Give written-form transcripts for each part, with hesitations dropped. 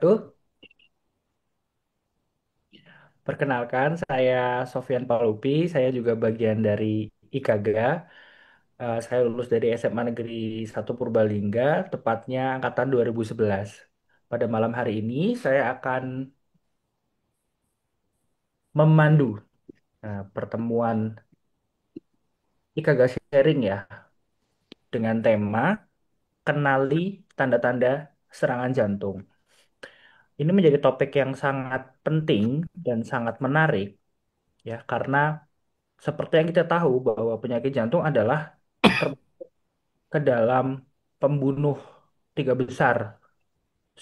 Tuh, perkenalkan saya Sofyan Palupi, saya juga bagian dari IKGA. Saya lulus dari SMA Negeri 1 Purbalingga, tepatnya angkatan 2011. Pada malam hari ini saya akan memandu pertemuan IKGA Sharing ya, dengan tema Kenali Tanda-Tanda Serangan Jantung. Ini menjadi topik yang sangat penting dan sangat menarik ya, karena seperti yang kita tahu bahwa penyakit jantung adalah ke dalam pembunuh tiga besar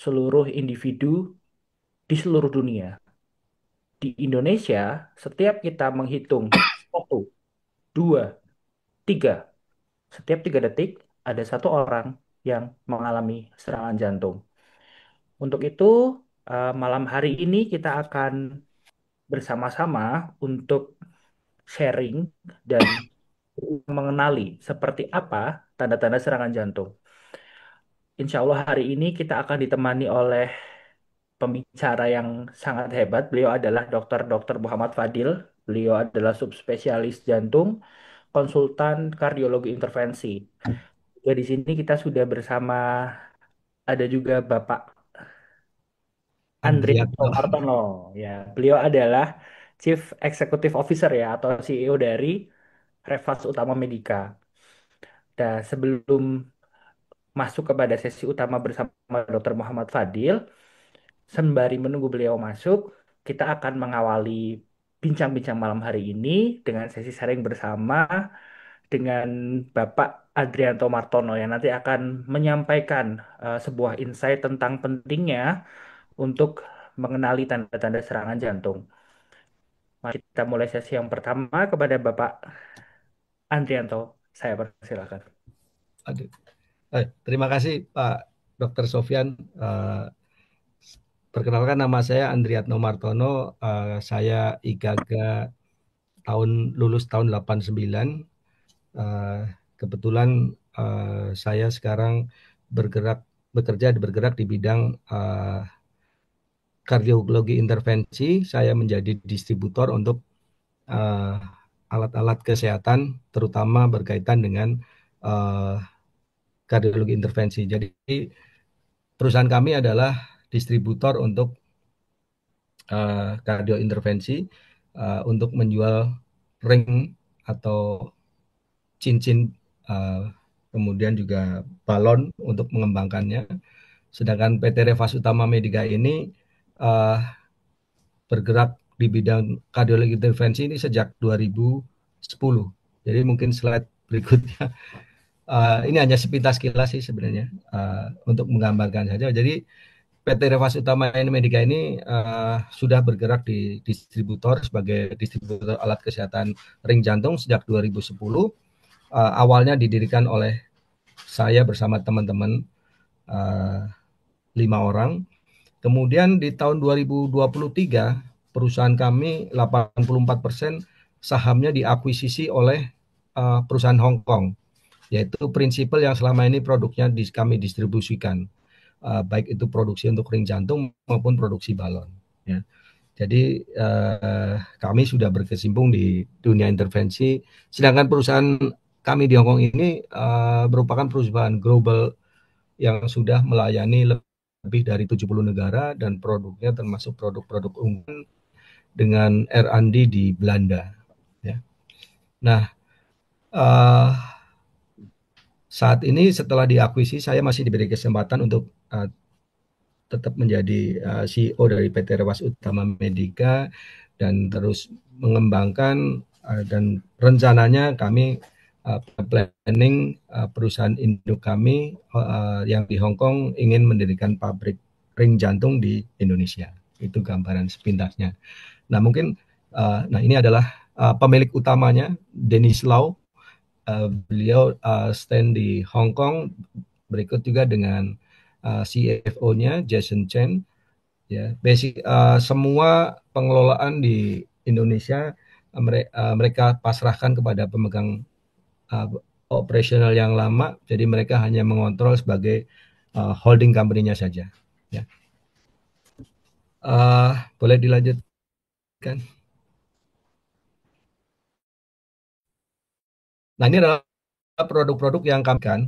seluruh individu di seluruh dunia. Di Indonesia, setiap kita menghitung satu, dua, tiga, setiap 3 detik ada satu orang yang mengalami serangan jantung. Untuk itu, malam hari ini kita akan bersama-sama untuk sharing dan mengenali seperti apa tanda-tanda serangan jantung. Insya Allah hari ini kita akan ditemani oleh pembicara yang sangat hebat. Beliau adalah Dr. Muhammad Fadil. Beliau adalah subspesialis jantung, konsultan kardiologi intervensi. Juga di sini kita sudah bersama ada juga Bapak Andrianto Andriatno. Martono. Ya, beliau adalah Chief Executive Officer ya atau CEO dari Revas Utama Medika. Nah, sebelum masuk kepada sesi utama bersama Dr. Muhammad Fadil, sembari menunggu beliau masuk, kita akan mengawali bincang-bincang malam hari ini dengan sesi sharing bersama dengan Bapak Adrianto Martono yang nanti akan menyampaikan sebuah insight tentang pentingnya untuk mengenali tanda-tanda serangan jantung. Mari kita mulai sesi yang pertama kepada Bapak Andrianto. Saya persilakan. Aduh. Terima kasih Pak Dr. Sofyan. Eh, Perkenalkan nama saya Andriatno Martono. Saya IGAGA lulus tahun 89. Eh, Kebetulan saya sekarang bergerak bergerak di bidang kardiologi intervensi. Saya menjadi distributor untuk eh, alat-alat kesehatan, terutama berkaitan dengan eh, kardiologi intervensi. Jadi perusahaan kami adalah distributor untuk kardio intervensi untuk menjual ring atau cincin, eh, kemudian juga balon untuk mengembangkannya. Sedangkan PT Revas Utama Medica ini eh, bergerak di bidang kardiologi intervensi ini sejak 2010. Jadi mungkin slide berikutnya. Ini hanya sepintas kilas sih sebenarnya, untuk menggambarkan saja. Jadi PT Revas Utama Medica ini sudah bergerak di distributor sebagai distributor alat kesehatan ring jantung sejak 2010. Awalnya didirikan oleh saya bersama teman-teman, uh, 5 orang. Kemudian di tahun 2023 perusahaan kami 84% sahamnya diakuisisi oleh perusahaan Hong Kong, yaitu prinsipal yang selama ini produknya kami distribusikan, baik itu produksi untuk ring jantung maupun produksi balon. Ya. Jadi kami sudah berkecimpung di dunia intervensi, sedangkan perusahaan kami di Hong Kong ini merupakan perusahaan global yang sudah melayani lebih dari 70 negara dan produknya termasuk produk-produk unggulan dengan R&D di Belanda. Ya. Nah, uh, saat ini setelah diakuisisi saya masih diberi kesempatan untuk tetap menjadi CEO dari PT Rewas Utama Medica dan terus mengembangkan, dan rencananya kami planning perusahaan induk kami yang di Hong Kong ingin mendirikan pabrik ring jantung di Indonesia. Itu gambaran sepintasnya. Nah mungkin nah ini adalah pemilik utamanya Dennis Lau. Beliau stand di Hong Kong, berikut juga dengan CFO-nya Jason Chen. Ya, basic semua pengelolaan di Indonesia mereka pasrahkan kepada pemegang operasional yang lama, jadi mereka hanya mengontrol sebagai holding company-nya saja. Ya. Boleh dilanjutkan. Nah, ini adalah produk-produk yang kami kan.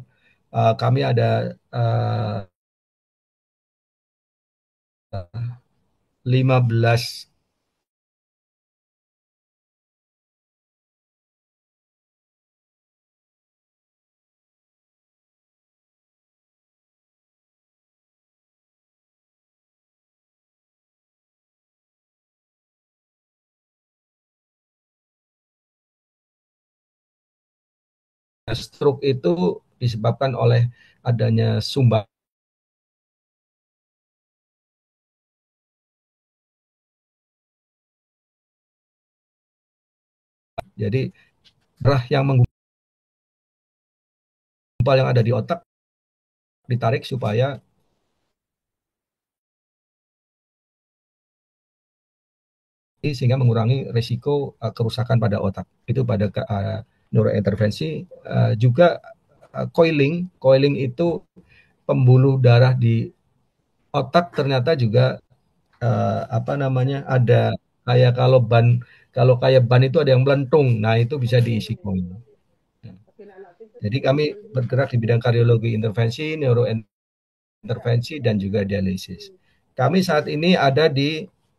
Kami ada 15 stroke itu disebabkan oleh adanya sumbatan. Jadi darah yang menggumpal yang ada di otak ditarik supaya sehingga mengurangi risiko kerusakan pada otak. Itu pada neurointervensi. Juga coiling, coiling itu pembuluh darah di otak ternyata juga apa namanya ada kayak kalau kayak ban itu ada yang melentung. Nah, itu bisa diisi coil. Jadi kami bergerak di bidang kardiologi intervensi, neurointervensi dan juga dialisis. Kami saat ini ada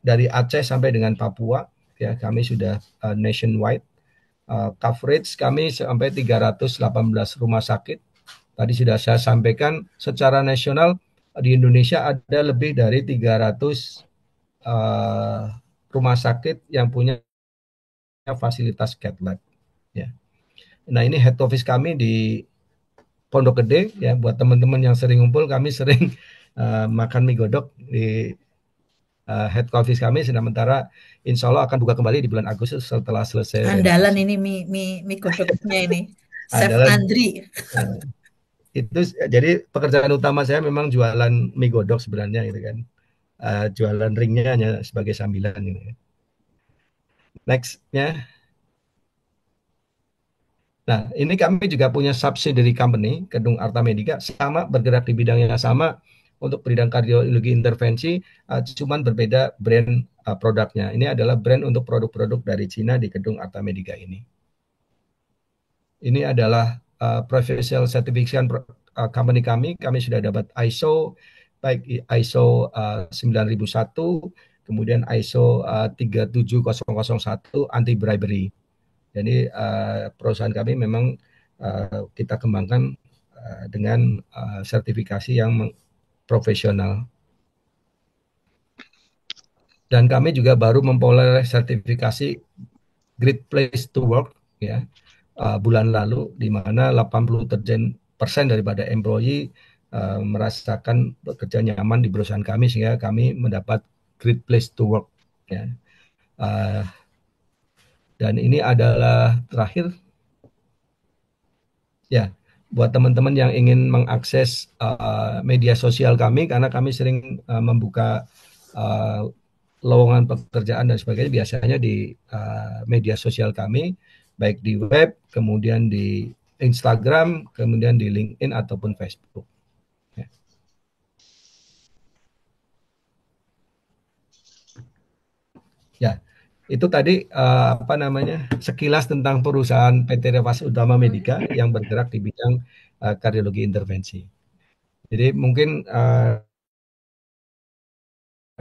dari Aceh sampai dengan Papua, ya kami sudah nationwide. Coverage kami sampai 318 rumah sakit. Tadi sudah saya sampaikan secara nasional di Indonesia ada lebih dari 300 rumah sakit yang punya fasilitas cath lab. Ya. Nah, ini head office kami di Pondok Gede, ya buat teman-teman yang sering ngumpul, kami sering makan mie godok di head office kami. Sementara insya Allah akan buka kembali di bulan Agustus setelah selesai Andalan renovasi. ini mie godoknya ini. Chef Adalah Andri. uh, itu jadi pekerjaan utama saya memang jualan mie godok sebenarnya gitu kan. Jualan ringnya hanya sebagai sambilan gitu. Nextnya. Nah, ini kami juga punya subsidiary company, Kedung Arta Medica, sama bergerak di bidang yang sama untuk bidang kardiologi intervensi, cuman berbeda brand produknya. Ini adalah brand untuk produk-produk dari Cina di Kedung Arta Medica ini. Ini adalah professional certification company kami sudah dapat ISO, baik ISO 9001, kemudian ISO 37001 anti bribery. Jadi perusahaan kami memang kita kembangkan dengan sertifikasi yang profesional. Dan kami juga baru memperoleh sertifikasi Great Place to Work ya bulan lalu, di mana 80% daripada employee merasakan bekerja nyaman di perusahaan kami, sehingga kami mendapat Great Place to Work ya. Uh, dan ini adalah terakhir ya, buat teman-teman yang ingin mengakses media sosial kami, karena kami sering membuka uh, lowongan pekerjaan dan sebagainya, biasanya di media sosial kami, baik di web, kemudian di Instagram, kemudian di LinkedIn ataupun Facebook. Ya. Ya, itu tadi apa namanya sekilas tentang perusahaan PT Revas Utama Medica yang bergerak di bidang kardiologi intervensi. Jadi mungkin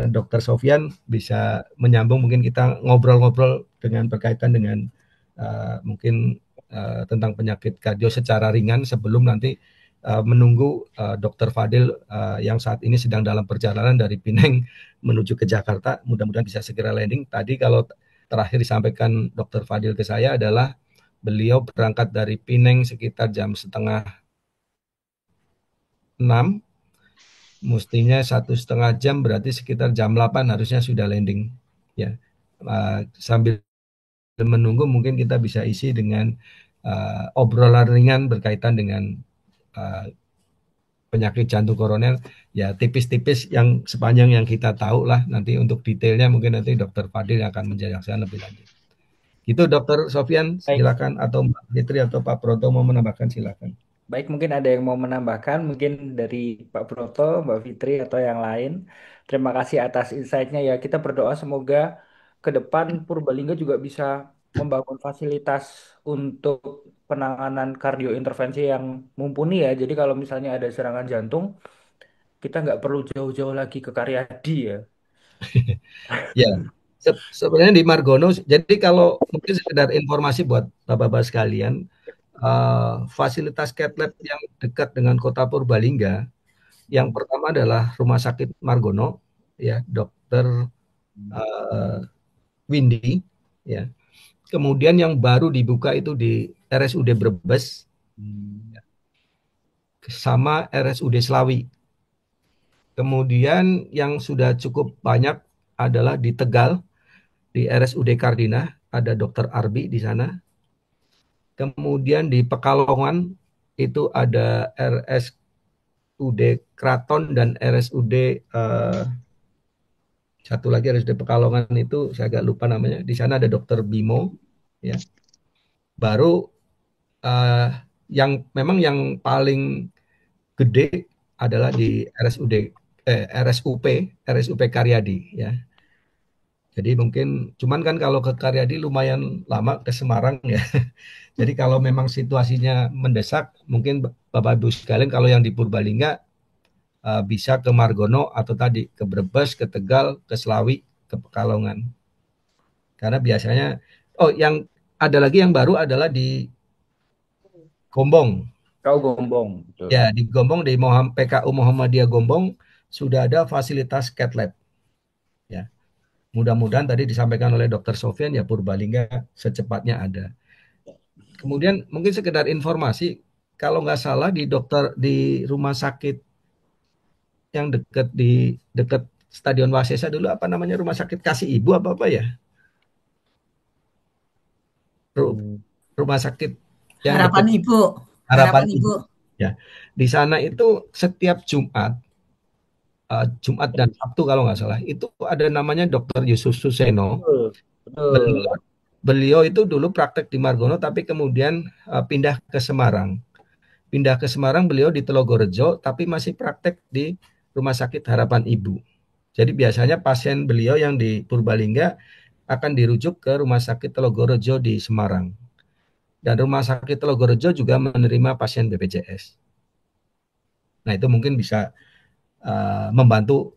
Dokter Sofyan bisa menyambung, mungkin kita ngobrol-ngobrol dengan berkaitan dengan mungkin tentang penyakit kardio secara ringan sebelum nanti menunggu Dokter Fadil yang saat ini sedang dalam perjalanan dari Pineng menuju ke Jakarta. Mudah-mudahan bisa segera landing. Tadi kalau terakhir disampaikan Dokter Fadil ke saya adalah beliau berangkat dari Pineng sekitar jam setengah 6, mestinya 1,5 jam, berarti sekitar jam 8 harusnya sudah landing ya. Sambil menunggu mungkin kita bisa isi dengan obrolan ringan berkaitan dengan uh, penyakit jantung koroner ya, tipis-tipis yang sepanjang yang kita tahu lah. Nanti untuk detailnya mungkin nanti Dokter Fadil yang akan menjelaskan lebih lanjut. Itu Dokter Sofyan, Baik, silakan, atau Mbak Fitri atau Pak Proto mau menambahkan silakan. baik, mungkin ada yang mau menambahkan, mungkin dari Pak Broto, Mbak Fitri, atau yang lain Terima kasih atas insight-nya ya. Kita berdoa semoga ke depan Purbalingga juga bisa membangun fasilitas untuk penanganan kardiointervensi yang mumpuni ya. Jadi kalau misalnya ada serangan jantung, kita nggak perlu jauh-jauh lagi ke Karyadi ya. Ya, sebenarnya di Margono, jadi kalau mungkin sekedar informasi buat Bapak-Bapak sekalian, fasilitas cath lab yang dekat dengan Kota Purbalingga, yang Hmm. pertama adalah Rumah Sakit Margono, ya, Dokter eh, Windy, ya. Kemudian yang baru dibuka itu di RSUD Brebes Hmm. sama RSUD Slawi. Kemudian yang sudah cukup banyak adalah di Tegal, di RSUD Kardina, ada Dokter Arbi di sana. Kemudian di Pekalongan itu ada RSUD Kraton dan RSUD satu lagi RSUD Pekalongan itu saya agak lupa namanya. Di sana ada Dokter Bimo, ya. Baru eh, yang memang yang paling gede adalah di RSUP Karyadi, ya. Jadi mungkin cuman kan kalau ke Karyadi lumayan lama ke Semarang ya. Jadi kalau memang situasinya mendesak, mungkin Bapak Ibu sekalian kalau yang di Purbalingga bisa ke Margono atau tadi ke Brebes, ke Tegal, ke Slawi, ke Pekalongan. Karena biasanya, oh yang ada lagi yang baru adalah di Gombong. Kau Gombong, betul. Ya, di Gombong di PKU Muhammadiyah Gombong sudah ada fasilitas cath lab. Ya, mudah-mudahan tadi disampaikan oleh Dokter Sofian ya Purbalingga secepatnya ada. Kemudian mungkin sekedar informasi, kalau nggak salah di dokter di rumah sakit yang dekat Stadion Wasesa dulu apa namanya rumah sakit Kasih Ibu apa ya? Hmm. Rumah sakit yang Harapan dekat Ibu, Harapan harapan Ibu. Ibu ya. Di sana itu setiap Jumat dan Sabtu kalau nggak salah itu ada namanya Dokter Yusuf Suseno. Betul, Beliau, betul. beliau itu dulu praktek di Margono tapi kemudian pindah ke Semarang. Pindah ke Semarang beliau di Telogorejo tapi masih praktek di Rumah Sakit Harapan Ibu. Jadi biasanya pasien beliau yang di Purbalingga akan dirujuk ke Rumah Sakit Telogorejo di Semarang. Dan Rumah Sakit Telogorejo juga menerima pasien BPJS. Nah itu mungkin bisa membantu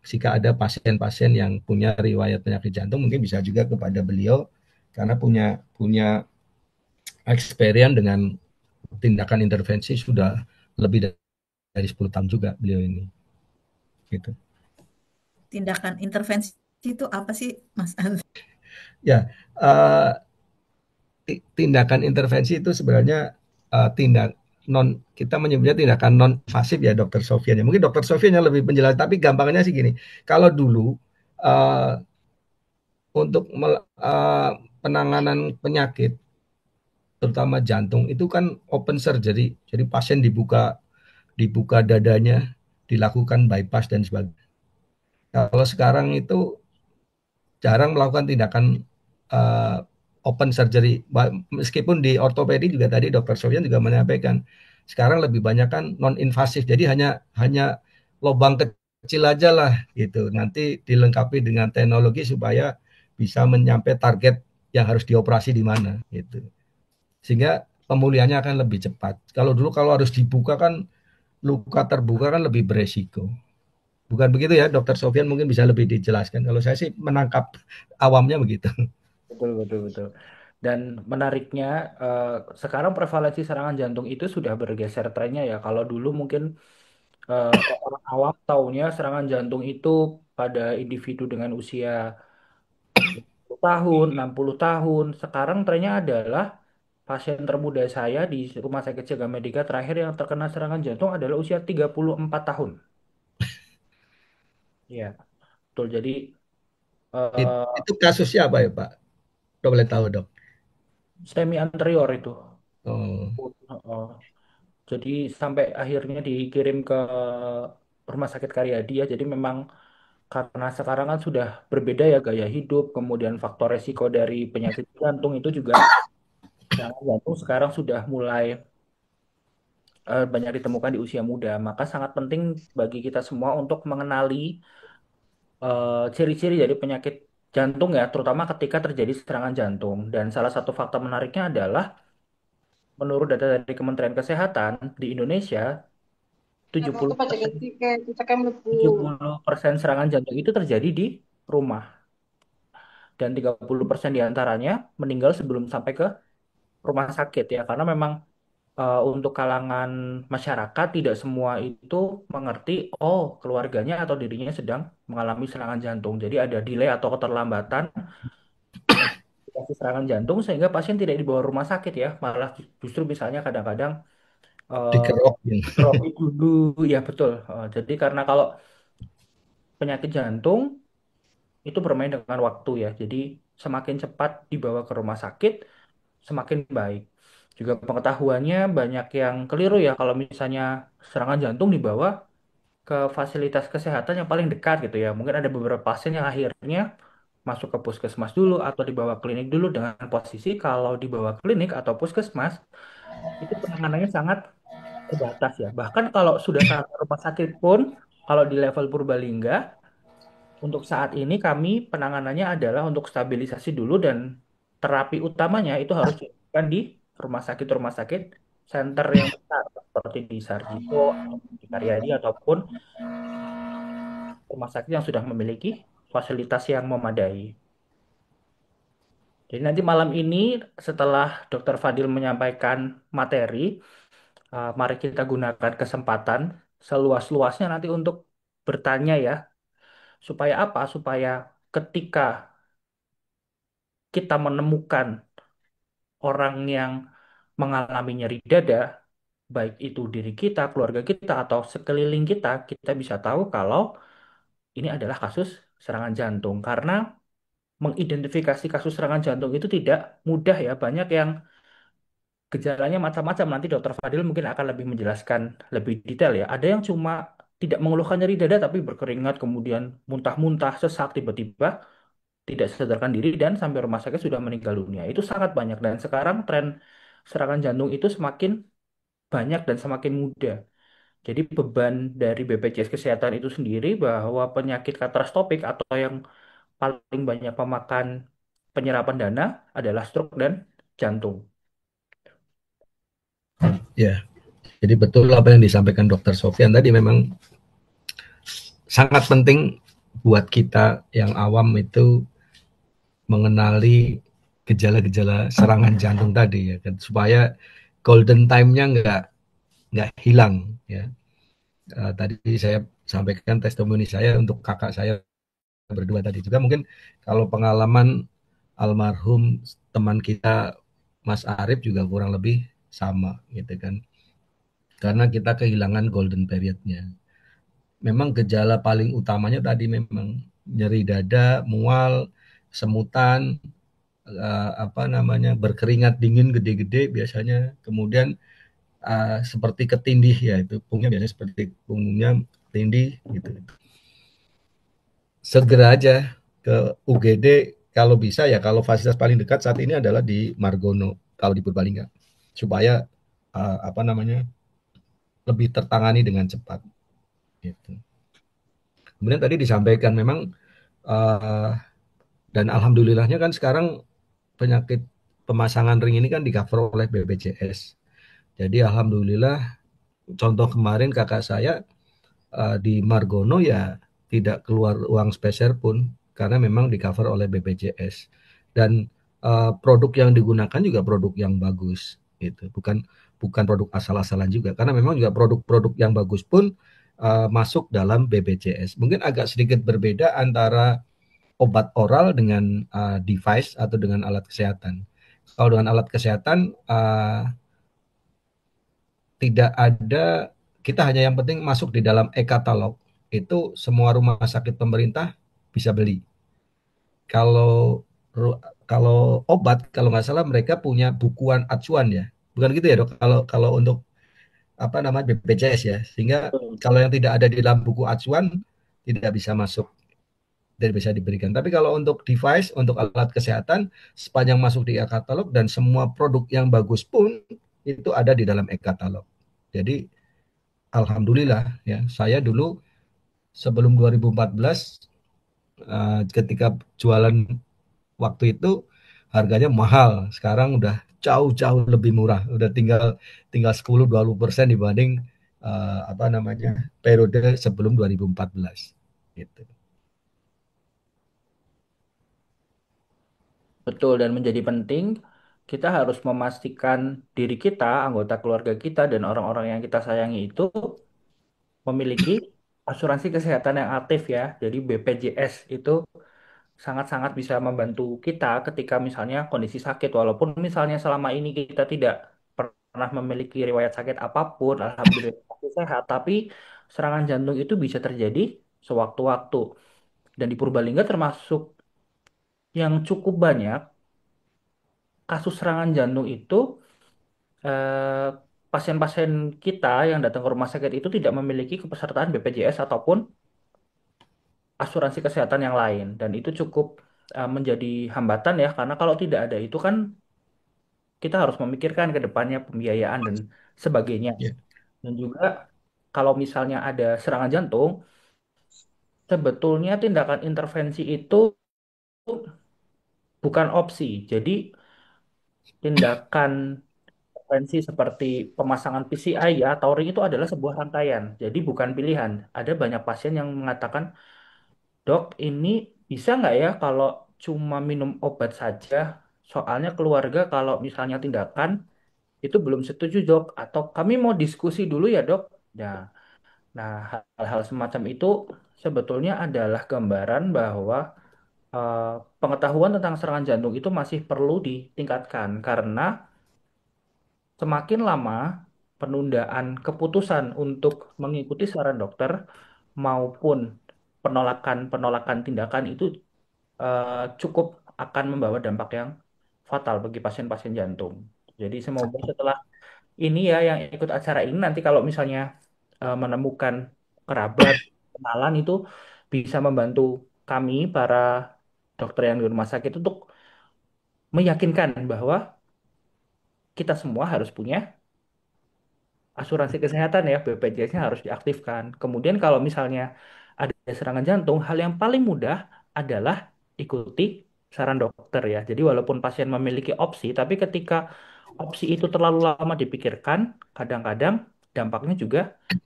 jika ada pasien-pasien yang punya riwayat penyakit jantung mungkin bisa juga kepada beliau karena punya punya experience dengan tindakan intervensi sudah lebih dari 10 tahun juga beliau ini gitu. Tindakan intervensi itu apa sih, Mas Andri? Ya, uh, tindakan intervensi itu sebenarnya tindak non kita menyebutnya tindakan non invasif ya Dokter Sofian. Ya. Mungkin Dokter Sofian yang lebih menjelaskan tapi gampangnya sih gini. Kalau dulu uh, untuk penanganan penyakit terutama jantung itu kan open surgery. Jadi pasien dibuka dibuka dadanya, dilakukan bypass dan sebagainya. Kalau sekarang itu jarang melakukan tindakan uh, open surgery. Meskipun di ortopedi juga tadi Dokter Sofyan juga menyampaikan sekarang lebih banyak kan non invasif. Jadi hanya hanya lubang kecil aja lah gitu. Nanti dilengkapi dengan teknologi supaya bisa menyampai target yang harus dioperasi di mana gitu. Sehingga pemulihannya akan lebih cepat. Kalau dulu kalau harus dibuka kan luka terbuka kan lebih beresiko. Bukan begitu ya, Dokter Sofian mungkin bisa lebih dijelaskan. Kalau saya sih menangkap awamnya begitu. Betul, betul, betul. Dan menariknya, eh, sekarang prevalensi serangan jantung itu sudah bergeser trennya ya. Kalau dulu mungkin orang awam taunya serangan jantung itu pada individu dengan usia 50 tahun, 60 tahun. Sekarang trennya adalah pasien termuda saya di Rumah Sakit Jaga Medika terakhir yang terkena serangan jantung adalah usia 34 tahun. Iya, betul. Jadi eh, Itu kasusnya apa ya Pak? Udah boleh tahu dok. semi anterior itu. Oh, Heeh. Jadi sampai akhirnya dikirim ke Rumah Sakit Karyadi ya. Jadi memang karena sekarang kan sudah berbeda ya gaya hidup, kemudian faktor resiko dari penyakit jantung itu juga serangan jantung sekarang sudah mulai banyak ditemukan di usia muda. Maka sangat penting bagi kita semua untuk mengenali ciri-ciri dari penyakit jantung ya, terutama ketika terjadi serangan jantung. Dan salah satu fakta menariknya adalah menurut data dari Kementerian Kesehatan di Indonesia, Aku tuh pada 70% ketika kita kan mlebu 70% serangan jantung itu terjadi di rumah dan 30% diantaranya meninggal sebelum sampai ke rumah sakit ya, karena memang untuk kalangan masyarakat tidak semua itu mengerti, oh keluarganya atau dirinya sedang mengalami serangan jantung. Jadi ada delay atau keterlambatan identifikasi serangan jantung sehingga pasien tidak dibawa rumah sakit ya, malah justru misalnya kadang-kadang eh, Dikerokin. drop dulu ya betul. Jadi karena kalau penyakit jantung itu bermain dengan waktu ya, jadi semakin cepat dibawa ke rumah sakit semakin baik. Juga pengetahuannya banyak yang keliru ya kalau misalnya serangan jantung dibawa ke fasilitas kesehatan yang paling dekat gitu ya. Mungkin ada beberapa pasien yang akhirnya masuk ke puskesmas dulu atau dibawa klinik dulu dengan posisi kalau dibawa klinik atau puskesmas itu penanganannya sangat terbatas ya. Bahkan kalau sudah sampai rumah sakit pun kalau di level Purbalingga untuk saat ini kami penanganannya adalah untuk stabilisasi dulu dan terapi utamanya itu harus dilakukan di rumah sakit center yang besar seperti di Sarjito atau di Karyadi ataupun rumah sakit yang sudah memiliki fasilitas yang memadai. Jadi nanti malam ini setelah Dr. Fadil menyampaikan materi, mari kita gunakan kesempatan seluas-luasnya nanti untuk bertanya ya. Supaya apa? Supaya ketika kita menemukan orang yang mengalami nyeri dada, baik itu diri kita, keluarga kita, atau sekeliling kita, kita bisa tahu kalau ini adalah kasus serangan jantung. Karena mengidentifikasi kasus serangan jantung itu tidak mudah ya. Banyak yang gejalanya macam-macam. Nanti Dokter Fadil mungkin akan lebih menjelaskan lebih detail ya. Ada yang cuma tidak mengeluhkan nyeri dada tapi berkeringat, kemudian muntah-muntah, sesak tiba-tiba tidak sadarkan diri dan sampai rumah sakit sudah meninggal dunia. Itu sangat banyak dan sekarang tren serangan jantung itu semakin banyak dan semakin mudah. Jadi beban dari BPJS Kesehatan itu sendiri bahwa penyakit katastrofik atau yang paling banyak memakan penyerapan dana adalah stroke dan jantung. Ya, jadi betul apa yang disampaikan Dokter Sofyan tadi, memang sangat penting buat kita yang awam itu mengenali gejala-gejala serangan jantung tadi ya kan, supaya golden time-nya nggak hilang ya. Tadi saya sampaikan testimoni saya untuk kakak saya berdua tadi juga, mungkin kalau pengalaman almarhum teman kita Mas Arif juga kurang lebih sama gitu kan, karena kita kehilangan golden period-nya. Memang gejala paling utamanya tadi memang nyeri dada, mual, semutan, apa namanya, berkeringat dingin gede-gede biasanya, kemudian seperti ketindih ya, itu punggungnya biasanya seperti punggungnya tindih gitu. Segera aja ke UGD kalau bisa ya, kalau fasilitas paling dekat saat ini adalah di Margono kalau di Purbalingga, supaya apa namanya, lebih tertangani dengan cepat gitu. Kemudian tadi disampaikan memang uh, dan alhamdulillahnya kan sekarang penyakit pemasangan ring ini kan di-cover oleh BPJS. Jadi alhamdulillah, contoh kemarin kakak saya di Margono ya tidak keluar uang speser pun karena memang di-cover oleh BPJS. Dan produk yang digunakan juga produk yang bagus gitu. Bukan produk asal-asalan juga, karena memang juga produk-produk yang bagus pun masuk dalam BPJS. Mungkin agak sedikit berbeda antara obat oral dengan device atau dengan alat kesehatan. Kalau dengan alat kesehatan tidak ada, kita hanya yang penting masuk di dalam e-katalog, itu semua rumah sakit pemerintah bisa beli. Kalau kalau obat, kalau nggak salah mereka punya bukuan acuan ya, bukan gitu ya dok? Kalau kalau untuk apa namanya BPJS ya, sehingga kalau yang tidak ada di dalam buku acuan tidak bisa masuk, tidak bisa diberikan. Tapi kalau untuk device, untuk alat kesehatan, sepanjang masuk di e-katalog dan semua produk yang bagus pun itu ada di dalam e-katalog. Jadi alhamdulillah ya, saya dulu sebelum 2014 ketika jualan waktu itu harganya mahal, sekarang udah jauh-jauh lebih murah, udah tinggal tinggal 10-20% dibanding periode sebelum 2014 gitu. Betul, dan menjadi penting kita harus memastikan diri kita, anggota keluarga kita, dan orang-orang yang kita sayangi itu memiliki asuransi kesehatan yang aktif ya. Jadi BPJS itu sangat-sangat bisa membantu kita ketika misalnya kondisi sakit. Walaupun misalnya selama ini kita tidak pernah memiliki riwayat sakit apapun, alhamdulillah masih sehat, tapi serangan jantung itu bisa terjadi sewaktu-waktu. Dan di Purbalingga termasuk yang cukup banyak kasus serangan jantung itu eh, pasien-pasien kita yang datang ke rumah sakit itu tidak memiliki kepesertaan BPJS ataupun asuransi kesehatan yang lain, dan itu cukup menjadi hambatan ya, karena kalau tidak ada itu kan kita harus memikirkan ke depannya pembiayaan dan sebagainya. Ya, Dan juga kalau misalnya ada serangan jantung, sebetulnya tindakan intervensi itu bukan opsi. Jadi tindakan intervensi seperti pemasangan PCI ya atau ring itu adalah sebuah rangkaian. Jadi bukan pilihan. Ada banyak pasien yang mengatakan, "Dok, ini bisa nggak ya kalau cuma minum obat saja? Soalnya keluarga kalau misalnya tindakan itu belum setuju, Dok. Atau kami mau diskusi dulu ya, Dok." Nah, nah, hal-hal semacam itu sebetulnya adalah gambaran bahwa eh, pengetahuan tentang serangan jantung itu masih perlu ditingkatkan, karena semakin lama penundaan keputusan untuk mengikuti saran dokter maupun penolakan-penolakan tindakan itu cukup akan membawa dampak yang fatal bagi pasien-pasien jantung. Jadi semoga setelah ini ya yang ikut acara ini nanti kalau misalnya menemukan kerabat, kenalan itu bisa membantu kami para dokter yang di rumah sakit untuk meyakinkan bahwa kita semua harus punya asuransi kesehatan ya, BPJS-nya harus diaktifkan. Kemudian kalau misalnya ada serangan jantung, hal yang paling mudah adalah ikuti saran dokter ya. Jadi walaupun pasien memiliki opsi, tapi ketika opsi itu terlalu lama dipikirkan, kadang-kadang dampaknya juga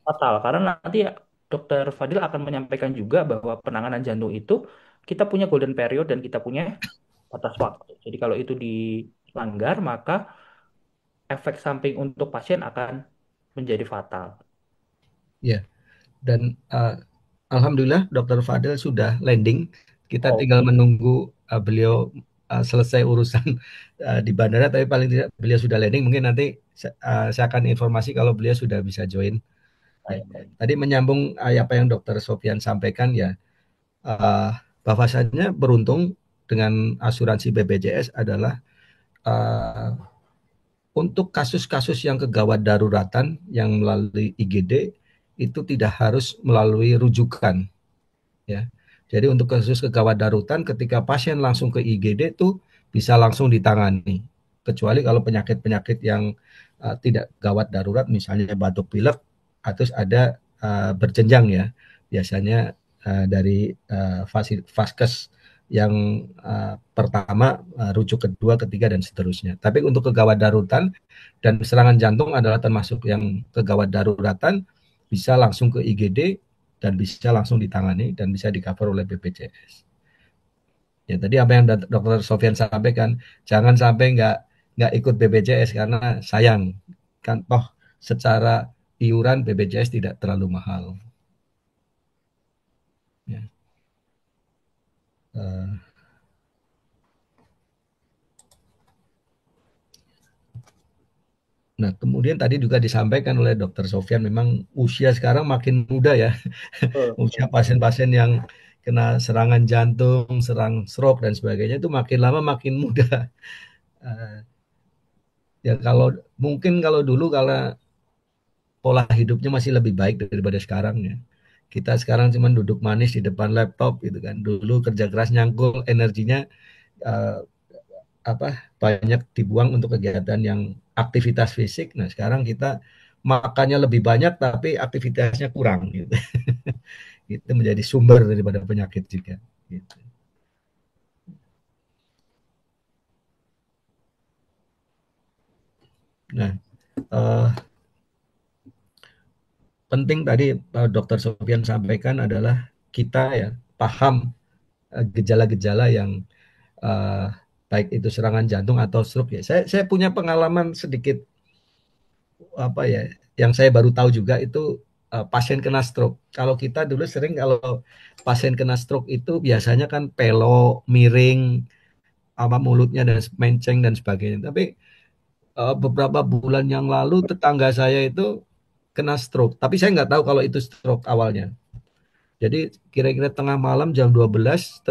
fatal. Karena nanti ya, Dokter Fadil akan menyampaikan juga bahwa penanganan jantung itu kita punya golden period dan kita punya batas waktu. Jadi kalau itu dilanggar, maka efek samping untuk pasien akan menjadi fatal. ya. Dan alhamdulillah Dokter Fadel sudah landing. Kita Oh, tinggal menunggu beliau selesai urusan di bandara, tapi paling tidak beliau sudah landing. Mungkin nanti saya akan informasi kalau beliau sudah bisa join. Ya. baik, baik. Tadi menyambung apa yang Dokter Sofian sampaikan ya, uh, bahwasanya beruntung dengan asuransi BPJS adalah uh, untuk kasus-kasus yang kegawat daruratan yang melalui IGD itu tidak harus melalui rujukan ya. Jadi untuk kasus kegawat darurat ketika pasien langsung ke IGD itu bisa langsung ditangani. Kecuali kalau penyakit-penyakit yang tidak gawat darurat misalnya batuk pilek atau ada berjenjang ya. Biasanya dari vaskes yang pertama, rujuk kedua, ketiga dan seterusnya. Tapi untuk kegawat daruratan dan serangan jantung adalah termasuk yang kegawat daruratan bisa langsung ke IGD dan bisa langsung ditangani dan bisa di-cover oleh BPJS. Ya tadi apa yang Dokter Sofian sampaikan, jangan sampai nggak ikut BPJS karena sayang kan toh secara iuran BPJS tidak terlalu mahal. Ya. Nah, kemudian tadi juga disampaikan oleh Dokter Sofian, memang usia sekarang makin muda ya. Betul, Usia pasien-pasien yang kena serangan jantung, serang stroke dan sebagainya itu makin lama makin muda. Uh, ya kalau mungkin kalau dulu kalau pola hidupnya masih lebih baik daripada sekarang ya. Kita sekarang cuma duduk manis di depan laptop gitu kan. Dulu kerja keras nyangkul energinya uh, banyak dibuang untuk kegiatan yang aktivitas fisik. Nah, sekarang kita makannya lebih banyak tapi aktivitasnya kurang gitu. Itu menjadi sumber daripada penyakit juga gitu. Nah, eh, penting tadi Dokter Sofian sampaikan adalah kita ya paham gejala-gejala yang eh, baik itu serangan jantung atau stroke ya. Saya punya pengalaman sedikit apa ya, yang saya baru tahu juga itu pasien kena stroke. Kalau kita dulu sering kalau pasien kena stroke itu biasanya kan pelo, miring, apa mulutnya dan menceng dan sebagainya. Tapi beberapa bulan yang lalu tetangga saya itu kena stroke. Tapi saya nggak tahu kalau itu stroke awalnya. Jadi kira-kira tengah malam jam 12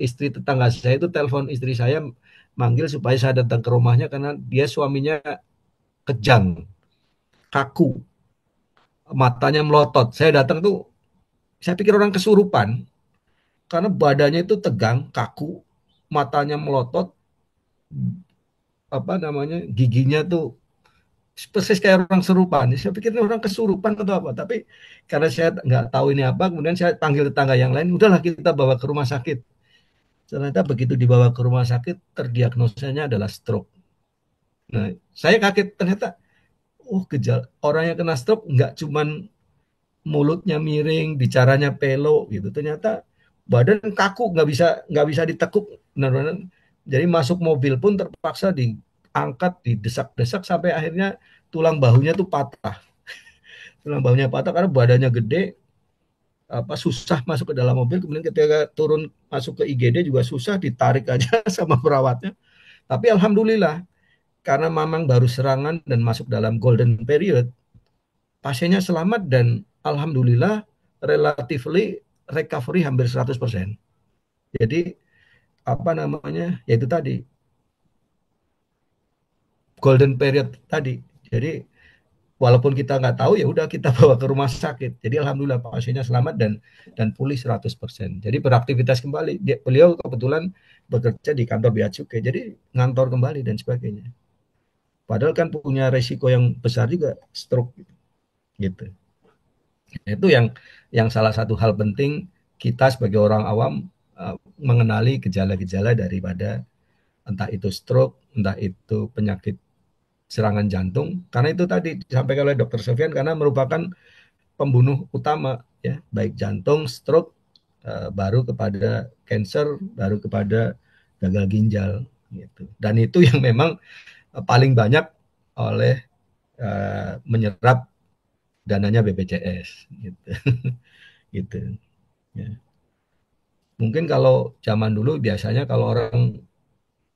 istri tetangga saya itu telepon istri saya manggil supaya saya datang ke rumahnya karena dia suaminya kejang, kaku, matanya melotot. Saya datang tuh saya pikir orang kesurupan karena badannya itu tegang, kaku, matanya melotot, apa namanya, giginya tuh persis kayak orang serupan. Saya pikir ini orang kesurupan atau apa. Tapi karena saya nggak tahu ini apa, kemudian saya panggil tetangga yang lain, udahlah kita bawa ke rumah sakit. Ternyata begitu dibawa ke rumah sakit, terdiagnosanya adalah stroke. Nah, saya kaget ternyata, oh gejala orang yang kena stroke nggak cuman mulutnya miring, bicaranya pelo gitu. Ternyata badan kaku, nggak bisa ditekuk. Benar-benar. Jadi masuk mobil pun terpaksa diangkat, didesak-desak sampai akhirnya tulang bahunya tuh patah. Tulang bahunya patah karena badannya gede, apa susah masuk ke dalam mobil. Kemudian ketika turun masuk ke IGD juga susah, ditarik aja sama perawatnya. Tapi alhamdulillah karena memang baru serangan dan masuk dalam golden period, pasiennya selamat dan alhamdulillah relatively recovery hampir 100%. Jadi apa namanya? Yaitu tadi golden period tadi. Jadi walaupun kita nggak tahu ya udah kita bawa ke rumah sakit. Jadi alhamdulillah pasiennya selamat dan pulih 100%. Jadi beraktivitas kembali. Beliau kebetulan bekerja di kantor bea cukai. Jadi ngantor kembali dan sebagainya. Padahal kan punya resiko yang besar juga stroke gitu. Itu yang salah satu hal penting kita sebagai orang awam mengenali gejala-gejala daripada entah itu stroke, entah itu penyakit serangan jantung. Karena itu tadi disampaikan oleh Dr. Sofian karena merupakan pembunuh utama ya, baik jantung, stroke, baru kepada cancer, baru kepada gagal ginjal gitu. Dan itu yang memang paling banyak oleh menyerap dananya BPJS gitu. Gitu. Ya. Mungkin kalau zaman dulu biasanya kalau orang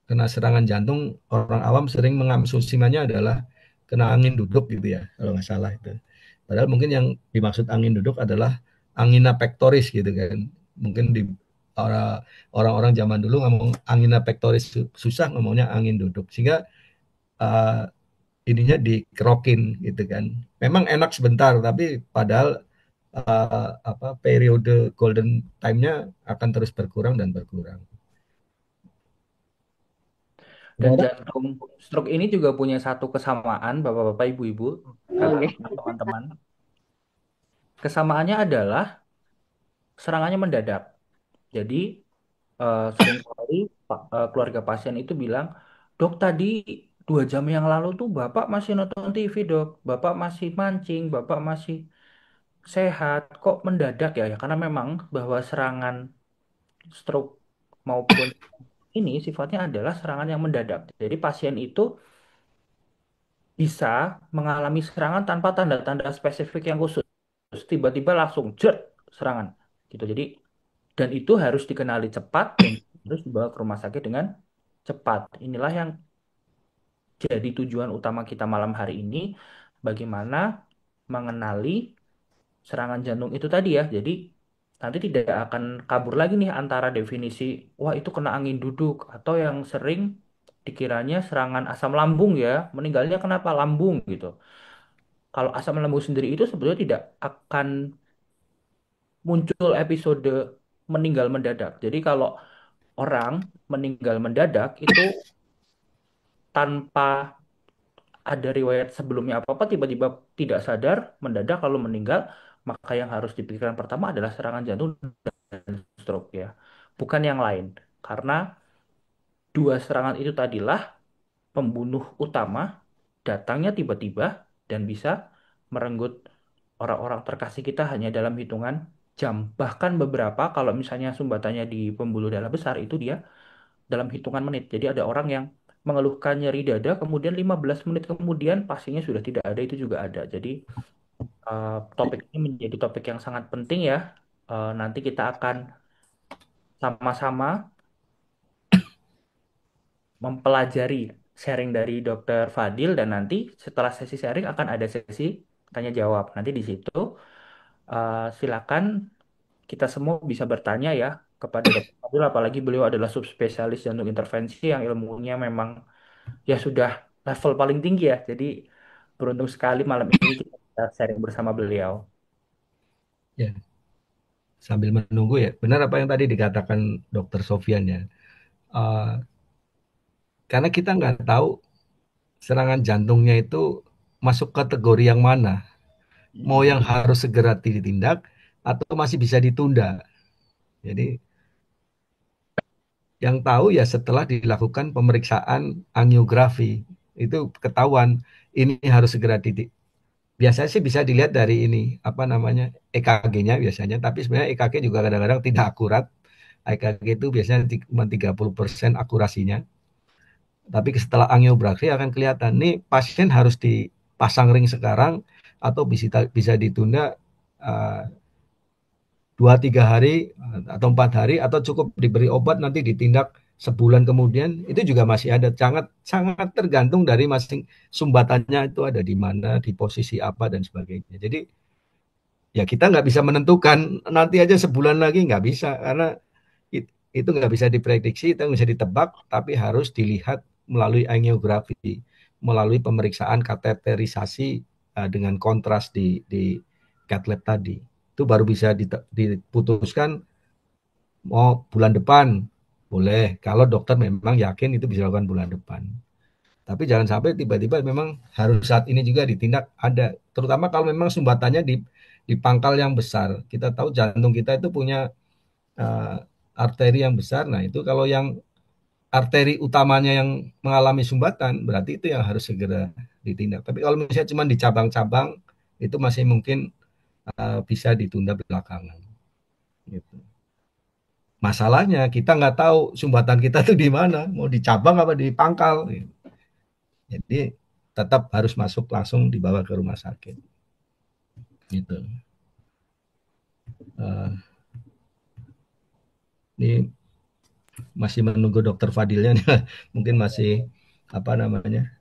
kena serangan jantung, orang awam sering mengasumsikannya adalah kena angin duduk gitu ya, kalau nggak salah itu. Padahal mungkin yang dimaksud angin duduk adalah angina pectoris gitu kan. Mungkin di orang-orang zaman dulu ngomong angina pectoris susah ngomongnya angin duduk. Sehingga uh, ininya dikerokin gitu kan. Memang enak sebentar, tapi padahal apa periode golden time-nya akan terus berkurang dan berkurang. Dan Ada? jantung stroke ini juga punya satu kesamaan, Bapak-bapak, Ibu-ibu, Oke. teman-teman. Kesamaannya adalah serangannya mendadak. Jadi seringkali keluarga pasien itu bilang, dok tadi 2 jam yang lalu tuh bapak masih nonton TV dok, bapak masih mancing, bapak masih sehat, kok mendadak ya? Ya karena memang bahwa serangan stroke maupun ini sifatnya adalah serangan yang mendadak. Jadi pasien itu bisa mengalami serangan tanpa tanda-tanda spesifik yang khusus. Tiba-tiba langsung jert serangan gitu. Jadi dan itu harus dikenali cepat dan harus dibawa ke rumah sakit dengan cepat. Inilah yang jadi tujuan utama kita malam hari ini, bagaimana mengenali serangan jantung itu tadi ya. Jadi nanti tidak akan kabur lagi nih antara definisi, wah itu kena angin duduk, atau yang sering dikiranya serangan asam lambung ya, meninggalnya kenapa lambung gitu. Kalau asam lambung sendiri itu sebetulnya tidak akan muncul episode meninggal mendadak. Jadi kalau orang meninggal mendadak itu tanpa ada riwayat sebelumnya apa-apa, tiba-tiba tidak sadar, mendadak lalu meninggal, maka yang harus dipikirkan pertama adalah serangan jantung dan stroke ya, bukan yang lain. Karena dua serangan itu tadilah pembunuh utama datangnya tiba-tiba dan bisa merenggut orang-orang terkasih kita hanya dalam hitungan jam. Bahkan beberapa kalau misalnya sumbatannya di pembuluh darah besar itu dia dalam hitungan menit. Jadi ada orang yang mengeluhkan nyeri dada, kemudian 15 menit kemudian pasiennya sudah tidak ada, itu juga ada. Jadi topik ini menjadi topik yang sangat penting ya. Nanti kita akan sama-sama mempelajari sharing dari Dokter Fadil dan nanti setelah sesi sharing akan ada sesi tanya jawab. Nanti di situ silakan kita semua bisa bertanya ya kepada Dokter Fadil, apalagi beliau adalah subspesialis jantung intervensi yang ilmunya memang ya sudah level paling tinggi ya. Jadi beruntung sekali malam ini kita bisa sharing bersama beliau. Ya, sambil menunggu ya, benar apa yang tadi dikatakan Dokter Sofian ya. Uh, karena kita nggak tahu serangan jantungnya itu masuk kategori yang mana. Mau yang harus segera ditindak atau masih bisa ditunda. Jadi yang tahu ya setelah dilakukan pemeriksaan angiografi itu ketahuan ini harus segera ditindak. Biasanya sih bisa dilihat dari ini apa namanya EKG-nya biasanya, tapi sebenarnya EKG juga kadang-kadang tidak akurat. EKG itu biasanya cuma 30% akurasinya. Tapi setelah angiografi akan kelihatan nih pasien harus dipasang ring sekarang atau bisa ditunda 2-3 hari atau 4 hari atau cukup diberi obat nanti ditindak sebulan kemudian. Itu juga masih ada, sangat sangat tergantung dari masing sumbatannya itu ada di mana, di posisi apa dan sebagainya. Jadi ya kita nggak bisa menentukan nanti aja sebulan lagi, nggak bisa, karena itu nggak bisa diprediksi, itu nggak bisa ditebak, tapi harus dilihat melalui angiografi, melalui pemeriksaan kateterisasi dengan kontras di cath lab tadi. Itu baru bisa diputuskan mau bulan depan, boleh. Kalau dokter memang yakin itu bisa dilakukan bulan depan. Tapi jangan sampai tiba-tiba memang harus saat ini juga ditindak, ada. Terutama kalau memang sumbatannya di pangkal yang besar. Kita tahu jantung kita itu punya uh, arteri yang besar. Nah itu kalau yang arteri utamanya yang mengalami sumbatan, berarti itu yang harus segera ditindak. Tapi kalau misalnya cuma di cabang-cabang, itu masih mungkin bisa ditunda belakangan. Gitu. Masalahnya kita nggak tahu sumbatan kita tuh di mana, mau di cabang apa di pangkal. Gitu. Jadi tetap harus masuk langsung dibawa ke rumah sakit. Gitu. Ini masih menunggu Dokter Fadilnya, mungkin masih apa namanya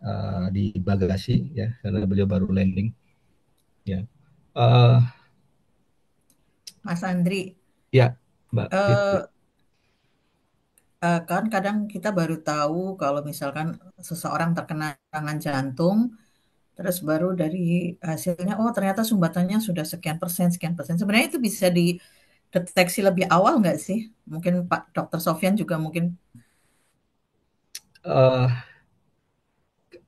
di bagasi ya, karena beliau baru landing. Ya, Mas Andri, ya, Mbak. kan kadang kita baru tahu kalau misalkan seseorang terkena serangan jantung, terus baru dari hasilnya, oh ternyata sumbatannya sudah sekian persen, sekian persen. Sebenarnya itu bisa dideteksi lebih awal nggak sih? Mungkin Pak Dokter Sofyan juga mungkin.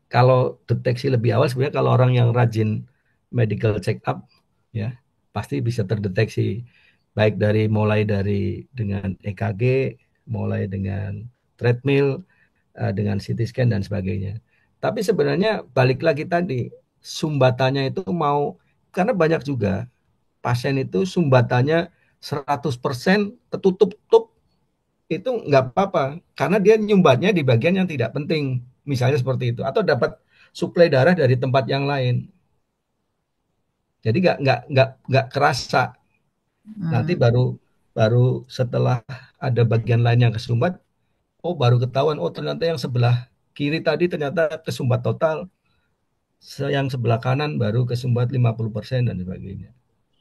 Kalau deteksi lebih awal sebenarnya kalau orang yang rajin medical check up ya pasti bisa terdeteksi, baik mulai dari dengan EKG, mulai dengan treadmill, dengan CT scan dan sebagainya. Tapi sebenarnya balik lagi tadi, sumbatannya itu karena banyak juga pasien itu sumbatannya 100% ketutup itu nggak apa-apa, karena dia nyumbatnya di bagian yang tidak penting, misalnya seperti itu, atau dapat suplai darah dari tempat yang lain. Jadi nggak kerasa. Nanti baru setelah ada bagian lain yang kesumbat, oh baru ketahuan, oh ternyata yang sebelah kiri tadi ternyata kesumbat total, yang sebelah kanan baru kesumbat 50% dan sebagainya.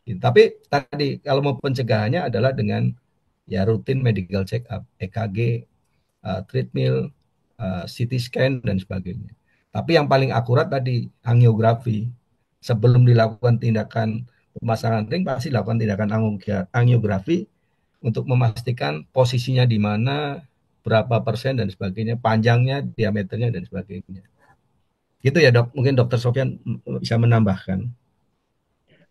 Tapi tadi kalau mau pencegahannya adalah dengan ya rutin medical check up, EKG, treadmill, CT scan dan sebagainya. Tapi yang paling akurat tadi angiografi. Sebelum dilakukan tindakan pemasangan ring pasti dilakukan tindakan angiografi untuk memastikan posisinya di mana, berapa persen dan sebagainya, panjangnya, diameternya dan sebagainya. Gitu ya dok, mungkin dokter Sofyan bisa menambahkan.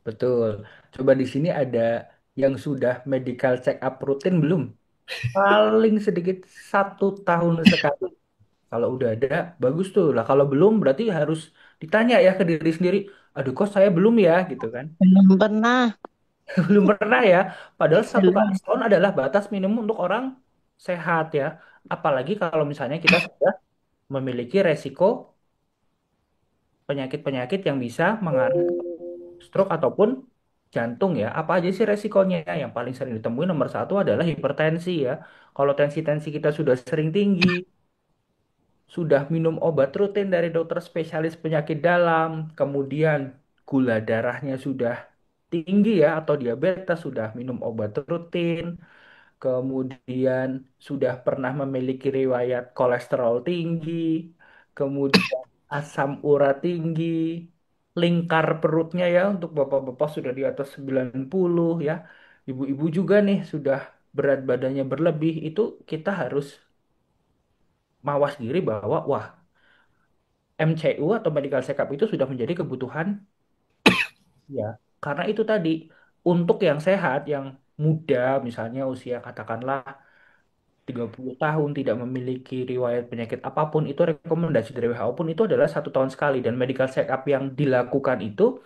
Betul. Coba di sini ada yang sudah medical check up rutin belum? Paling sedikit 1 tahun sekali. Kalau udah ada, bagus tuh. Lah kalau belum, berarti harus ditanya ya ke diri sendiri. Aduh, kok saya belum ya, gitu kan? Belum pernah. Belum pernah ya. Padahal 1 kali Belum. setahun adalah batas minimum untuk orang sehat ya. Apalagi kalau misalnya kita sudah memiliki resiko penyakit-penyakit yang bisa mengarah ke stroke ataupun jantung ya. Apa aja sih resikonya? Yang paling sering ditemui nomor satu adalah hipertensi ya. Kalau tensi-tensi kita sudah sering tinggi, sudah minum obat rutin dari dokter spesialis penyakit dalam, kemudian gula darahnya sudah tinggi ya atau diabetes, sudah minum obat rutin, kemudian sudah pernah memiliki riwayat kolesterol tinggi, kemudian asam urat tinggi, lingkar perutnya ya untuk bapak-bapak sudah di atas 90 ya. Ibu-ibu juga nih sudah berat badannya berlebih, itu kita harus mawas diri bahwa wah, MCU atau medical check up itu sudah menjadi kebutuhan ya. Karena itu tadi untuk yang sehat, yang muda misalnya usia katakanlah 30 tahun tidak memiliki riwayat penyakit apapun, itu rekomendasi dari WHO pun itu adalah 1 tahun sekali. Dan medical check up yang dilakukan itu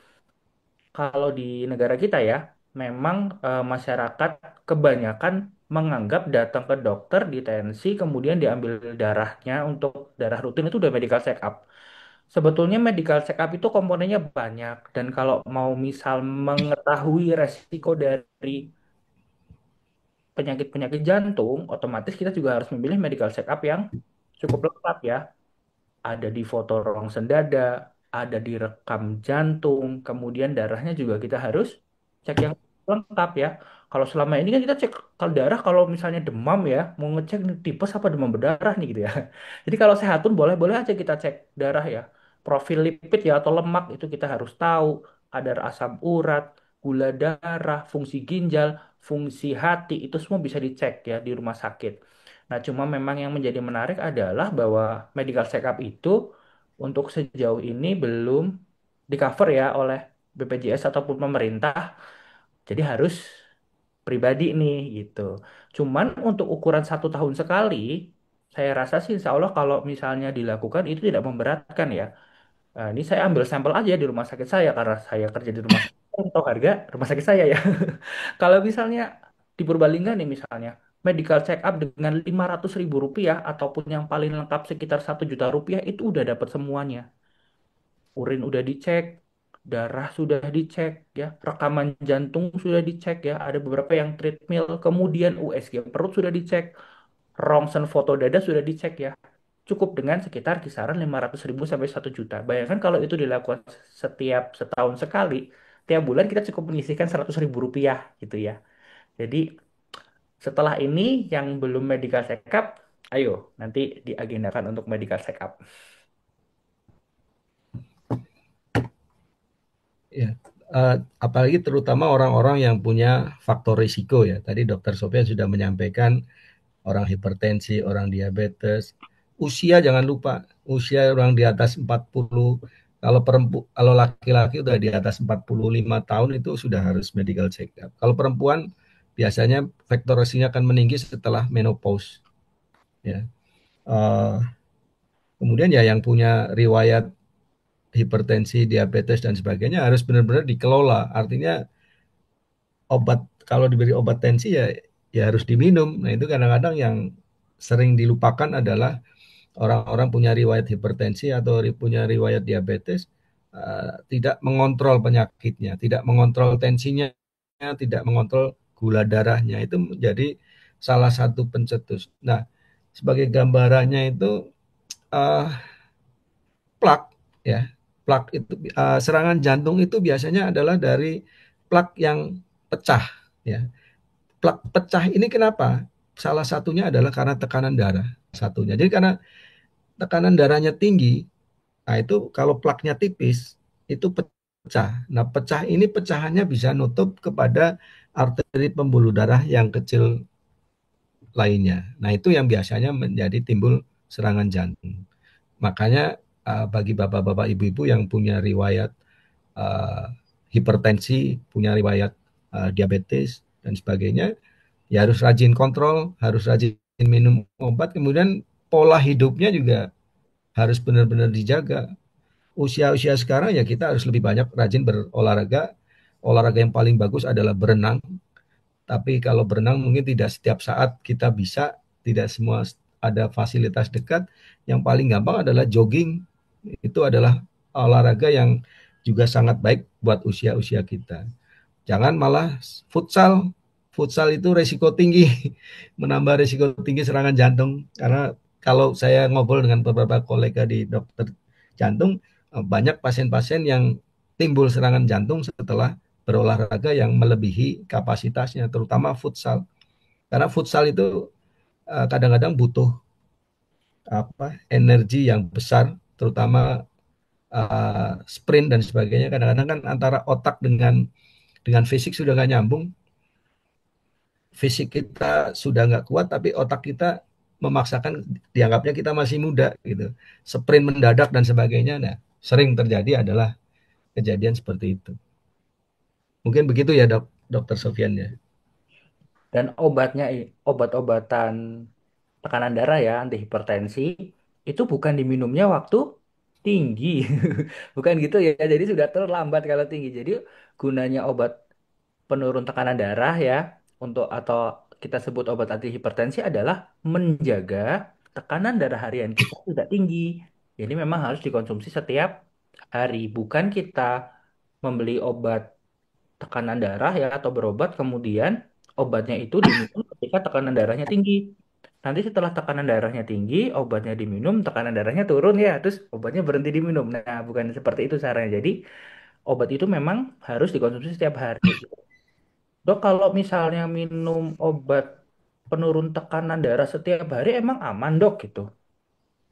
kalau di negara kita ya memang masyarakat kebanyakan menganggap datang ke dokter di tensi kemudian diambil darahnya untuk darah rutin itu udah medical check up. Sebetulnya medical check up itu komponennya banyak dan kalau mau misal mengetahui resiko dari penyakit-penyakit jantung, otomatis kita juga harus memilih medical check up yang cukup lengkap ya. Ada di foto rongsen dada, ada di rekam jantung, kemudian darahnya juga kita harus cek yang lengkap ya. Kalau selama ini kan kita cek kalau darah kalau misalnya demam ya, mau ngecek nih tipes apa demam berdarah nih gitu ya. Jadi kalau sehat pun boleh-boleh aja kita cek darah ya. Profil lipid ya atau lemak itu kita harus tahu, kadar asam urat, gula darah, fungsi ginjal, fungsi hati itu semua bisa dicek ya di rumah sakit. Nah, cuma memang yang menjadi menarik adalah bahwa medical check up itu untuk sejauh ini belum di cover ya oleh BPJS ataupun pemerintah. Jadi harus pribadi nih gitu. Cuman untuk ukuran 1 tahun sekali, saya rasa sih insya Allah kalau misalnya dilakukan itu tidak memberatkan ya. Nah, ini saya ambil sampel aja di rumah sakit saya karena saya kerja di rumah sakit. Saya tahu harga rumah sakit saya ya. Kalau misalnya di Purbalingga nih misalnya, medical check up dengan 500.000 rupiah ataupun yang paling lengkap sekitar 1 juta rupiah itu udah dapat semuanya. Urin udah dicek, darah sudah dicek ya, rekaman jantung sudah dicek ya, ada beberapa yang treadmill, kemudian USG perut sudah dicek, rongsen foto dada sudah dicek ya. Cukup dengan sekitar kisaran 500.000 sampai 1 juta. Bayangkan kalau itu dilakukan setiap setahun sekali, tiap bulan kita cukup menyisihkan 100.000 rupiah gitu ya. Jadi setelah ini yang belum medical check up, ayo nanti diagendakan untuk medical check up. Ya, apalagi terutama orang-orang yang punya faktor risiko ya. Tadi Dokter Sofyan sudah menyampaikan orang hipertensi, orang diabetes. Usia jangan lupa, usia orang di atas 40, kalau laki-laki udah di atas 45 tahun itu sudah harus medical check up. Kalau perempuan biasanya faktor risikonya akan meninggi setelah menopause ya. Uh, Kemudian ya yang punya riwayat hipertensi, diabetes dan sebagainya harus benar-benar dikelola. Artinya obat kalau diberi obat tensi ya harus diminum. Nah, itu kadang-kadang yang sering dilupakan adalah orang-orang punya riwayat hipertensi atau punya riwayat diabetes tidak mengontrol penyakitnya, tidak mengontrol tensinya, tidak mengontrol gula darahnya. Itu menjadi salah satu pencetus. Nah, sebagai gambarannya itu uh, plak ya. Plak itu serangan jantung itu biasanya adalah dari plak yang pecah ya. Plak pecah ini kenapa? Salah satunya adalah karena tekanan darah satunya. Jadi karena tekanan darahnya tinggi, nah itu kalau plaknya tipis itu pecah. Nah, pecah ini pecahannya bisa nutup kepada arteri pembuluh darah yang kecil lainnya. Nah, itu yang biasanya menjadi timbul serangan jantung. Makanya bagi bapak-bapak ibu-ibu yang punya riwayat hipertensi, punya riwayat diabetes dan sebagainya, ya harus rajin kontrol, harus rajin minum obat, kemudian pola hidupnya juga harus benar-benar dijaga. Usia-usia sekarang ya kita harus lebih banyak rajin berolahraga. Olahraga yang paling bagus adalah berenang. Tapi kalau berenang mungkin tidak setiap saat kita bisa, tidak semua ada fasilitas dekat. Yang paling gampang adalah jogging. Itu adalah olahraga yang juga sangat baik buat usia-usia kita. Jangan malah futsal. Futsal itu resiko tinggi, menambah resiko tinggi serangan jantung. Karena kalau saya ngobrol dengan beberapa kolega di dokter jantung, banyak pasien-pasien yang timbul serangan jantung setelah berolahraga yang melebihi kapasitasnya, terutama futsal. Karena futsal itu kadang-kadang butuh energi yang besar, terutama sprint dan sebagainya. Kadang-kadang kan antara otak dengan fisik sudah nggak nyambung. Fisik kita sudah nggak kuat, tapi otak kita memaksakan, dianggapnya kita masih muda gitu. Sprint mendadak dan sebagainya. Nah, sering terjadi adalah kejadian seperti itu. Mungkin begitu ya dok, dokter Sofian ya. Dan obatnya, obat-obatan tekanan darah ya, antihipertensi, itu bukan diminumnya waktu tinggi. Bukan gitu ya. Jadi sudah terlambat kalau tinggi. Jadi gunanya obat penurun tekanan darah ya, untuk atau kita sebut obat antihipertensi adalah menjaga tekanan darah harian kita tidak tinggi. Jadi memang harus dikonsumsi setiap hari. Bukan kita membeli obat tekanan darah ya atau berobat kemudian obatnya itu diminum ketika tekanan darahnya tinggi. Nanti setelah tekanan darahnya tinggi, obatnya diminum, tekanan darahnya turun ya, terus obatnya berhenti diminum. Nah, bukan seperti itu caranya. Jadi, obat itu memang harus dikonsumsi setiap hari. Dok, kalau misalnya minum obat penurun tekanan darah setiap hari, emang aman, dok, gitu?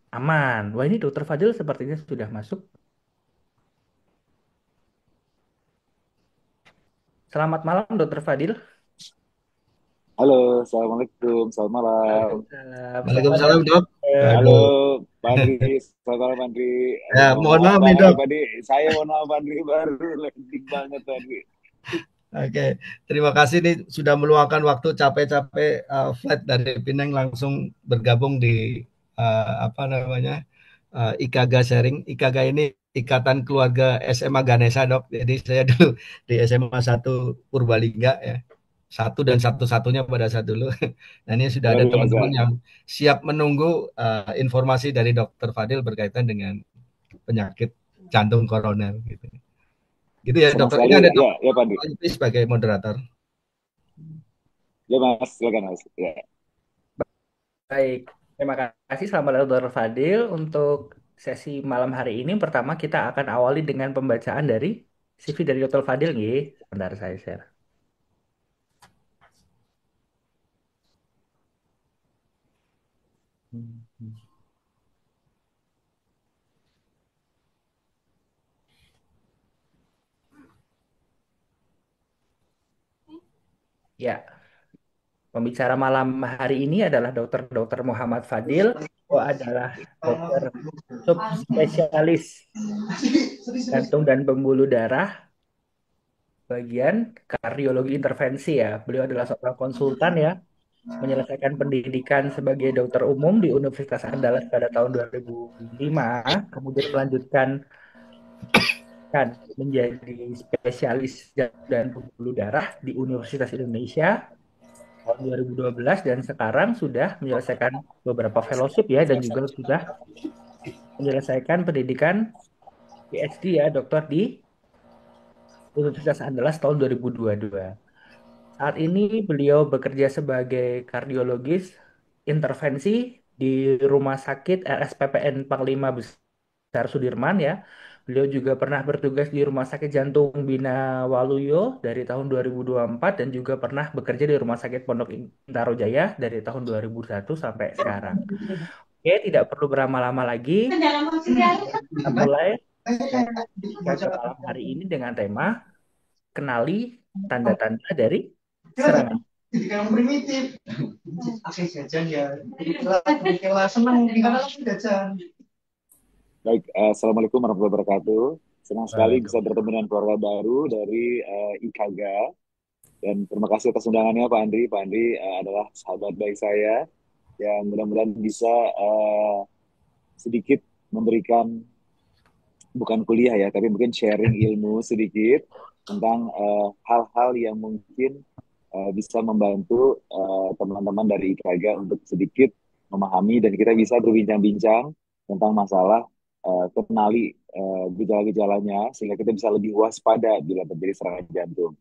Aman. Wah, ini dokter Fadil sepertinya sudah masuk. Selamat malam, dokter Fadil. Halo, Assalamualaikum, selamat malam. Waalaikumsalam. Selamat Waalaikumsalam datang, dok. dokter. Halo, Aduh. Pak Andri, selamat malam Pak Andri. Aduh, Ya, mohon mohon maaf maaf nih banget dok. nih Pak Andri. Saya mohon maaf Pak Andri, baru landing banget Pak Andri. Oke, terima kasih nih sudah meluangkan waktu capek-capek flight dari Pinang langsung bergabung di apa namanya IKAGA sharing. IKAGA ini Ikatan Keluarga SMA Ganesha dok. Jadi saya dulu di SMA 1 Purbalingga ya. Satu dan satu-satunya pada saat dulu. Dan ini sudah Luar ada biasa. teman-teman yang siap menunggu informasi dari Dokter Fadil berkaitan dengan penyakit jantung koroner gitu. Gitu ya Senang dokter. Ini sekali, ada ya, ya Pak dokter Andri. Lutfi sebagai moderator. Ya Mas, silakan Mas. Ya. Baik, terima kasih. Selamat datang, dokter Fadil. Untuk sesi malam hari ini, pertama kita akan awali dengan pembacaan dari CV dari dokter Fadil. Nih, sebentar saya share. Ya, pembicara malam hari ini adalah Dokter Muhammad Fadil. Beliau adalah dokter subspesialis jantung dan pembuluh darah bagian kardiologi intervensi ya. Beliau adalah seorang konsultan ya, menyelesaikan pendidikan sebagai dokter umum di Universitas Andalas pada tahun 2005, kemudian melanjutkan menjadi spesialis jantung dan pembuluh darah di Universitas Indonesia tahun 2012 dan sekarang sudah menyelesaikan beberapa fellowship ya dan juga sudah menyelesaikan pendidikan PhD ya dokter di Universitas Andalas tahun 2022. Saat ini beliau bekerja sebagai kardiologis intervensi di Rumah Sakit RSPPN Panglima Besar Sudirman ya. Beliau juga pernah bertugas di Rumah Sakit Jantung Bina Waluyo dari tahun 2024 dan juga pernah bekerja di Rumah Sakit Pondok Intaro Jaya dari tahun 2001 sampai sekarang. Oke, tidak perlu berlama-lama lagi. Kita mulai ke malam hari ini dengan tema kenali tanda-tanda dari serangan. Pendidikan primitif. Oke, jajan ya. Senang tinggal jajan. Baik, Assalamualaikum warahmatullahi wabarakatuh. Senang sekali bisa Waalaikumsalam. bertemu dengan keluarga baru dari IKAGA. Dan terima kasih atas undangannya Pak Andri. Pak Andri adalah sahabat baik saya yang mudah-mudahan bisa sedikit memberikan, bukan kuliah ya, tapi mungkin sharing ilmu sedikit tentang hal-hal yang mungkin bisa membantu teman-teman dari IKAGA untuk sedikit memahami dan kita bisa berbincang-bincang tentang masalah kenali gejala-gejalanya sehingga kita bisa lebih waspada bila terjadi serangan jantung.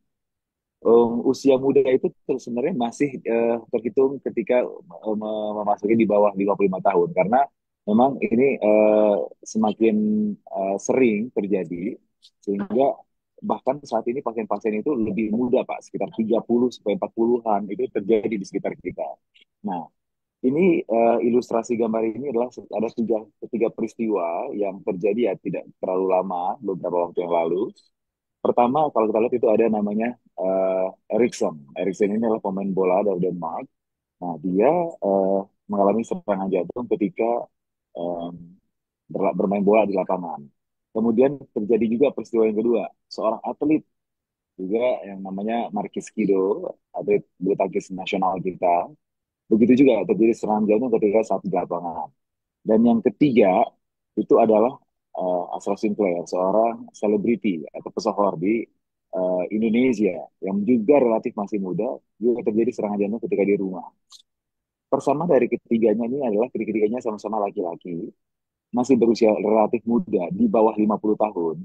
Usia muda itu sebenarnya masih terhitung ketika memasuki di bawah 55 tahun karena memang ini semakin sering terjadi sehingga bahkan saat ini pasien-pasien itu lebih muda Pak, sekitar 30 sampai 40-an itu terjadi di sekitar kita. Nah, ini ilustrasi gambar ini adalah ada tiga peristiwa yang terjadi ya tidak terlalu lama, beberapa waktu yang lalu. Pertama, kalau kita lihat itu ada namanya Erikson. Erikson ini adalah pemain bola dari Denmark. Nah, dia eh, mengalami serangan jantung ketika em, bermain bola di lapangan. Kemudian terjadi juga peristiwa yang kedua, seorang atlet juga yang namanya Markis Kido, atlet bulu tangkis nasional kita. Begitu juga terjadi serangan jantung ketika saat di lapangan. Dan yang ketiga itu adalah Ashraf Sinclair, seorang selebriti atau pesohor di Indonesia yang juga relatif masih muda, juga terjadi serangan jantung ketika di rumah. Persama dari ketiganya ini adalah ketiganya sama-sama laki-laki, masih berusia relatif muda, di bawah 50 tahun.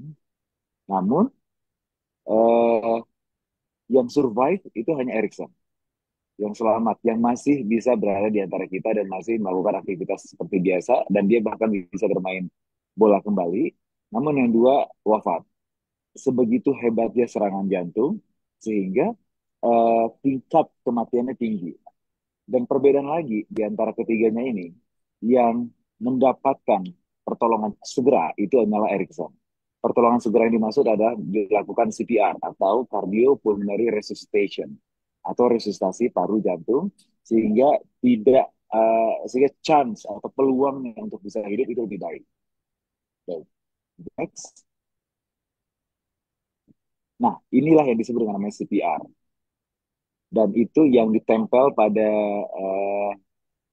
Namun eh, yang survive itu hanya Erikson, yang selamat, yang masih bisa berada di antara kita dan masih melakukan aktivitas seperti biasa, dan dia bahkan bisa bermain bola kembali. Namun yang dua wafat. Sebegitu hebatnya serangan jantung, sehingga tingkat kematiannya tinggi. Dan perbedaan lagi di antara ketiganya ini, yang mendapatkan pertolongan segera itu adalah Erikson. Pertolongan segera yang dimaksud adalah dilakukan CPR atau cardiopulmonary resuscitation atau resusitasi paru jantung sehingga tidak sehingga chance atau peluangnya untuk bisa hidup itu lebih baik. Baik. Next. Nah, inilah yang disebut dengan namanya CPR. Dan itu yang ditempel pada eh,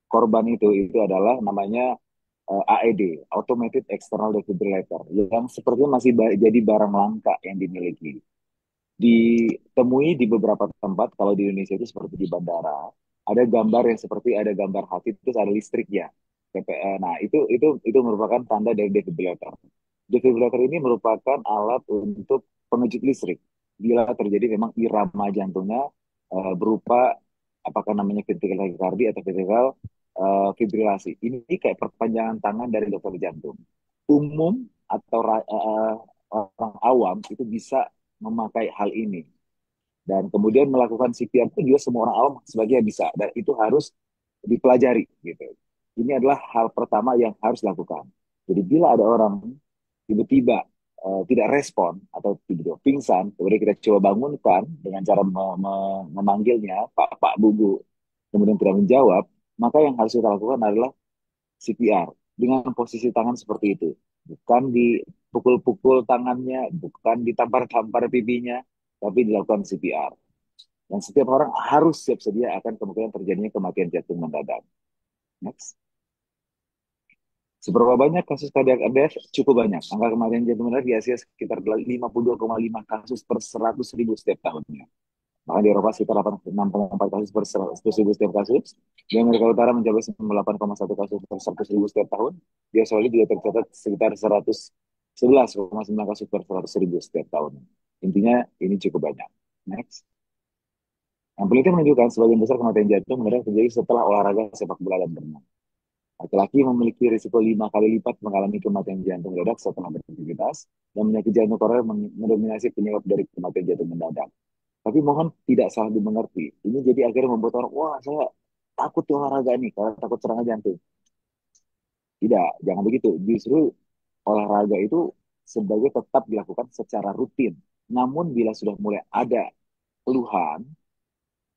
korban itu adalah namanya AED, Automated External Defibrillator, yang sepertinya masih jadi barang langka yang dimiliki. Ditemui di beberapa tempat, kalau di Indonesia itu seperti di bandara, ada gambar yang seperti ada gambar hati, terus ada listriknya. Nah, itu merupakan tanda dari defibrillator. Defibrillator ini merupakan alat untuk pengejut listrik. Bila terjadi memang irama jantungnya berupa apakah namanya ventricular tachycardia atau ventricular fibrilasi. Ini kayak perpanjangan tangan dari dokter jantung. Umum atau orang awam itu bisa memakai hal ini. Dan kemudian melakukan CPR itu juga semua orang awam sebagian bisa. Dan itu harus dipelajari gitu. Ini adalah hal pertama yang harus dilakukan. Jadi bila ada orang tiba-tiba tidak respon atau tiba-tiba pingsan, kemudian kita coba bangunkan dengan cara memanggilnya Pak Pak Bu Bu, kemudian tidak menjawab, maka yang harus kita lakukan adalah CPR dengan posisi tangan seperti itu. Bukan dipukul-pukul tangannya, bukan ditampar-tampar pipinya, tapi dilakukan CPR. Dan setiap orang harus siap sedia akan kemungkinan terjadinya kematian jantung mendadak. Next. Seberapa banyak kasus cardiac death? Cukup banyak. Angka kematian jantung mendadak di Asia sekitar 52,5 kasus per 100 ribu setiap tahunnya. Bahkan di Eropa sekitar 86,4 kasus per 100 ribu setiap kasus. Di Amerika Utara mencapai 98,1 kasus per 100 ribu setiap tahun. Di Australia juga tercatat sekitar 111,9 kasus per 100 ribu setiap tahun. Intinya ini cukup banyak. Next. Yang penelitian menunjukkan sebagian besar kematian jantung mendadak terjadi setelah olahraga sepak bola dan berenang. Laki-laki memiliki risiko 5 kali lipat mengalami kematian jantung mendadak setelah beraktivitas, dan penyakit jantung koroner mendominasi penyebab dari kematian jantung mendadak. Tapi mohon tidak salah dimengerti. Ini jadi akhirnya membuat orang, wah saya takut di olahraga ini, karena takut serangan jantung. Tidak, jangan begitu. Justru olahraga itu sebagai tetap dilakukan secara rutin. Namun bila sudah mulai ada keluhan,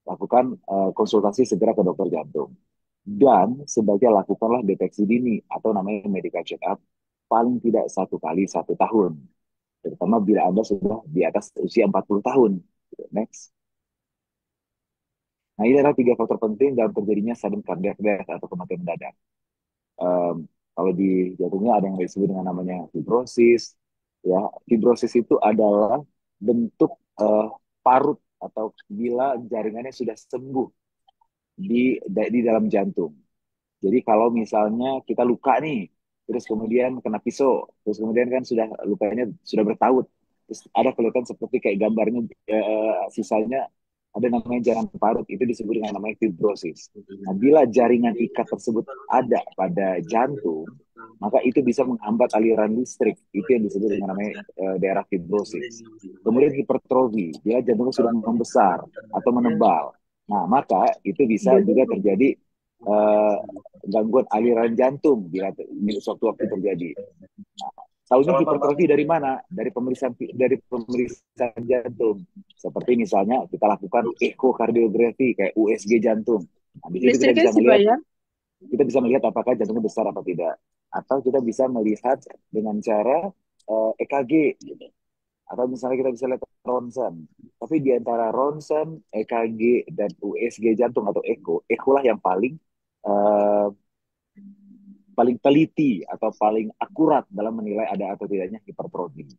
lakukan konsultasi segera ke dokter jantung. Dan sebagai lakukanlah deteksi dini atau namanya medical check up paling tidak 1 kali 1 tahun, terutama bila Anda sudah di atas usia 40 tahun. Next. Nah, ini adalah 3 faktor penting dalam terjadinya sudden cardiac death atau kematian mendadak. Kalau di jantungnya ada yang disebut dengan namanya fibrosis. Ya, fibrosis itu adalah bentuk parut atau bila jaringannya sudah sembuh di dalam jantung. Jadi kalau misalnya kita luka nih, terus kemudian kena pisau, terus kemudian kan sudah lukanya sudah bertaut, terus ada kelihatan seperti kayak gambarnya, sisanya ada namanya jaringan parut, itu disebut dengan namanya fibrosis. Nah, bila jaringan ikat tersebut ada pada jantung, maka itu bisa menghambat aliran listrik, itu yang disebut dengan namanya daerah fibrosis. Kemudian hipertrofi, ya jantungnya sudah membesar atau menebal. Nah, maka itu bisa juga terjadi eh, gangguan aliran jantung bila sewaktu-waktu terjadi. Tahunya hipertrofi dari mana? Dari pemeriksaan jantung. Seperti misalnya kita lakukan ekokardiografi kayak USG jantung. Nah, di situ Listriknya sih bayar. kita bisa melihat apakah jantungnya besar apa tidak. Atau kita bisa melihat dengan cara EKG gitu. Atau misalnya kita bisa lihat ronsen. Tapi di antara ronsen, EKG, dan USG jantung atau eko lah yang eh, paling teliti atau paling akurat dalam menilai ada atau tidaknya hipertrofi.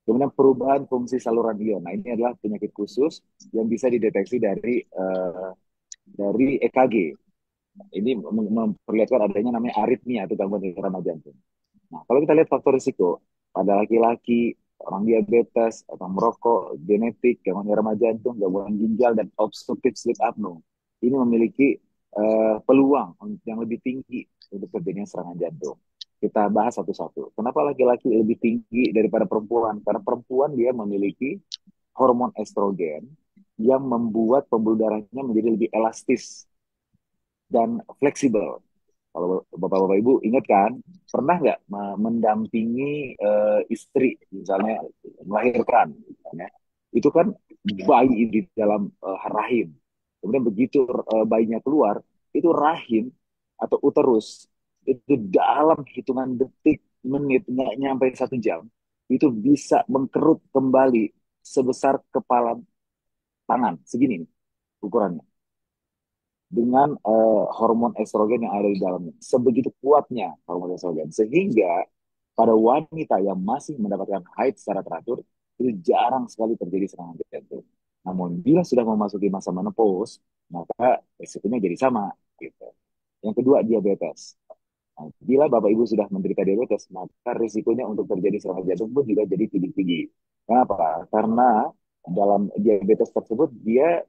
Kemudian perubahan fungsi saluran ion. Nah, ini adalah penyakit khusus yang bisa dideteksi dari EKG. Ini memperlihatkan adanya namanya aritmia atau gangguan irama jantung. Nah, kalau kita lihat faktor risiko pada laki-laki, orang diabetes, orang merokok, genetik, gangguan irama jantung, gangguan ginjal, dan obstructive sleep apnea, ini memiliki peluang yang lebih tinggi untuk terjadinya serangan jantung. Kita bahas satu-satu. Kenapa laki-laki lebih tinggi daripada perempuan? Karena perempuan dia memiliki hormon estrogen yang membuat pembuluh darahnya menjadi lebih elastis dan fleksibel. Kalau bapak-bapak ibu ingat kan, pernah nggak mendampingi istri, misalnya melahirkan, misalnya, itu kan bayi di dalam rahim. Kemudian begitu bayinya keluar, itu rahim atau uterus itu dalam hitungan detik, menit, nggak nyampe 1 jam, itu bisa mengkerut kembali sebesar kepala tangan, segini nih ukurannya dengan hormon estrogen yang ada di dalamnya. Sebegitu kuatnya hormon estrogen. Sehingga pada wanita yang masih mendapatkan haid secara teratur, itu jarang sekali terjadi serangan jantung. Namun bila sudah memasuki masa menopause, maka risikonya jadi sama. Gitu. Yang kedua, diabetes. Nah, bila Bapak Ibu sudah menderita diabetes, maka risikonya untuk terjadi serangan jantung pun juga jadi tinggi-tinggi. Kenapa? Karena dalam diabetes tersebut dia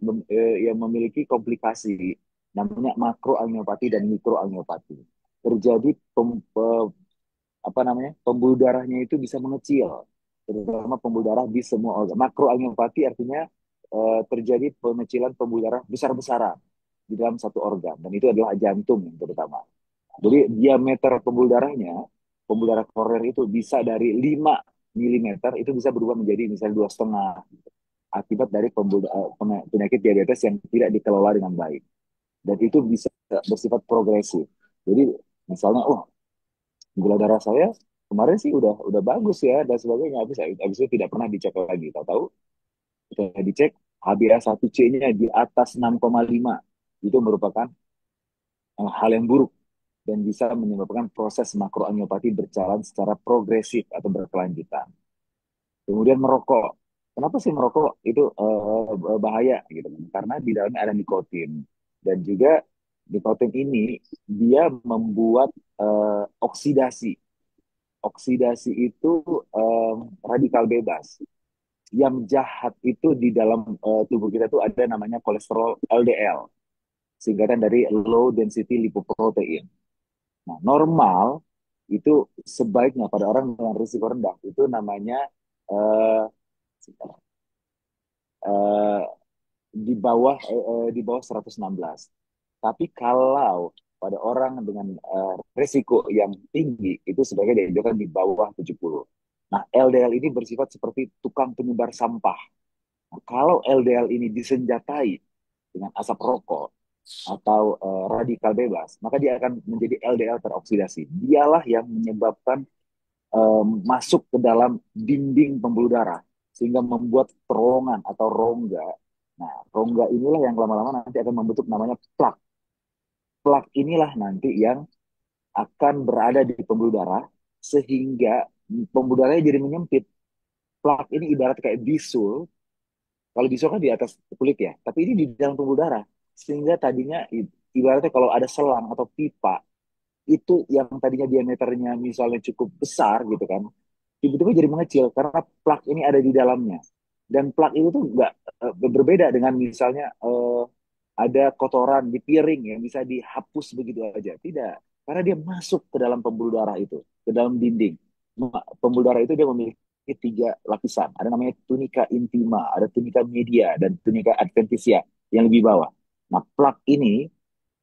yang memiliki komplikasi namanya makroangiopati dan mikroangiopati. Terjadi apa namanya pembuluh darahnya itu bisa mengecil, terutama pembuluh darah di semua organ. Makroangiopati artinya terjadi pengecilan pembuluh darah besar-besaran di dalam satu organ, dan itu adalah jantung yang terutama. Jadi diameter pembuluh darah koroner itu bisa dari 5 milimeter itu bisa berubah menjadi misalnya 2,5 akibat dari penyakit diabetes yang tidak dikelola dengan baik. Dan itu bisa bersifat progresif. Jadi misalnya, oh gula darah saya kemarin sih udah bagus ya dan sebagainya, habis itu tidak pernah dicek lagi. Tahu-tahu kita dicek HbA1c-nya di atas 6,5, itu merupakan hal yang buruk dan bisa menyebabkan proses makroangiopati berjalan secara progresif atau berkelanjutan. Kemudian merokok. Kenapa sih merokok itu bahaya gitu kan? Karena di dalamnya ada nikotin, dan juga nikotin ini dia membuat oksidasi. Oksidasi itu radikal bebas. Yang jahat itu di dalam tubuh kita tuh ada namanya kolesterol LDL, singkatan dari low density lipoprotein. Nah, normal itu sebaiknya pada orang dengan risiko rendah itu namanya eh, eh, di bawah 116. Tapi kalau pada orang dengan risiko yang tinggi itu sebaiknya dianjurkan di bawah 70. Nah, LDL ini bersifat seperti tukang penyebar sampah. Nah, kalau LDL ini disenjatai dengan asap rokok atau radikal bebas, maka dia akan menjadi LDL teroksidasi. Dialah yang menyebabkan masuk ke dalam dinding pembuluh darah sehingga membuat terowongan atau rongga. Nah, rongga inilah yang lama-lama nanti akan membentuk namanya plak. Plak inilah nanti yang akan berada di pembuluh darah sehingga pembuluh darahnya jadi menyempit. Plak ini ibarat kayak bisul. Kalau bisul kan di atas kulit ya, tapi ini di dalam pembuluh darah. Sehingga tadinya ibaratnya kalau ada selang atau pipa itu yang tadinya diameternya misalnya cukup besar gitu kan, tiba-tiba jadi mengecil karena plak ini ada di dalamnya. Dan plak itu tuh nggak berbeda dengan misalnya ada kotoran di piring yang bisa dihapus begitu aja. Tidak, karena dia masuk ke dalam pembuluh darah itu, ke dalam dinding. Pembuluh darah itu dia memiliki tiga lapisan. Ada namanya tunika intima, ada tunika media, dan tunika adventitia yang lebih bawah. Nah, plak ini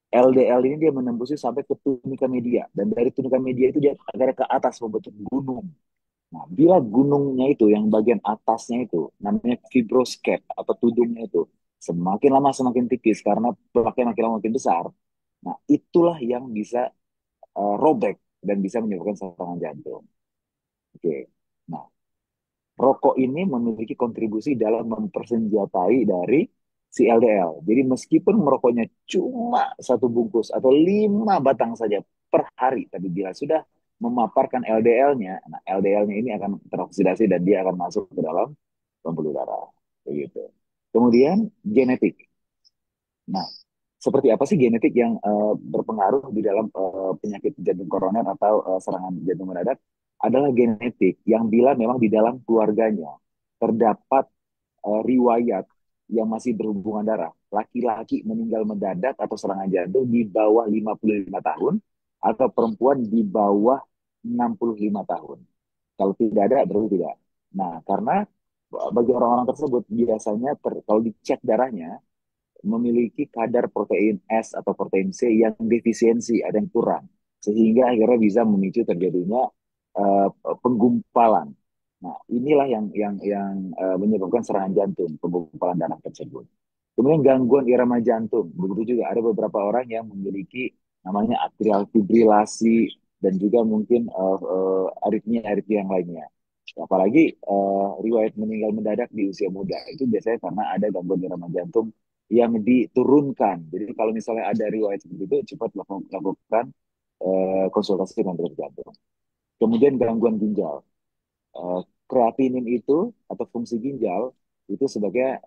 LDL ini dia menembusnya sampai ke tunika media dan dari tunika media itu dia agar ke atas membentuk gunung. Nah, bila gunungnya itu yang bagian atasnya itu namanya fibroscape atau tudungnya itu semakin lama semakin tipis karena plaknya makin lama makin besar. Nah, itulah yang bisa robek dan bisa menyebabkan serangan jantung. Oke. Nah, rokok ini memiliki kontribusi dalam mempersenjatai dari si LDL. Jadi meskipun merokoknya cuma satu bungkus atau 5 batang saja per hari, tapi bila sudah memaparkan LDL-nya, nah LDL-nya ini akan teroksidasi dan dia akan masuk ke dalam pembuluh darah. Begitu. Kemudian genetik. Nah, seperti apa sih genetik yang berpengaruh di dalam penyakit jantung koroner atau serangan jantung mendadak? Adalah genetik yang bila memang di dalam keluarganya terdapat riwayat yang masih berhubungan darah, laki-laki meninggal mendadak atau serangan jantung di bawah 55 tahun atau perempuan di bawah 65 tahun. Kalau tidak ada, berarti tidak. Nah, karena bagi orang-orang tersebut biasanya kalau dicek darahnya memiliki kadar protein S atau protein C yang defisiensi, ada yang kurang. Sehingga akhirnya bisa memicu terjadinya uh, penggumpalan. Nah, inilah yang menyebabkan serangan jantung, penggumpalan darah tersebut. Kemudian gangguan irama jantung. Begitu juga ada beberapa orang yang memiliki namanya atrial fibrilasi dan juga mungkin aritmia-aritmia yang lainnya. Apalagi riwayat meninggal mendadak di usia muda itu biasanya karena ada gangguan irama jantung yang diturunkan. Jadi kalau misalnya ada riwayat seperti itu, cepat lakukan konsultasi dengan dokter jantung. Kemudian gangguan ginjal. Kreatinin itu atau fungsi ginjal itu sebagai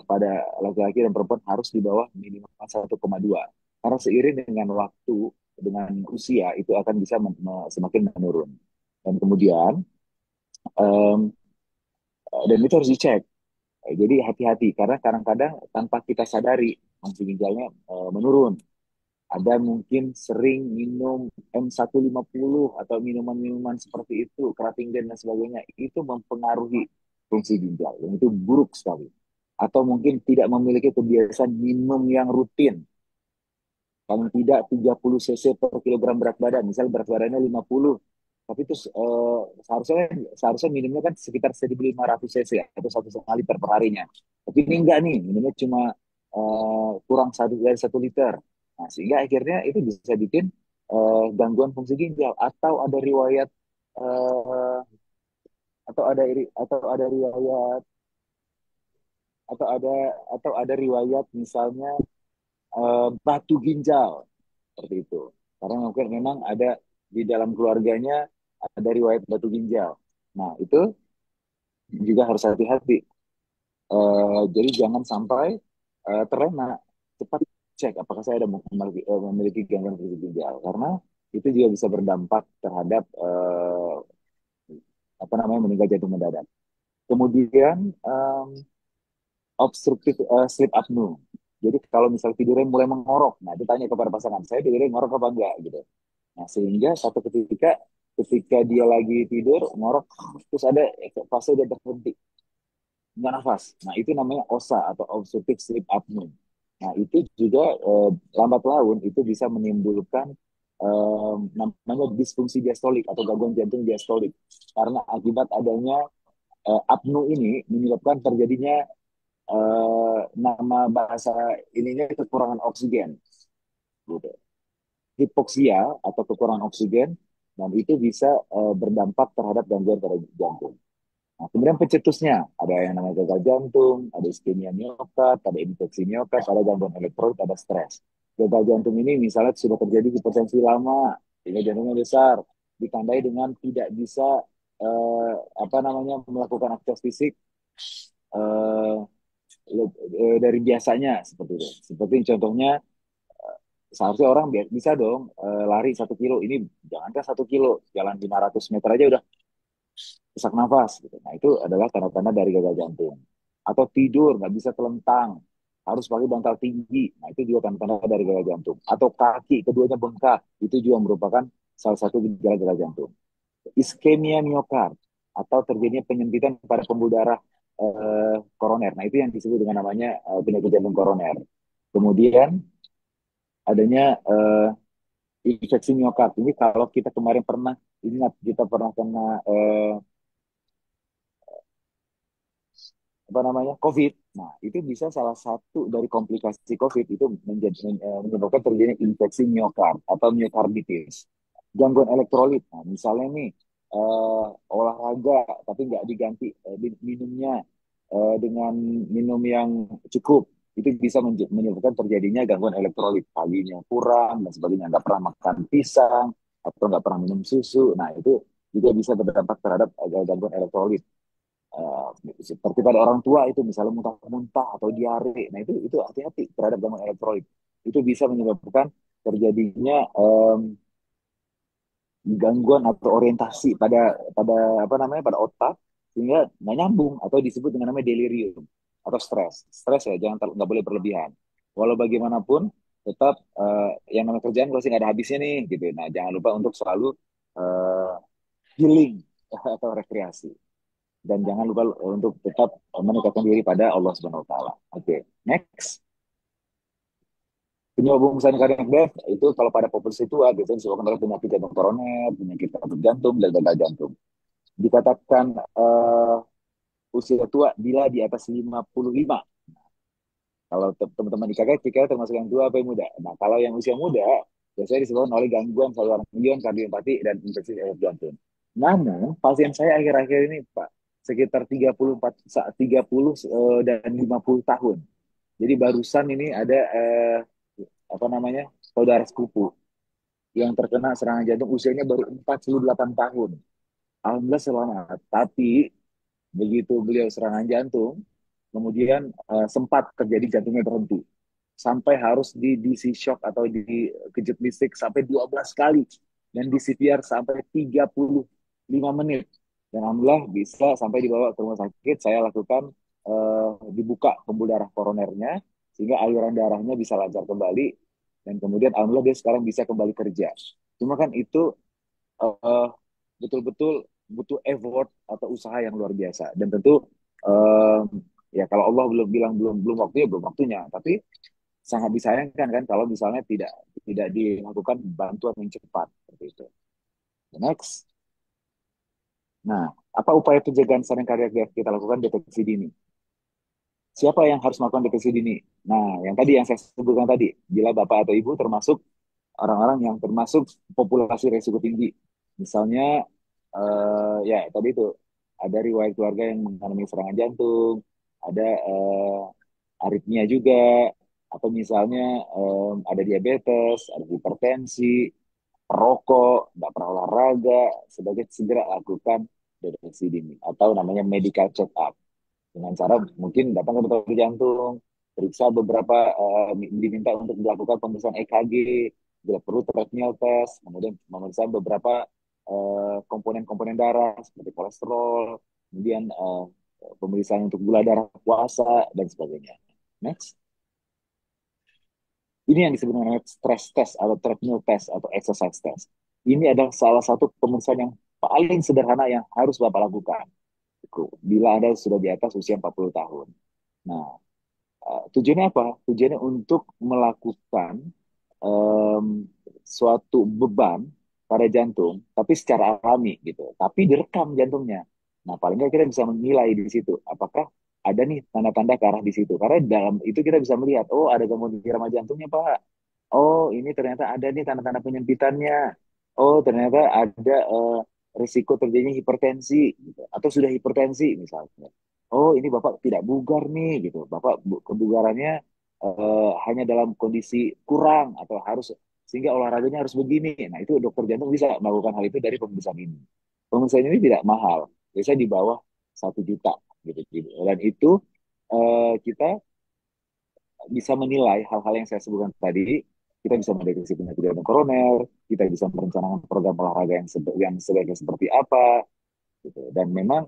pada laki-laki dan perempuan harus di bawah minimal 1,2. Karena seiring dengan waktu, dengan usia itu akan bisa semakin menurun. Dan kemudian um, dan itu harus dicek. Jadi hati-hati karena kadang-kadang tanpa kita sadari fungsi ginjalnya menurun. Ada mungkin sering minum M150 atau minuman-minuman seperti itu, Kratingden dan sebagainya, itu mempengaruhi fungsi ginjal. Dan itu buruk sekali. Atau mungkin tidak memiliki kebiasaan minum yang rutin. Paling tidak 30 cc per kilogram berat badan. Misal berat badannya 50. Tapi itu seharusnya minumnya kan sekitar 1.500 cc atau 1,5 liter per harinya. Tapi ini enggak nih, minumnya cuma kurang dari 1 liter. Nah, sehingga akhirnya itu bisa bikin gangguan fungsi ginjal atau ada riwayat uh, atau ada riwayat atau ada atau ada riwayat misalnya batu ginjal seperti itu. Karena mungkin memang ada di dalam keluarganya ada riwayat batu ginjal. Nah, itu juga harus hati-hati. Jadi jangan sampai terlena. Cepat cek apakah saya ada memiliki gangguan fungsi ginjal. Karena itu juga bisa berdampak terhadap apa namanya meninggal jantung mendadak. Kemudian obstruktif sleep apnea. Jadi kalau misal tidurnya mulai mengorok, nah ditanya kepada pasangan, saya tidurnya ngorok apa enggak gitu. Nah, sehingga satu ketika dia lagi tidur ngorok terus ada fase dia berhenti nggak nafas. Nah, itu namanya OSA atau obstructive sleep apnea. Nah, itu juga lambat laun itu bisa menimbulkan namanya disfungsi diastolik atau gangguan jantung diastolik. Karena akibat adanya apnu ini menyebabkan terjadinya nama bahasa ininya kekurangan oksigen gitu. Hipoksia atau kekurangan oksigen. dan itu bisa berdampak terhadap gangguan pada jantung. Nah, kemudian pencetusnya ada yang namanya gagal jantung, ada iskemia miokard, ada infeksi miokard, ada gangguan elektrolit, ada stres. Gagal jantung ini misalnya sudah terjadi hipertensi lama, sehingga jantungnya besar, ditandai dengan tidak bisa apa namanya melakukan aktivitas fisik eh, dari biasanya seperti itu. Seperti contohnya seharusnya orang bisa dong lari 1 kilo. Ini jangankan 1 kilo, jalan 500 meter aja udah sesak nafas gitu. Nah itu adalah tanda-tanda dari gagal jantung. Atau tidur nggak bisa telentang, harus pakai bantal tinggi. Nah itu juga tanda-tanda dari gagal jantung. Atau kaki keduanya bengkak, itu juga merupakan salah satu gejala gagal jantung. Iskemia miokard atau terjadinya penyempitan pada pembuluh darah koroner. Nah itu yang disebut dengan namanya penyakit jantung koroner. Kemudian adanya infeksi miokard. Ini kalau kita kemarin pernah ingat kita pernah kena apa namanya COVID. Nah, itu bisa salah satu dari komplikasi COVID itu menyebabkan terjadinya infeksi miokard atau miokarditis. Gangguan elektrolit. Nah, misalnya nih olahraga tapi nggak diganti minumnya dengan minum yang cukup, itu bisa menyebabkan terjadinya gangguan elektrolit. Paginya kurang dan sebagainya. Nggak pernah makan pisang atau nggak pernah minum susu. Nah, itu juga bisa berdampak terhadap gangguan elektrolit. Eh, seperti pada orang tua itu misalnya muntah-muntah atau diare. Nah itu hati-hati terhadap gangguan elektrolit. Itu bisa menyebabkan terjadinya gangguan atau orientasi pada pada apa namanya pada otak sehingga nggak nyambung atau disebut dengan namanya delirium atau stres. Stres ya jangan nggak boleh berlebihan. Walau bagaimanapun tetap yang namanya kerjaan pasti nggak ada habisnya nih gitu. Nah jangan lupa untuk selalu uh, healing atau rekreasi dan jangan lupa untuk tetap mendekatkan diri pada Allah Subhanahu wa taala. Oke, next. Penyebab besar kardiak death itu kalau pada populasi tua biasanya disebabkan oleh penyakit jantung koroner, penyakit katup jantung, dan gagal jantung. Dikatakan usia tua bila di atas 55. Kalau teman-teman di KK termasuk yang tua apa yang muda. Nah, kalau yang usia muda biasanya disebabkan oleh gangguan saluran ion, kardiopatii, dan infeksi jantung. Namun, pasien saya akhir-akhir ini, Pak, sekitar 34, 30 dan 50 tahun. Jadi barusan ini ada apa namanya saudara sepupu yang terkena serangan jantung usianya baru 48 tahun. Alhamdulillah selamat. Tapi begitu beliau serangan jantung, kemudian sempat terjadi jantungnya berhenti. Sampai harus di DC shock atau dikejut listrik sampai 12 kali. Dan di CPR sampai 35 menit. Dan Alhamdulillah bisa sampai dibawa ke rumah sakit. Saya lakukan dibuka pembuluh darah koronernya sehingga aliran darahnya bisa lancar kembali dan kemudian alhamdulillah dia sekarang bisa kembali kerja. Cuma kan itu uh, betul-betul butuh effort atau usaha yang luar biasa dan tentu uh, ya kalau Allah belum bilang belum waktunya belum waktunya, tapi sangat disayangkan kan kalau misalnya tidak tidak dilakukan bantuan yang cepat seperti itu. Next. Nah, apa upaya pencegahan sering kardiak kita lakukan deteksi dini? Siapa yang harus melakukan deteksi dini? Nah, yang tadi yang saya sebutkan tadi, bila bapak atau ibu termasuk orang-orang yang termasuk populasi risiko tinggi. Misalnya, ya tadi itu ada riwayat keluarga yang mengalami serangan jantung, ada aritmia juga, atau misalnya ada diabetes, ada hipertensi, perokok, nggak pernah olahraga, sebagai segera lakukan deteksi dini atau namanya medical check up dengan cara mungkin datang ke dokter jantung, periksa beberapa diminta untuk dilakukan pemeriksaan EKG, bila perlu treadmill test, kemudian memeriksa beberapa komponen-komponen darah seperti kolesterol, kemudian pemeriksaan untuk gula darah puasa dan sebagainya. Next. Ini yang disebut dengan stress test atau treadmill test atau exercise test. Ini adalah salah satu pemeriksaan yang paling sederhana yang harus Bapak lakukan bila Anda sudah di atas usia 40 tahun. Nah, tujuannya apa? Tujuannya untuk melakukan um, suatu beban pada jantung, tapi secara alami gitu. Tapi direkam jantungnya. Nah, paling nggak kita bisa menilai di situ. Apakah ada nih tanda-tanda ke arah di situ? Karena dalam itu kita bisa melihat, oh ada gangguan irama jantungnya, Pak. Oh, ini ternyata ada nih tanda-tanda penyempitannya. oh ternyata ada risiko terjadinya hipertensi gitu. Atau sudah hipertensi misalnya. Oh ini Bapak tidak bugar nih gitu. Bapak kebugarannya hanya dalam kondisi kurang atau harus sehingga olahraganya harus begini. Nah itu dokter jantung bisa melakukan hal itu dari pemeriksaan ini. Pemeriksaan ini tidak mahal, biasanya di bawah 1 juta gitu. Dan itu kita bisa menilai hal-hal yang saya sebutkan tadi. Kita bisa mendeteksi penyakit jantung koroner, kita bisa merencanakan program olahraga yang sebaiknya seperti apa, gitu. Dan memang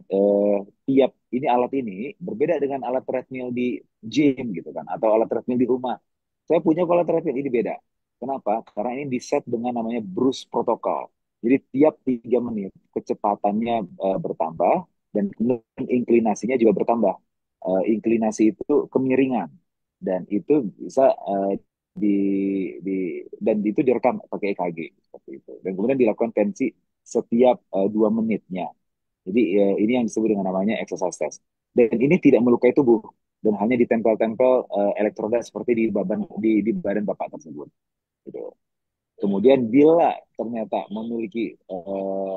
tiap ini alat ini berbeda dengan alat treadmill di gym gitu kan, atau alat treadmill di rumah. Saya punya alat treadmill ini beda. Kenapa? Karena ini di set dengan namanya Bruce Protocol. Jadi tiap 3 menit kecepatannya bertambah dan kemudian inklinasinya juga bertambah. Inklinasi itu kemiringan dan itu bisa di, di dan itu direkam pakai EKG seperti itu. Dan kemudian dilakukan tensi setiap 2 menitnya. Jadi ini yang disebut dengan namanya exercise test. Dan ini tidak melukai tubuh dan hanya ditempel-tempel elektroda seperti di badan bapak tersebut. Gitu. Kemudian bila ternyata memiliki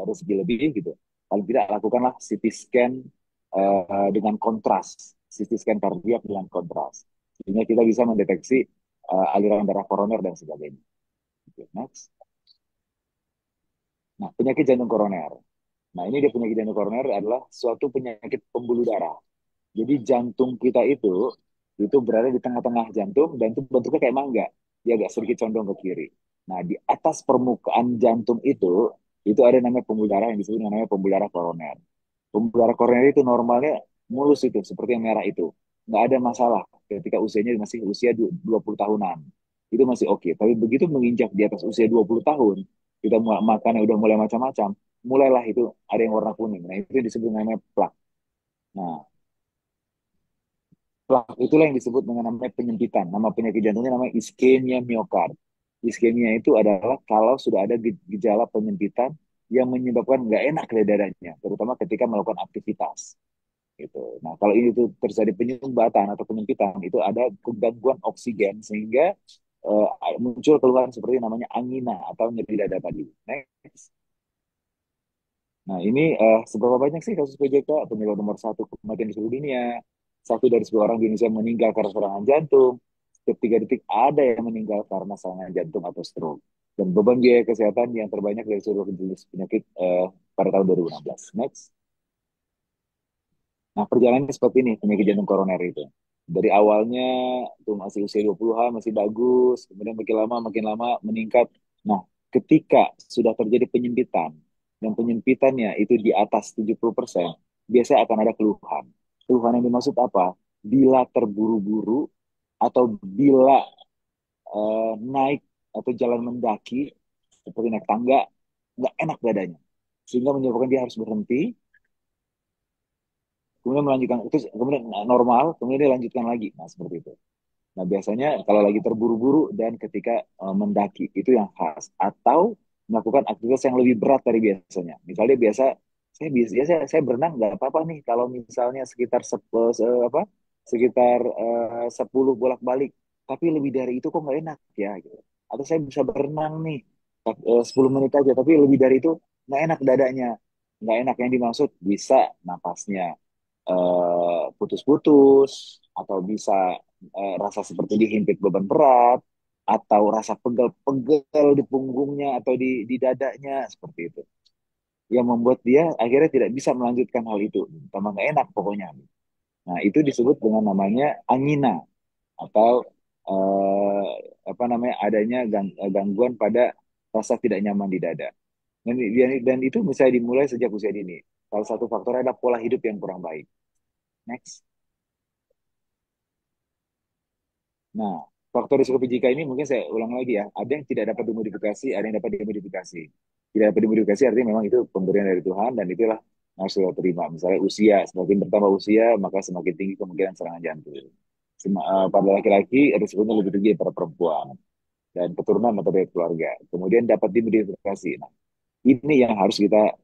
rezeki lebih gitu, paling tidak lakukanlah CT scan dengan kontras, CT scan kardiak dengan kontras, sehingga kita bisa mendeteksi aliran darah koroner dan sebagainya. Oke, next. Nah, penyakit jantung koroner. Nah, ini dia penyakit jantung koroner adalah suatu penyakit pembuluh darah. Jadi jantung kita itu berada di tengah-tengah jantung dan itu bentuknya kayak mangga. Dia agak sedikit condong ke kiri. Nah, di atas permukaan jantung itu ada namanya pembuluh darah yang disebut dengan namanya pembuluh darah koroner. Pembuluh darah koroner itu normalnya mulus itu, seperti yang merah itu. Nggak ada masalah ketika usianya masih usia 20 tahunan. Itu masih oke. Tapi begitu menginjak di atas usia 20 tahun, kita makannya udah mulai macam-macam, mulailah itu ada yang warna kuning. Nah, itu disebut namanya plak. Nah, plak itulah yang disebut dengan namanya penyempitan. Nama penyakit jantungnya namanya iskemia miokard. Iskemia itu adalah kalau sudah ada gejala penyempitan yang menyebabkan nggak enak di dadanya, terutama ketika melakukan aktivitas. Gitu. Nah, kalau ini tuh terjadi penyumbatan atau penyempitan, itu ada kegangguan oksigen sehingga muncul keluhan seperti namanya angina atau nyeri dada tadi. Next. Nah, ini seberapa banyak sih kasus PJK? Penyebab nomor satu kematian di seluruh dunia. 1 dari 10 orang di Indonesia meninggal karena serangan jantung. Setiap 3 detik ada yang meninggal karena serangan jantung atau stroke. Dan beban biaya kesehatan yang terbanyak dari seluruh jenis penyakit pada tahun 2016. Next. Nah, perjalanannya seperti ini, penyakit jantung koroner itu. Dari awalnya tuh masih usia 20-an, masih bagus, kemudian makin lama meningkat. Nah, ketika sudah terjadi penyempitan, dan penyempitannya itu di atas 70%, biasanya akan ada keluhan. Keluhan yang dimaksud apa? Bila terburu-buru, atau bila naik atau jalan mendaki, seperti naik tangga, nggak enak badannya. Sehingga menyebabkan dia harus berhenti, kemudian melanjutkan itu kemudian normal, kemudian dia lanjutkan lagi. Nah, seperti itu. Nah, biasanya kalau lagi terburu-buru dan ketika mendaki itu yang khas atau melakukan aktivitas yang lebih berat dari biasanya. Misalnya biasa saya berenang nggak apa-apa nih kalau misalnya sekitar apa sekitar 10 bolak-balik, tapi lebih dari itu kok nggak enak ya gitu. Atau saya bisa berenang nih 10 menit aja, tapi lebih dari itu nggak enak dadanya. Nggak enak yang dimaksud bisa napasnya putus-putus, atau bisa rasa seperti dihimpit beban berat, atau rasa pegel-pegel di punggungnya atau di dadanya, seperti itu. Yang membuat dia akhirnya tidak bisa melanjutkan hal itu. Tambah nggak enak pokoknya. Nah, itu disebut dengan namanya angina, atau eh, apa namanya adanya gangguan pada rasa tidak nyaman di dada. Dan itu bisa dimulai sejak usia dini. Salah satu faktornya adalah pola hidup yang kurang baik. Next. Nah, faktor risiko PJK ini mungkin saya ulang lagi ya. Ada yang tidak dapat dimodifikasi, ada yang dapat dimodifikasi. Tidak dapat dimodifikasi artinya memang itu pemberian dari Tuhan dan itulah harus kita terima. Misalnya usia, semakin bertambah usia, maka semakin tinggi kemungkinan serangan jantung. Pada laki-laki risikonya lebih tinggi pada perempuan dan keturunan atau dari keluarga. Kemudian dapat dimodifikasi. Nah, ini yang harus kita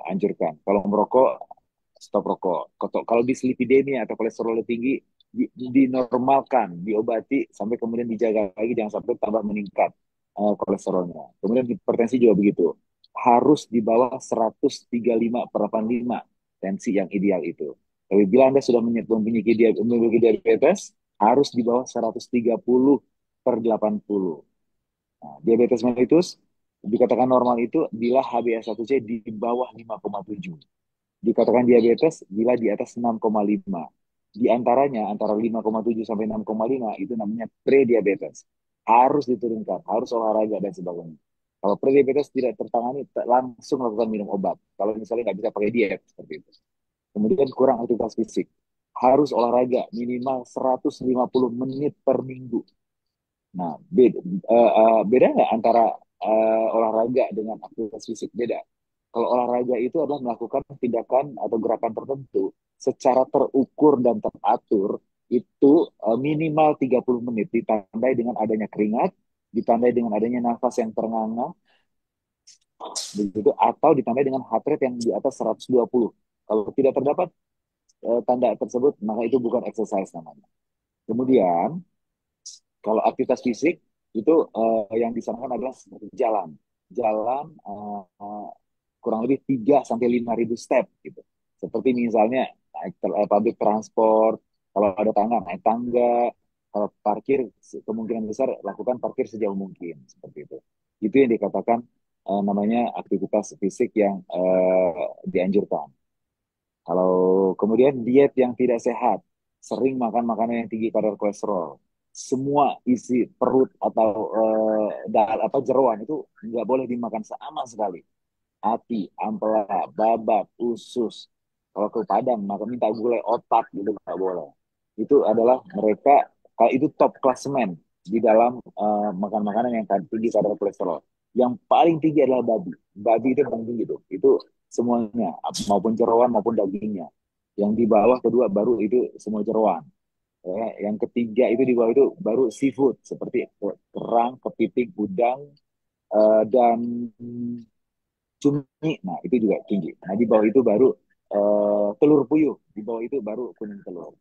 anjurkan. Kalau merokok, stop rokok. Kalau dislipidemia atau kolesterol tinggi, dinormalkan, diobati sampai kemudian dijaga lagi jangan sampai tambah meningkat kolesterolnya. Kemudian hipertensi juga begitu. harus di bawah 135 per 85 tensi yang ideal itu. Tapi bila Anda sudah memiliki diabetes, harus di bawah 130 per 80. Nah, diabetes mellitus dikatakan normal itu bila HbA1c di bawah 5,7. Dikatakan diabetes bila di atas 6,5. Di antaranya antara 5,7 sampai 6,5 itu namanya prediabetes. Harus diturunkan, harus olahraga dan sebagainya. Kalau prediabetes tidak tertangani, langsung lakukan minum obat. Kalau misalnya nggak bisa pakai diet seperti itu. Kemudian kurang aktivitas fisik. Harus olahraga minimal 150 menit per minggu. Nah, beda nggak antara olahraga dengan aktivitas fisik? Beda. Kalau olahraga itu adalah melakukan tindakan atau gerakan tertentu secara terukur dan teratur, itu minimal 30 menit, ditandai dengan adanya keringat, ditandai dengan adanya nafas yang ternganga, begitu, atau ditandai dengan heart rate yang di atas 120. Kalau tidak terdapat tanda tersebut, maka itu bukan exercise namanya. Kemudian, kalau aktivitas fisik itu yang disarankan adalah seperti jalan. Jalan kurang lebih 3 sampai 5 ribu step gitu. Seperti misalnya naik public transport, kalau ada tangga naik tangga, kalau parkir kemungkinan besar lakukan parkir sejauh mungkin seperti itu. Itu yang dikatakan namanya aktivitas fisik yang dianjurkan. Kalau kemudian diet yang tidak sehat, sering makan makanan yang tinggi kadar kolesterol, semua isi perut atau jeroan itu nggak boleh dimakan sama sekali. Hati, ampela, babat, usus. Kalau ke Padang, maka minta gulai otak gitu nggak boleh. Itu adalah mereka, kalau itu top klasemen di dalam makan makanan yang tinggi kadar kolesterol. Yang paling tinggi adalah babi. Babi itu paling tinggi tuh. Itu semuanya, maupun jeroan maupun dagingnya. Yang di bawah kedua baru itu semua jeroan. Ya, yang ketiga itu di bawah itu baru seafood seperti kerang, kepiting, udang, dan cumi. Nah, itu juga tinggi. Nah, di bawah itu baru telur puyuh. Di bawah itu baru kuning telur.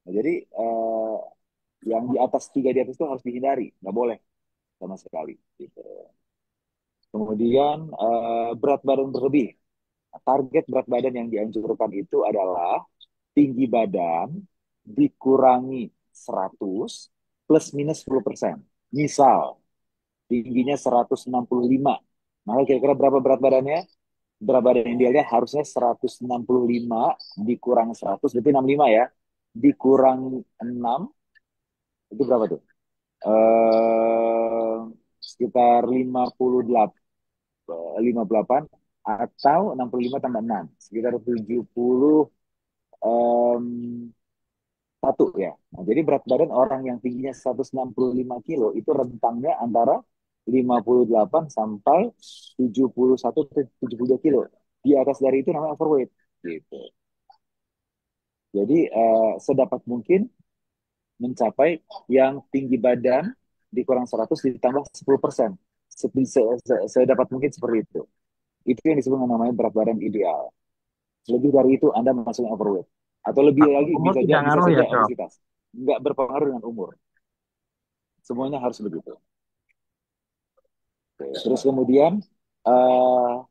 Nah, jadi yang di atas tiga di atas itu harus dihindari. Nggak boleh sama sekali. Gitu. Kemudian berat badan berlebih. Target berat badan yang dianjurkan itu adalah tinggi badan dikurangi 100 plus minus 10%. Misal, tingginya 165. Maka kira-kira berapa berat badannya? Berat badan idealnya harusnya 165 dikurang 100, berarti 65 ya. Dikurang 6, itu berapa tuh? Eh, sekitar 58 atau 65 tambah 6 sekitar 71 ya. Nah, jadi berat badan orang yang tingginya 165 kilo itu rentangnya antara 58 sampai 71 ke 72 kilo. Di atas dari itu namanya overweight gitu. Jadi sedapat mungkin mencapai yang tinggi badan dikurang 100 ditambah 10%. Sedapat mungkin seperti itu. Itu yang disebut namanya berat badan ideal. Lebih dari itu Anda masuknya overweight. Atau lebih lagi Umur tidak bisa ngaruh ya, saja Prof? obesitas. Nggak berpengaruh dengan umur. Semuanya harus begitu. Terus kemudian uh,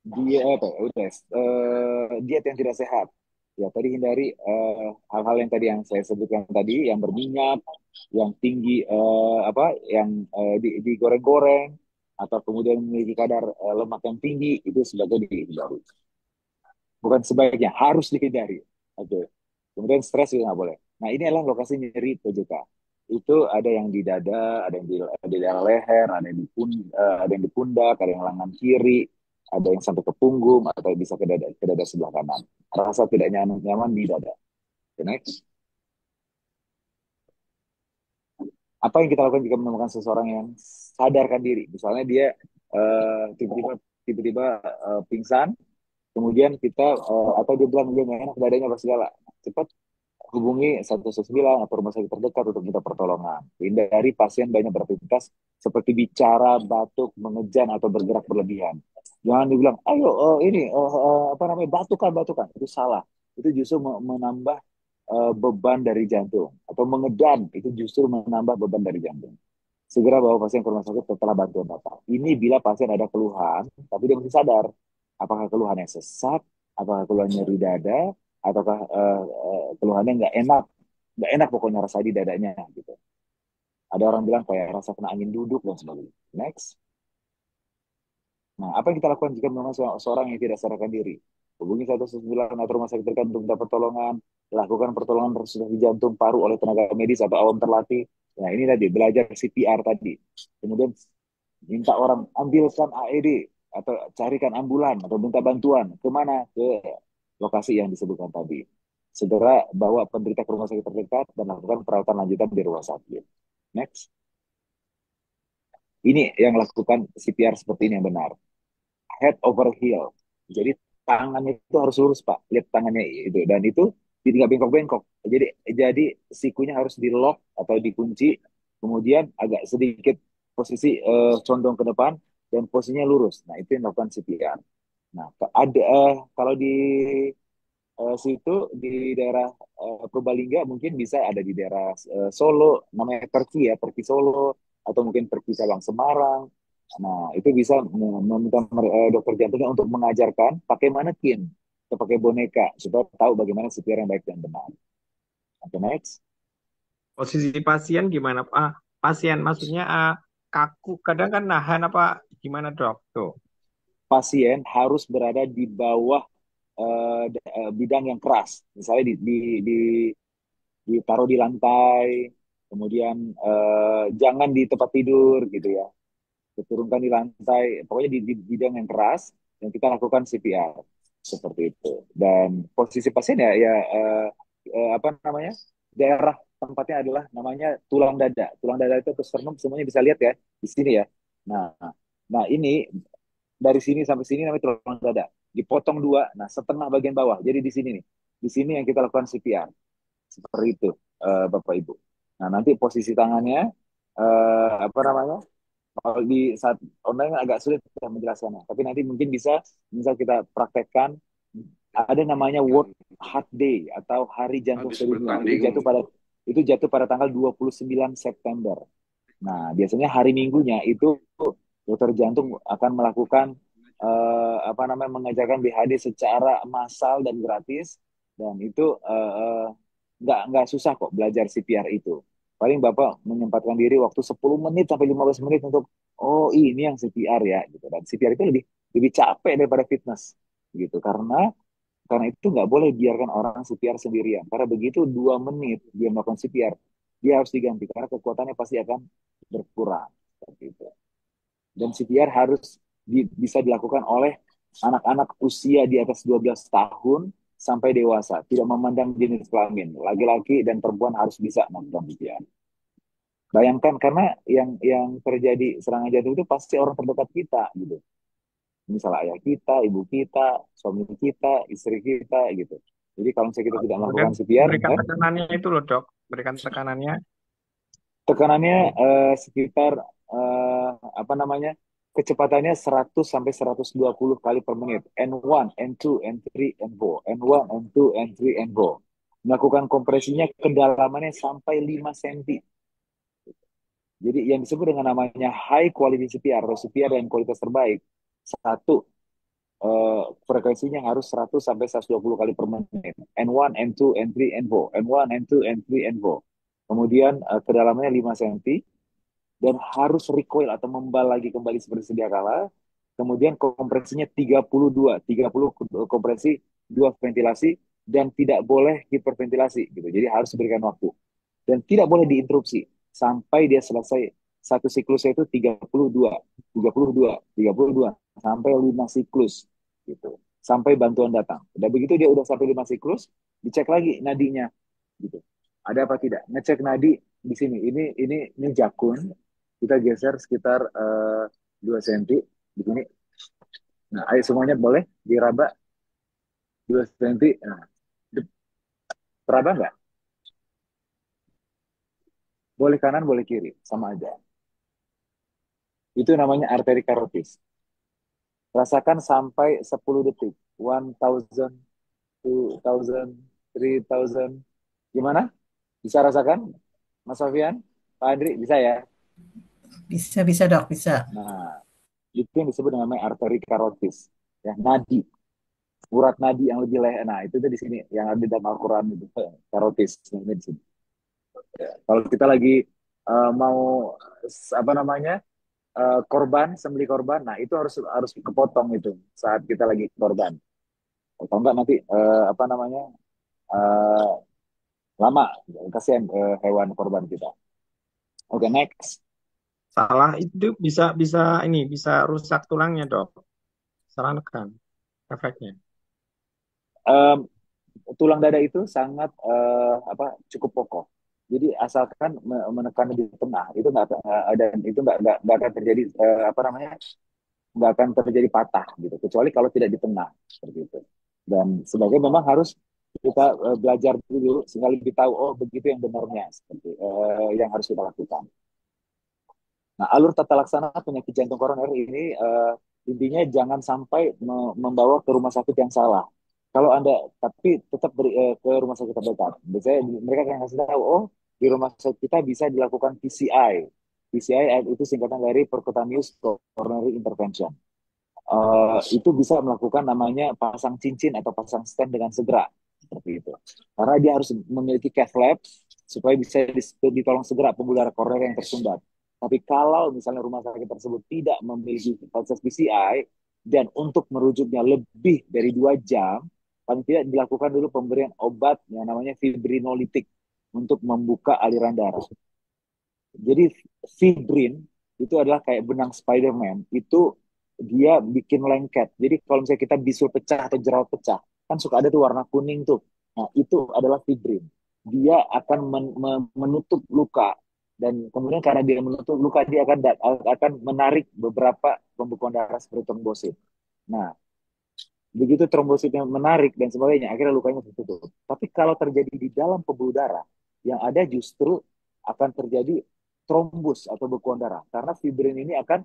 diet yang tidak sehat. Ya tadi hindari hal-hal yang tadi yang saya sebutkan tadi, yang berminyak, yang tinggi yang digoreng-goreng, atau kemudian memiliki kadar lemak yang tinggi, itu sebaiknya dihindari. Bukan sebaiknya, harus dihindari. Oke. Kemudian stres juga nggak boleh. Nah ini adalah lokasi nyeri PJK. Itu ada yang di dada, ada yang di daerah leher, ada yang di pundak, ada yang lengan kiri, ada yang sampai ke punggung, atau bisa ke dada sebelah kanan. Rasa tidak nyaman di dada. Oke, next. Apa yang kita lakukan jika menemukan seseorang yang sadarkan diri? Misalnya dia tiba-tiba pingsan, kemudian kita atau dia bilang dia nggak enak dadanya apa segala, cepat hubungi 119 atau rumah sakit terdekat untuk minta pertolongan. Hindari pasien banyak beraktivitas seperti bicara, batuk, mengejan atau bergerak berlebihan. Jangan dibilang, ayo batukan. Itu salah. Itu justru menambah beban dari jantung. Atau mengedan, itu justru menambah beban dari jantung. Segera bawa pasien ke rumah sakit setelah bantuan datang. Ini bila pasien ada keluhan, tapi dia masih sadar. Apakah keluhannya sesak, apakah keluhannya nyeri dada, ataukah keluhannya nggak enak pokoknya rasa di dadanya gitu. Ada orang bilang kayak rasa kena angin duduk dan sebagainya. Next. Nah, apa yang kita lakukan jika memang seorang yang tidak sadarkan diri? Hubungi 119 atau rumah sakit terdekat untuk dapat pertolongan. Lakukan pertolongan resusitasi jantung paru oleh tenaga medis atau awam terlatih. Nah, ini tadi belajar CPR tadi. Kemudian minta orang ambilkan AED atau carikan ambulan atau minta bantuan kemana, ke lokasi yang disebutkan tadi. Segera bawa penderita ke rumah sakit terdekat dan lakukan perawatan lanjutan di rumah sakit. Next. Ini yang lakukan CPR seperti ini yang benar. Head over heel. Jadi tangannya itu harus lurus, Pak. Lihat tangannya itu, dan itu tidak bengkok-bengkok. Jadi sikunya harus di lock atau dikunci, kemudian agak sedikit posisi condong ke depan dan posisinya lurus. Nah, itu yang melakukan CPR. Nah, kalau di situ di daerah Purbalingga, mungkin bisa ada di daerah Solo, namanya Perki ya, Perki Solo, atau mungkin Perki Cabang Semarang. Nah, itu bisa meminta dokter jantungnya untuk mengajarkan pakai manekin atau pakai boneka supaya tahu bagaimana CPR yang baik dan benar. Oke, next. Posisi pasien gimana? Pasien maksudnya kaku, kadang kan nahan apa gimana dok? Tuh. Pasien harus berada di bawah bidang yang keras, misalnya ditaruh di lantai, kemudian jangan di tempat tidur gitu ya, diturunkan di lantai, pokoknya di bidang yang keras, dan kita lakukan CPR seperti itu. Dan posisi pasien apa namanya, daerah tempatnya adalah namanya tulang dada. Tulang dada itu ke sternum, semuanya bisa lihat ya di sini ya. Nah, nah ini dari sini sampai sini namanya tulang dada. Dipotong dua, nah setengah bagian bawah. Jadi di sini nih, di sini yang kita lakukan CPR seperti itu, Bapak Ibu. Nah, nanti posisi tangannya apa namanya? Kalau di saat online agak sulit kita menjelaskannya, tapi nanti mungkin bisa misal kita praktekkan, ada namanya World Heart Day atau Hari Jantung Sedunia. Itu jatuh pada tanggal 29 September. Nah, biasanya hari Minggunya itu dokter jantung akan melakukan apa namanya, mengajarkan BHD secara massal dan gratis, dan itu nggak susah kok belajar CPR itu. Paling Bapak menyempatkan diri waktu 10 menit sampai 15 menit untuk, oh ini yang CPR ya gitu. Dan CPR itu lebih lebih capek daripada fitness gitu, karena itu nggak boleh biarkan orang CPR sendirian. Karena begitu 2 menit dia melakukan CPR, dia harus diganti karena kekuatannya pasti akan berkurang. Seperti itu. Dan CPR harus bisa dilakukan oleh anak-anak usia di atas 12 tahun sampai dewasa, tidak memandang jenis kelamin. Laki-laki dan perempuan harus bisa melakukan CPR. Bayangkan, karena yang terjadi serangan jantung itu pasti orang terdekat kita gitu. Misal ayah kita, ibu kita, suami kita, istri kita gitu. Jadi kalau misalnya kita tidak Kemudian melakukan CPR, berikan tekanannya itu loh dok, berikan tekanannya. tekanannya sekitar apa namanya, kecepatannya 100 sampai 120 kali per menit. N1, N2, N3, N4. N1, N2, N3, N4. Melakukan kompresinya kedalamannya sampai 5 cm. Jadi yang disebut dengan namanya high quality CPR atau CPR dengan kualitas terbaik. Satu, frekuensinya harus 100 sampai 120 kali per menit. N1, N2, N3, N4. N1, N2, N3, N4. Kemudian kedalamannya 5 cm, dan harus recoil atau membal lagi kembali seperti sedia kala. Kemudian kompresinya 30 kompresi, 2 ventilasi, dan tidak boleh hiperventilasi gitu. Jadi harus diberikan waktu. Dan tidak boleh diinterupsi sampai dia selesai. Satu siklusnya itu 32 sampai 5 siklus gitu. Sampai bantuan datang. Dan begitu dia udah sampai 5 siklus, dicek lagi nadinya gitu. Ada apa tidak? Ngecek nadi di sini. Ini jakun, kita geser sekitar 2 cm di sini. Nah, ayo semuanya boleh diraba 2 cm. Nah, teraba nggak? Boleh kanan, boleh kiri, sama aja. Itu namanya arteri karotis. Rasakan sampai 10 detik. 1000, 2000, 3000. Gimana? Bisa rasakan? Mas Sofian? Pak Andri, bisa ya? Bisa, bisa dok, bisa. Nah, itu yang disebut dengan namanya arteri karotis, ya, nadi, urat nadi yang lebih leher. Nah, itu tuh di sini yang ada di dalam Al-Quran itu, karotis. Nah, ini di sini. Kalau kita lagi mau apa namanya korban, sembelih korban, nah itu harus harus kepotong itu saat kita lagi korban. Kalau enggak nanti apa namanya eh, lama, kasihan hewan korban kita. Oke, next. Salah itu bisa bisa ini bisa rusak tulangnya, Dok. Salah nekan efeknya. Em, Tulang dada itu sangat apa cukup pokok. Jadi asalkan menekan di tengah itu nggak ada, itu nggak akan terjadi apa namanya nggak akan terjadi patah gitu, kecuali kalau tidak di tengah seperti itu. Dan sebagai memang harus kita belajar dulu sehingga lebih tahu oh begitu yang benarnya seperti yang harus kita lakukan. Nah, alur tata laksana penyakit jantung koroner ini intinya jangan sampai membawa ke rumah sakit yang salah. Kalau Anda tapi tetap ke rumah sakit terdekat. Biasanya mereka akan kasih tahu, oh di rumah sakit kita bisa dilakukan PCI. PCI itu singkatan dari Percutaneous Coronary Intervention. Itu bisa melakukan namanya pasang cincin atau pasang stent dengan segera seperti itu. Karena dia harus memiliki cath lab supaya bisa ditolong segera pembuluh darah koroner yang tersumbat. Tapi kalau misalnya rumah sakit tersebut tidak memiliki fasilitas PCI dan untuk merujuknya lebih dari 2 jam, paling tidak dilakukan dulu pemberian obat yang namanya fibrinolitik untuk membuka aliran darah. Jadi fibrin itu adalah kayak benang Spider-Man. Itu dia bikin lengket. Jadi kalau misalnya kita bisul pecah atau jerawat pecah, kan suka ada tuh warna kuning tuh. Nah, itu adalah fibrin. Dia akan menutup luka dan kemudian karena dia menutup luka dia akan menarik beberapa pembekuan darah seperti trombosit. Nah, begitu trombositnya menarik dan sebagainya, akhirnya lukanya tertutup. Tapi kalau terjadi di dalam pembuluh darah, yang ada justru akan terjadi trombus atau bekuan darah. Karena fibrin ini akan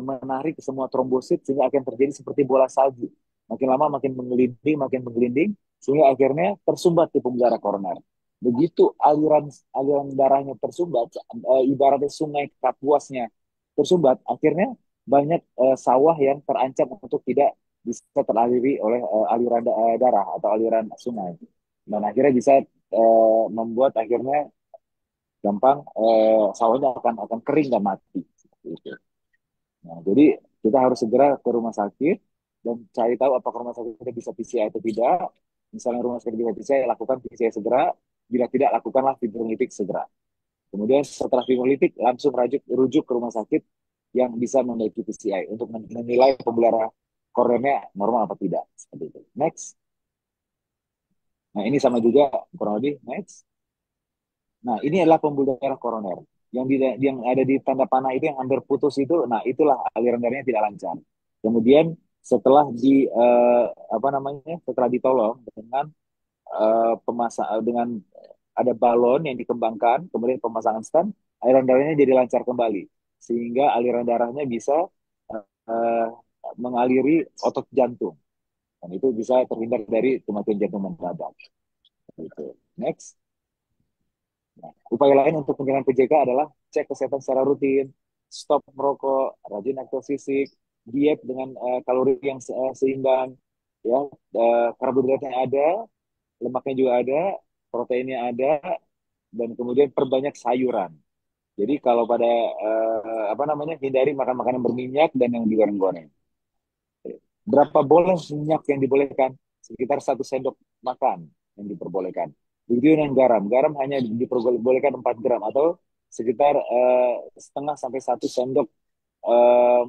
menarik semua trombosit sehingga akan terjadi seperti bola salju. Makin lama makin menggelinding, sehingga akhirnya tersumbat di pembuluh darah koroner. Begitu aliran aliran darahnya tersumbat, ibaratnya sungai Kapuasnya tersumbat, akhirnya banyak sawah yang terancam untuk tidak bisa teraliri oleh aliran darah atau aliran sungai. Dan akhirnya bisa membuat akhirnya gampang sawahnya akan kering dan mati. Seperti itu. Nah, jadi kita harus segera ke rumah sakit dan cari tahu apakah rumah sakit kita bisa PCI atau tidak. Misalnya rumah sakit bisa PCI, lakukan PCI segera. Bila tidak, lakukanlah fibrinolytik segera. Kemudian setelah fibrinolytik, langsung rujuk ke rumah sakit yang bisa memiliki PCI untuk menilai pembuluh koronnya normal apa tidak. Seperti itu. Next. Nah, ini sama juga kurang lebih. Next. Nah, ini adalah pembuluh darah koroner. Yang ada di tanda panah itu yang hampir putus itu, nah itulah aliran darahnya tidak lancar. Kemudian setelah apa namanya? Setelah ditolong dengan dengan ada balon yang dikembangkan, kemudian pemasangan stent, aliran darahnya jadi lancar kembali sehingga aliran darahnya bisa uh, mengaliri otot jantung dan itu bisa terhindar dari kematian jantung mendadak. Gitu. Next. Nah, upaya lain untuk pencegahan PJK adalah cek kesehatan secara rutin, stop merokok, rajin aktivitas fisik, diet dengan kalori yang seimbang, ya, karbohidratnya ada, lemaknya juga ada, proteinnya ada, dan kemudian perbanyak sayuran. Jadi kalau pada apa namanya hindari makan makanan berminyak dan yang digoreng-goreng. Berapa boleh minyak yang dibolehkan? Sekitar 1 sendok makan yang diperbolehkan. Begitu dengan garam. Garam hanya diperbolehkan 4 gram atau sekitar setengah sampai 1 sendok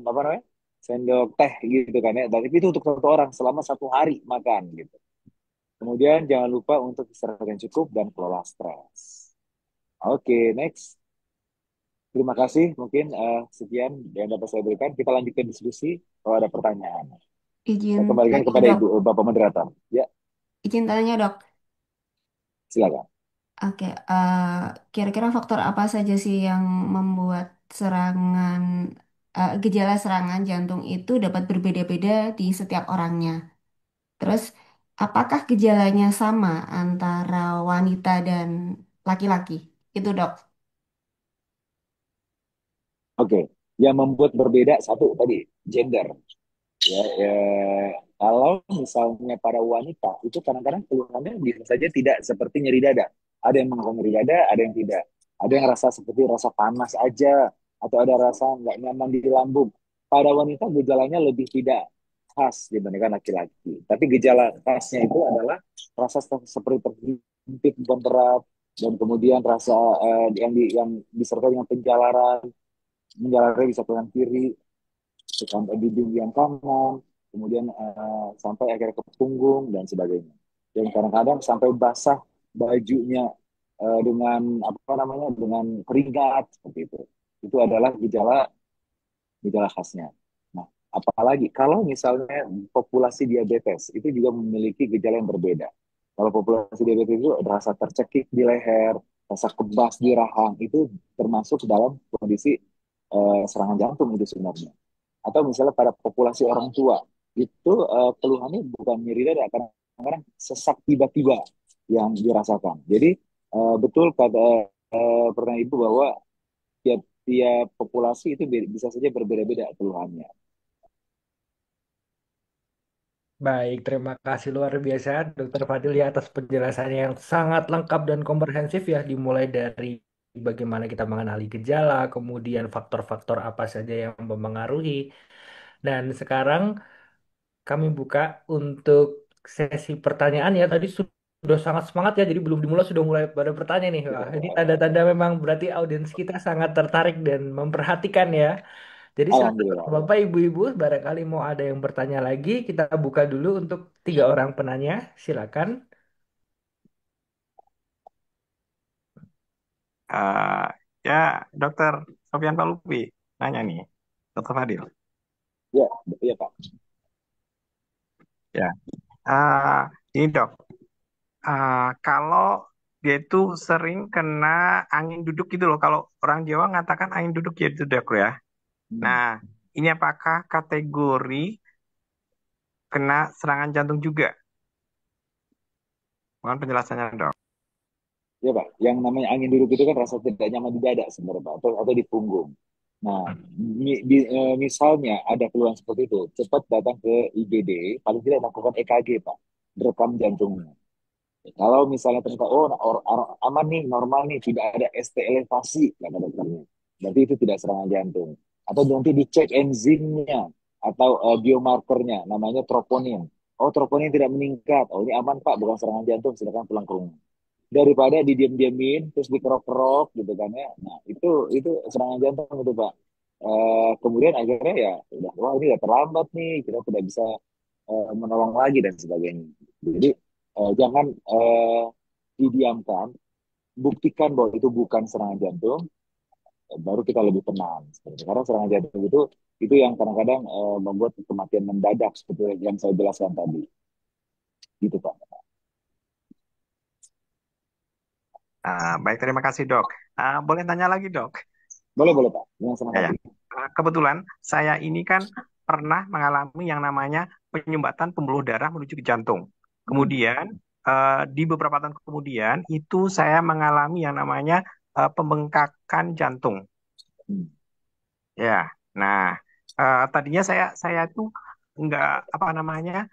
apa namanya? Sendok teh gitu kan ya. Dan itu untuk 1 orang selama 1 hari makan gitu. Kemudian jangan lupa untuk istirahat yang cukup dan kelola stres. Oke, next. Terima kasih. Mungkin sekian yang dapat saya berikan. Kita lanjutkan diskusi kalau ada pertanyaan. Izin Saya kembalikan tanya kepada dok, Ibu Bapak Moderator. Ya, izin tanya dok. silakan. Oke, kira-kira faktor apa saja sih yang membuat gejala serangan jantung itu dapat berbeda-beda di setiap orangnya? Terus, apakah gejalanya sama antara wanita dan laki-laki? Itu dok. Oke, yang membuat berbeda satu tadi gender. Ya, kalau misalnya para wanita itu kadang-kadang keluhannya bisa saja tidak seperti nyeri dada. Ada yang mengalami nyeri dada, ada yang tidak. Ada yang rasa seperti rasa panas aja, atau ada rasa nggak nyaman di lambung. Pada wanita gejalanya lebih tidak khas dibandingkan laki-laki. Tapi gejala khasnya itu adalah rasa seperti terhimpit bukan berat, dan kemudian rasa yang disertai dengan penjalaran, menjalarnya bisa ke kanan kiri, sampai di yang kanan, kemudian sampai akhirnya ke punggung dan sebagainya. Dan kadang-kadang sampai basah bajunya dengan apa namanya dengan keringat seperti itu. Itu adalah gejala gejala khasnya. Nah, apalagi kalau misalnya populasi diabetes itu juga memiliki gejala yang berbeda. Kalau populasi diabetes itu rasa tercekik di leher, rasa kebas di rahang, itu termasuk dalam kondisi serangan jantung itu sebenarnya. Atau misalnya pada populasi orang tua, itu keluhannya bukan nyeri dada, kadang-kadang sesak tiba-tiba yang dirasakan. Jadi betul kata pertanyaan Ibu bahwa tiap populasi itu bisa saja berbeda-beda keluhannya. Baik, terima kasih luar biasa Dokter Fadil ya atas penjelasannya yang sangat lengkap dan komprehensif ya, dimulai dari bagaimana kita mengenali gejala, kemudian faktor-faktor apa saja yang mempengaruhi. Dan sekarang kami buka untuk sesi pertanyaan ya. Tadi sudah sangat semangat ya, jadi belum dimulai sudah mulai pada bertanya nih. Wah, ini tanda-tanda memang berarti audiens kita sangat tertarik dan memperhatikan ya. Jadi silakan Alhamdulillah. Bapak, Ibu-Ibu, barangkali mau ada yang bertanya lagi, kita buka dulu untuk 3 orang penanya. Silakan. Eh, ya, Dokter Sofian Palupi nanya nih, Dokter Fadil. Ya, iya Pak. Ya, ini dok, kalau dia itu sering kena angin duduk gitu loh. Kalau orang Jawa ngatakan angin duduk ya itu dok ya. Hmm. Nah, ini apakah kategori kena serangan jantung juga? Mohon penjelasannya dok. Ya Pak, yang namanya angin duduk itu kan rasa tidak nyaman di dada sebenarnya Pak, atau di punggung. Nah, misalnya ada keluhan seperti itu, cepat datang ke IGD, paling tidak lakukan EKG Pak, rekam jantungnya. Kalau misalnya ternyata oh aman nih, normal nih, tidak ada ST elevasi kata dokternya, berarti itu tidak serangan jantung. Atau nanti dicek enzimnya atau biomarkernya, namanya troponin. Oh troponin tidak meningkat, oh ini aman Pak, bukan serangan jantung, silakan pulang ke rumah. Daripada didiam-diamin terus dikerok-kerok gitu kan ya, nah itu serangan jantung itu Pak. Kemudian akhirnya ya udah wah ini udah terlambat nih, kita tidak bisa menolong lagi dan sebagainya. Jadi jangan didiamkan, buktikan bahwa itu bukan serangan jantung, baru kita lebih tenang. Karena serangan jantung itu yang kadang-kadang membuat kematian mendadak seperti yang saya jelaskan tadi, gitu Pak. Baik, terima kasih dok. Boleh tanya lagi dok? Boleh boleh Pak, yang senang Ya, ya. hati. Kebetulan saya ini kan pernah mengalami yang namanya penyumbatan pembuluh darah menuju ke jantung. Hmm. Kemudian di beberapa tahun kemudian itu saya mengalami yang namanya pembengkakan jantung. Hmm. Ya, nah tadinya saya tuh nggak apa namanya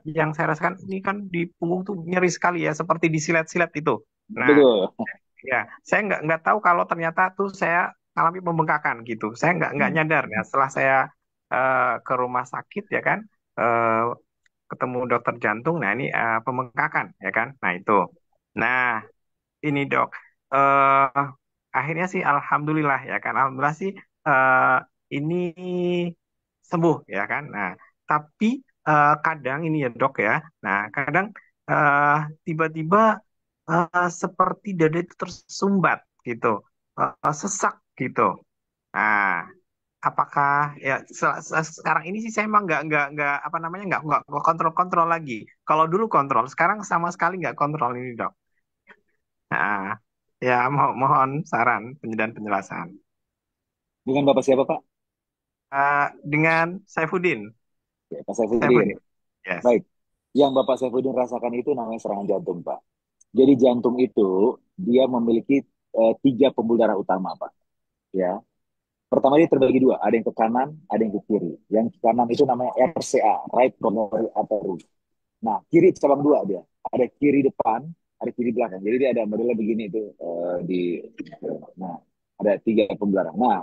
yang saya rasakan ini kan di punggung tuh nyeri sekali ya, seperti disilet-silet itu. Nah, Betul. ya, saya nggak tahu kalau ternyata tuh saya alami pembengkakan gitu. Saya nggak Hmm. nyadar ya. Setelah saya ke rumah sakit ya kan, eh, ketemu dokter jantung. Nah ini pembengkakan ya kan. Nah itu. Nah ini dok, eh akhirnya sih alhamdulillah ya kan. Alhamdulillah sih ini sembuh ya kan. Nah tapi kadang ini ya dok ya. Nah kadang eh, tiba-tiba seperti dada itu tersumbat gitu, sesak gitu. Nah, apakah ya sekarang ini sih saya emang nggak apa namanya nggak kontrol lagi. Kalau dulu kontrol, sekarang sama sekali nggak kontrol ini dok. Nah, ya mohon saran dan penjelasan. Dengan Bapak siapa Pak? Dengan Saifuddin, Ya, Pak Saifuddin. Saifuddin, yes. Baik. Yang Bapak Saifuddin rasakan itu namanya serangan jantung, Pak. Jadi jantung itu dia memiliki 3 pembuluh darah utama, Pak. Ya. Pertama dia terbagi dua, ada yang ke kanan, ada yang ke kiri. Yang ke kanan itu namanya RCA, right coronary artery. Nah, kiri cabang dua dia. Ada kiri depan, ada kiri belakang. Jadi dia ada modelnya begini itu di. Nah, ada tiga pembuluh darah. Nah,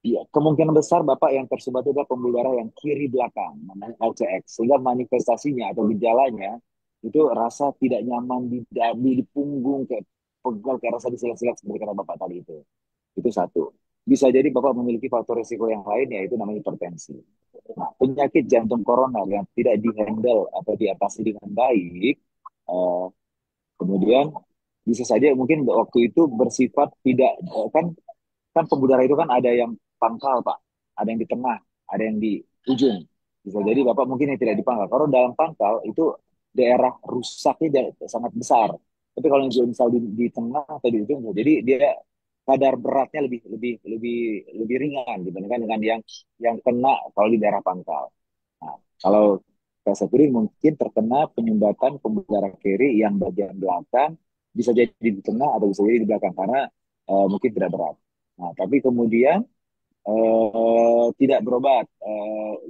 iya, kemungkinan besar Bapak yang tersumbat itu adalah pembuluh darah yang kiri belakang, namanya LCX. Sehingga manifestasinya atau gejalanya itu rasa tidak nyaman di dahi, di punggung, kayak pegal, kayak rasa disilak-silak seperti kata Bapak tadi itu. Itu satu. Bisa jadi Bapak memiliki faktor risiko yang lain, yaitu namanya hipertensi. Nah, penyakit jantung koroner yang tidak dihandle atau diatasi dengan baik, eh, kemudian bisa saja mungkin waktu itu bersifat tidak, kan kan pembuluh darah itu kan ada yang pangkal Pak, ada yang di tengah, ada yang di ujung. Bisa jadi Bapak mungkin yang tidak di pangkal. Kalau dalam pangkal itu daerah rusaknya sangat besar. Tapi kalau yang misal di tengah atau di ujung, jadi dia kadar beratnya lebih lebih lebih lebih ringan dibandingkan dengan yang kena kalau di daerah pangkal. Nah, kalau Kasabri mungkin terkena penyumbatan pembuluh darah kiri yang bagian belakang, bisa jadi di tengah atau bisa jadi di belakang karena mungkin tidak berat. Nah, tapi kemudian tidak berobat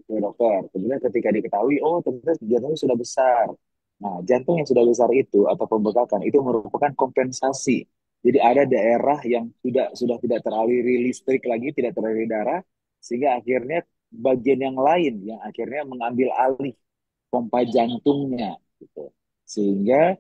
ke dokter. Kemudian ketika diketahui, oh ternyata jantungnya sudah besar. Nah, jantung yang sudah besar itu atau pembekakan itu merupakan kompensasi. Jadi ada daerah yang sudah tidak teraliri listrik lagi, tidak teraliri darah, sehingga akhirnya bagian yang lain yang akhirnya mengambil alih pompa jantungnya, gitu. Sehingga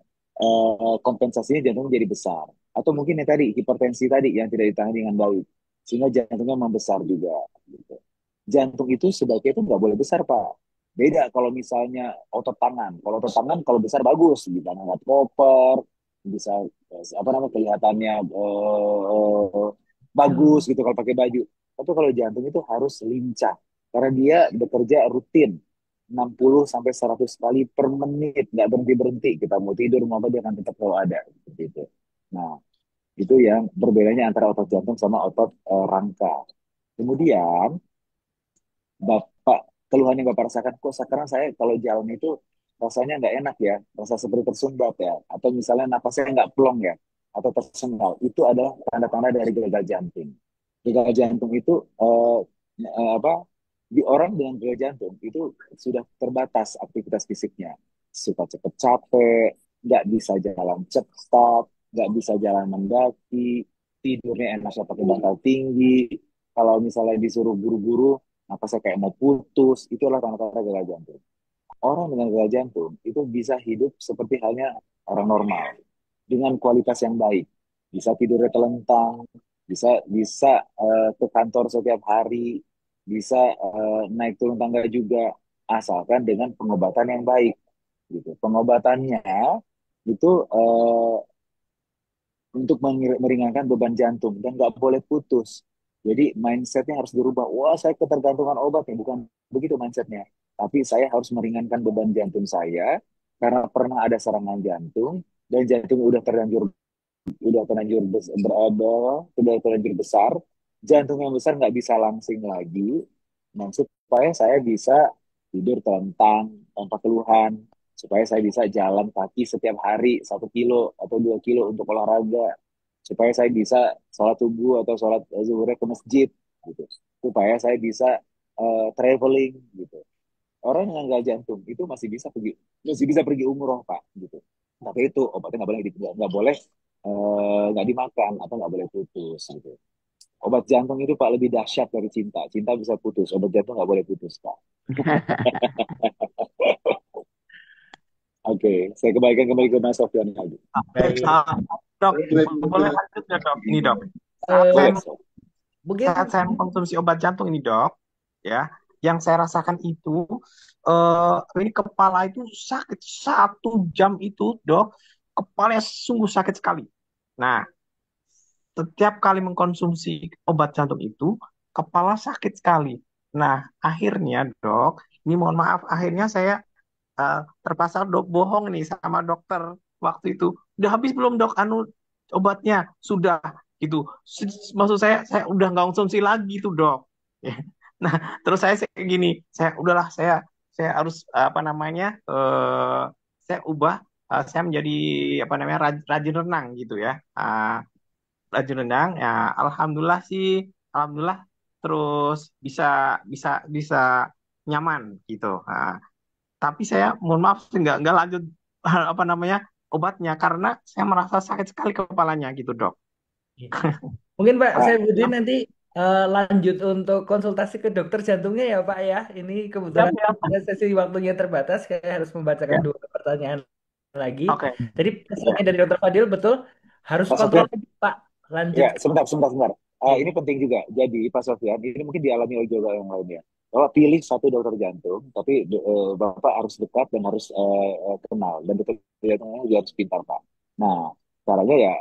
kompensasinya jantung jadi besar. Atau mungkin yang tadi hipertensi tadi yang tidak ditangani dengan baik, sehingga jantungnya membesar juga. Gitu. Jantung itu sebaiknya itu nggak boleh besar Pak. Beda kalau misalnya otot tangan. Kalau otot tangan kalau besar bagus, bisa angkat koper, bisa apa namanya kelihatannya bagus gitu kalau pakai baju. Tapi kalau jantung itu harus lincah karena dia bekerja rutin 60 sampai 100 kali per menit, nggak berhenti-berhenti. Kita mau tidur mau apa dia akan tetap selalu ada seperti itu. Nah, itu yang berbedanya antara otot jantung sama otot rangka. Kemudian Bapak keluhan yang Bapak rasakan, kok sekarang saya kalau jalan itu rasanya nggak enak ya, rasa seperti tersumbat ya, atau misalnya napasnya nggak plong ya, atau tersengal, itu adalah tanda-tanda dari gagal jantung. Gagal jantung itu apa di orang dengan gagal jantung itu sudah terbatas aktivitas fisiknya, suka cepet capek, nggak bisa jalan cepat, nggak bisa jalan mendaki, tidurnya enaknya pakai bantal tinggi. Kalau misalnya disuruh buru-buru, napasnya kayak mau putus, itulah tanda-tanda gagal jantung. Orang dengan gagal jantung itu bisa hidup seperti halnya orang normal dengan kualitas yang baik. Bisa tidurnya telentang, bisa bisa ke kantor setiap hari, bisa naik turun tangga juga, asalkan dengan pengobatan yang baik. Gitu. Pengobatannya itu untuk meringankan beban jantung dan nggak boleh putus. Jadi mindsetnya harus dirubah. Wah, saya ketergantungan obat ya, bukan begitu mindsetnya. Tapi saya harus meringankan beban jantung saya karena pernah ada serangan jantung dan jantung udah terlanjur udah terlanjur besar. Jantung yang besar nggak bisa langsing lagi. Nah, supaya saya bisa tidur telentang tanpa keluhan, supaya saya bisa jalan kaki setiap hari 1 kilo atau 2 kilo untuk olahraga, supaya saya bisa sholat subuh atau sholat zuhurnya ke masjid, gitu. Supaya saya bisa traveling, gitu. Orang yang nggak jantung itu masih bisa pergi umroh Pak, gitu. Tapi itu obatnya nggak boleh nggak dimakan atau nggak boleh putus, gitu. Obat jantung itu Pak lebih dahsyat dari cinta. Cinta bisa putus, obat jantung nggak boleh putus Pak. Oke, saya kembalikan kembali ke Mas Sofyan lagi. Baik. Dok, boleh lanjut ya dok? Ini dok, saat saya, Boleh. Mungkin saat saya mengkonsumsi obat jantung ini dok, ya, yang saya rasakan itu, ini kepala itu sakit 1 jam itu dok, kepalanya sungguh sakit sekali. Nah, setiap kali mengkonsumsi obat jantung itu, kepala sakit sekali. Nah, akhirnya dok, ini mohon maaf, akhirnya saya terpaksa dok bohong nih sama dokter waktu itu. Udah habis belum dok obatnya? Sudah gitu. Maksud saya udah nggak konsumsi lagi tuh dok. Nah, terus saya gini, saya udahlah saya harus apa namanya? Saya ubah, saya menjadi apa namanya rajin renang gitu ya. Rajin renang ya, alhamdulillah sih, alhamdulillah terus bisa bisa bisa nyaman gitu. Nah, tapi saya mohon maaf nggak lanjut apa namanya obatnya karena saya merasa sakit sekali kepalanya gitu dok. Mungkin Pak, Nah, saya Budi nanti lanjut untuk konsultasi ke dokter jantungnya ya Pak ya. Ini Siap kebetulan siap. sesi waktunya terbatas, saya harus membacakan Ya, dua pertanyaan lagi. oke. Tadi Ya. pesannya dari dokter Fadil betul, harus Pak kontrol Sofian, lagi Pak. Lanjut ya ke sebentar. ini. Ini penting juga. Jadi Pak Sofian, ini mungkin dialami oleh juga yang lainnya. Bahwa pilih satu dokter jantung, tapi Bapak harus dekat dan harus kenal. Dan dokter jantungnya juga harus pintar Pak. Nah, caranya ya,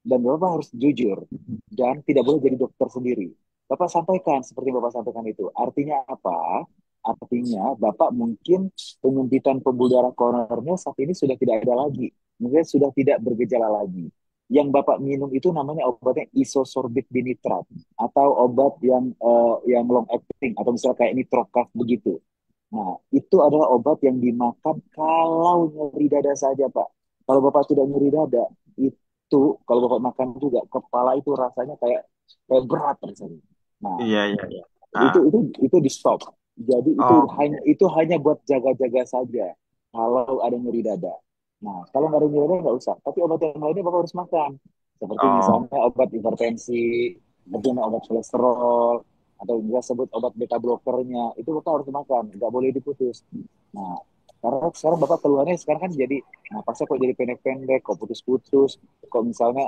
dan Bapak harus jujur dan tidak boleh jadi dokter sendiri. Bapak sampaikan seperti Bapak sampaikan itu. Artinya apa? Artinya Bapak mungkin penyempitan pembuluh darah koronernya saat ini sudah tidak ada lagi. Mungkin sudah tidak bergejala lagi. Yang Bapak minum itu namanya obatnya isosorbit dinitrat atau obat yang long acting atau misalnya kayak nitrocaf begitu. Nah, itu adalah obat yang dimakan kalau nyeri dada saja, Pak. Kalau Bapak tidak nyeri dada, itu kalau Bapak makan juga kepala itu rasanya kayak kayak berat rasanya. Nah, Iya iya iya. itu Ah, itu itu di stop. Jadi oke. itu hanya buat jaga-jaga saja kalau ada nyeri dada. Nah, kalau nggak ada nyeri dada nggak usah. Tapi obat yang lainnya Bapak harus makan. Seperti Oh, misalnya obat hipertensi, misalnya obat kolesterol, atau juga sebut obat beta blokernya, itu Bapak harus makan, nggak boleh diputus. Nah, karena sekarang Bapak keluarnya sekarang kan jadi, napasnya kok jadi pendek-pendek, kok putus-putus, kok misalnya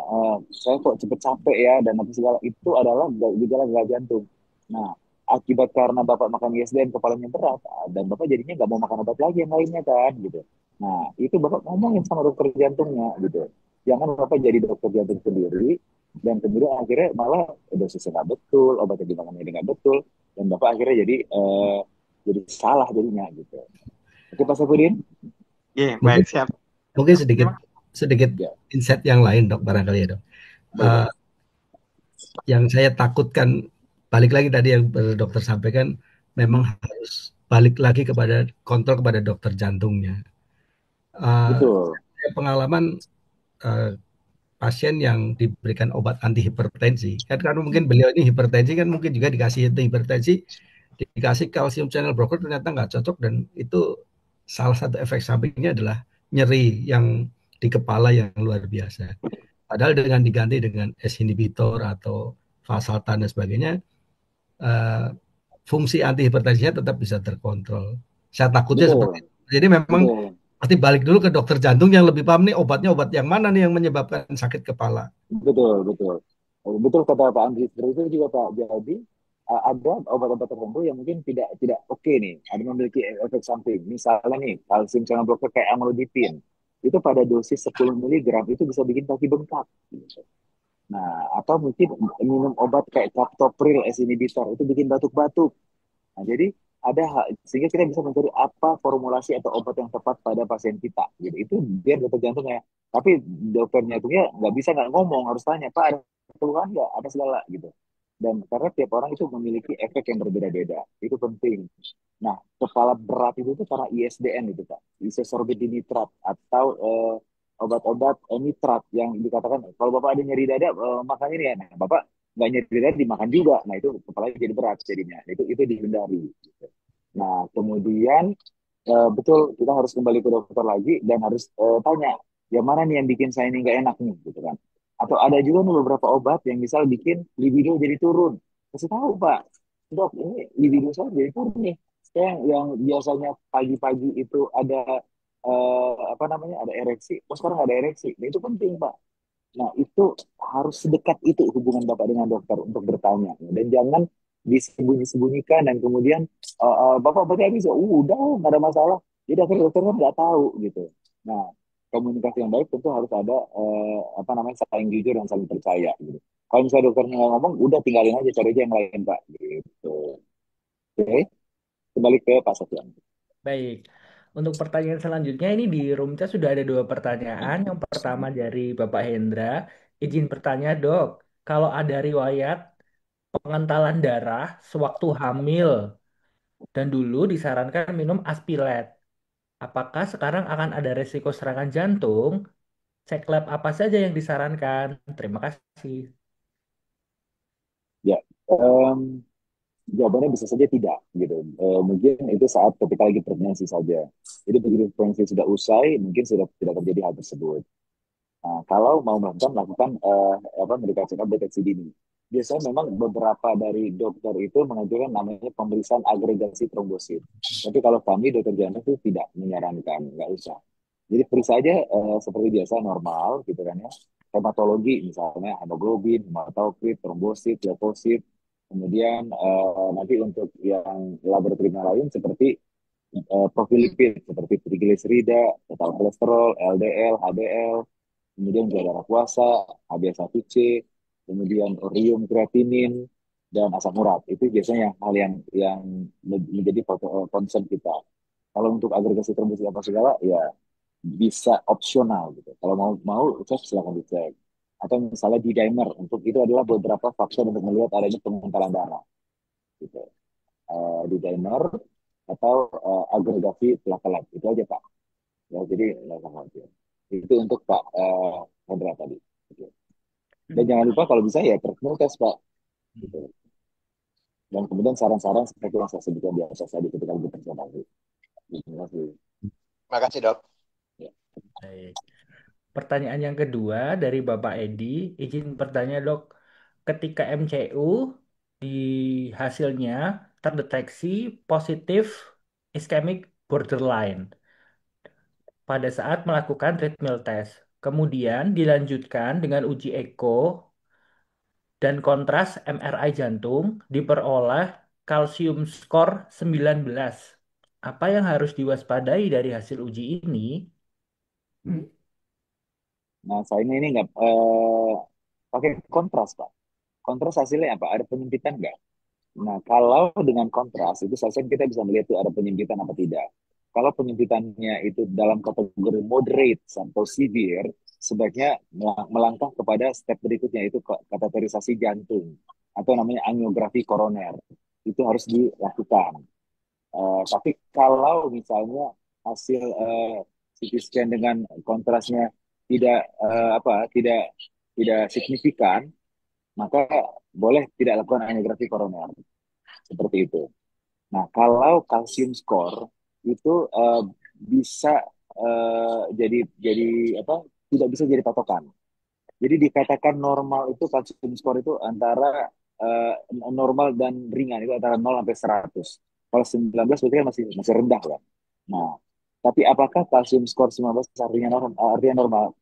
saya kok cepet capek ya, dan apa segala, itu adalah gejala gagal jantung. Nah, akibat karena Bapak makan ISBN kepalanya berat, dan Bapak jadinya nggak mau makan obat lagi yang lainnya kan, gitu. Nah, itu Bapak ngomongin sama dokter jantungnya, gitu. Jangan Bapak jadi dokter jantung sendiri, dan kemudian akhirnya malah dosisnya nggak betul, obat yang dimakan ini nggak betul, dan Bapak akhirnya jadi salah jadinya, gitu. Oke, Pak Safudin? iya Mungkin baik siap. mungkin sedikit Terima sedikit Ya, insight yang lain dok barangkali ya dok. boleh. Eh, yang saya takutkan balik lagi tadi yang dokter sampaikan memang harus balik lagi kepada kontrol kepada dokter jantungnya. Betul. Saya pengalaman eh, pasien yang diberikan obat anti hipertensi kan karena mungkin beliau ini hipertensi kan mungkin juga dikasih anti hipertensi dikasih kalsium channel blocker ternyata nggak cocok dan itu salah satu efek sampingnya adalah nyeri yang di kepala yang luar biasa. Padahal dengan diganti dengan S inhibitor atau valsartan dan sebagainya, eh, fungsi antihipertensinya tetap bisa terkontrol. Saya takutnya seperti Betul. itu. Jadi memang Betul. pasti balik dulu ke dokter jantung yang lebih paham nih obatnya obat yang mana nih yang menyebabkan sakit kepala. Betul, betul. Betul kata Pak Andri seperti itu juga Pak. Jadi ada obat-obat tertentu yang mungkin tidak tidak oke nih, ada memiliki efek samping. Misalnya nih, kalsium channel blocker kayak amlodipin. Itu pada dosis 10 miligram itu bisa bikin kaki bengkak. Nah, atau mungkin minum obat kayak captopril S inhibitor itu bikin batuk-batuk. Nah, jadi sehingga kita bisa mencari apa formulasi atau obat yang tepat pada pasien kita. Jadi itu biar dokter jantungnya. Tapi dokternya itu ya nggak bisa nggak ngomong, harus tanya, Pak ada keluhan nggak, ada segala gitu. Dan karena tiap orang itu memiliki efek yang berbeda-beda, itu penting. Nah, kepala berat itu tuh karena ISDN itu Pak, isosorbit dinitrat atau obat-obat nitrat yang dikatakan kalau Bapak ada nyeri dada makan ini ya. Nah, Bapak nggak nyeri dada dimakan juga. Nah, itu kepalanya jadi berat jadinya. Itu dihindari. Gitu. Nah, kemudian betul kita harus kembali ke dokter lagi dan harus tanya, yang mana nih yang bikin saya ini nggak enak nih, gitu kan? Atau ada juga nih beberapa obat yang misal bikin libido jadi turun. Kasih tahu Pak, dok ini libido saya jadi turun nih. Saya yang biasanya pagi-pagi itu ada apa namanya ada ereksi, oh sekarang nggak ada ereksi. Nah, itu penting Pak. Nah, itu harus sedekat itu hubungan Bapak dengan dokter untuk bertanya. Dan jangan disembunyi-sembunyikan dan kemudian Bapak berarti bisa, udah nggak ada masalah. Jadi akhirnya dokter kan nggak tahu gitu. Nah, komunikasi yang baik tentu harus ada apa namanya saling jujur dan saling percaya gitu. Kalau misalnya dokternya nggak ngomong, udah tinggalin aja cari aja yang lain Pak. Gitu. Oke, kembali ke Pak Sofian. Baik. Untuk pertanyaan selanjutnya ini di Roomchat sudah ada dua pertanyaan. Yang pertama dari Bapak Hendra, izin bertanya dok, kalau ada riwayat pengentalan darah sewaktu hamil dan dulu disarankan minum Aspilet, apakah sekarang akan ada resiko serangan jantung? Cek lab apa saja yang disarankan? Terima kasih. Ya, Em, Jawabannya bisa saja tidak gitu. Mungkin itu saat ketika lagi pregnancy saja. Jadi begitu pregnancy sudah usai, mungkin sudah tidak terjadi hal tersebut. Nah, kalau mau melakukan medical check up deteksi dini. Biasanya memang beberapa dari dokter itu mengajukan namanya pemeriksaan agregasi trombosit. Tapi kalau kami dokter jantung itu tidak menyarankan, nggak usah. Jadi periksa aja seperti biasa normal gitu kan ya. Hematologi misalnya hemoglobin, hematokrit, trombosit, leukosit. Kemudian nanti untuk yang laboratorium lain seperti profil lipid seperti trigliserida, total kolesterol, LDL, HDL, kemudian gula darah puasa, HbA1c, kemudian urium kreatinin, dan asam urat. Itu biasanya hal yang menjadi concern kita. Kalau untuk agregasi trombosit apa segala, ya bisa opsional gitu. Kalau mau mau cek silakan dicek. Atau misalnya di dimer, untuk itu adalah beberapa faktor untuk melihat adanya pengentalan darah gitu. Di dimer atau agregasi platelet itu aja Pak. Ya, jadi nggak usah khawatir. Itu untuk Pak Hendra tadi. Oke. Dan jangan lupa kalau bisa ya personal test Pak. Gitu. Dan kemudian saran-saran seperti yang saya sebutkan biasa tadi ketika lebih presentasi. Terima kasih. Makasih dok. Ya. Baik. Pertanyaan yang kedua dari Bapak Edi, izin bertanya dok, ketika MCU di hasilnya terdeteksi positif ischemic borderline pada saat melakukan treadmill test, kemudian dilanjutkan dengan uji eko dan kontras MRI jantung diperoleh kalsium skor 19. Apa yang harus diwaspadai dari hasil uji ini? Nah, saya ini nggak pakai kontras Pak. Kontras hasilnya apa? Ada penyempitan nggak? Nah, kalau dengan kontras itu seharusnya kita bisa melihat tuh ada penyempitan apa tidak. Kalau penyempitannya itu dalam kategori moderate atau severe, sebaiknya melangkah kepada step berikutnya itu kateterisasi jantung atau namanya angiografi koroner. Itu harus dilakukan. Tapi kalau misalnya hasil CT scan dengan kontrasnya tidak tidak signifikan, maka boleh tidak lakukan angiografi koroner seperti itu. Nah, kalau kalsium score itu bisa jadi apa? Tidak bisa jadi patokan. Jadi dikatakan normal itu kalsium score itu antara normal dan ringan itu antara 0 sampai 100. Kalau 19 berarti kan masih rendah kan. Nah, tapi apakah kalsium skor 19 artinya normal?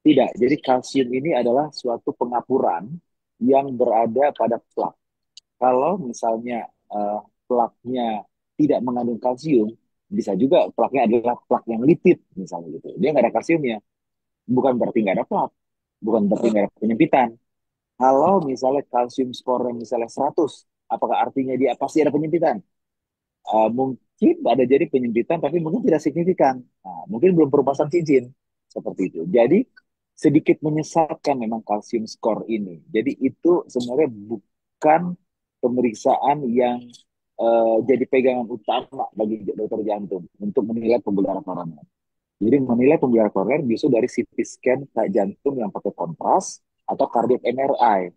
Tidak. Jadi kalsium ini adalah suatu pengapuran yang berada pada plak. Kalau misalnya plaknya tidak mengandung kalsium, bisa juga plaknya adalah plak yang lipid misalnya gitu. Dia nggak ada kalsiumnya. Bukan berarti nggak ada plak. Bukan berarti nggak ada penyempitan. Kalau misalnya kalsium skor yang misalnya 100, apakah artinya dia pasti ada penyempitan? Mungkin ada jadi penyempitan, tapi mungkin tidak signifikan. Nah, mungkin belum perlupasan cincin. Seperti itu. Jadi, sedikit menyesatkan memang kalsium skor ini. Jadi, itu sebenarnya bukan pemeriksaan yang jadi pegangan utama bagi dokter jantung untuk menilai pembuluh koroner. Jadi menilai pembuluh koroner justru dari CT scan jantung yang pakai kontras atau cardiac MRI.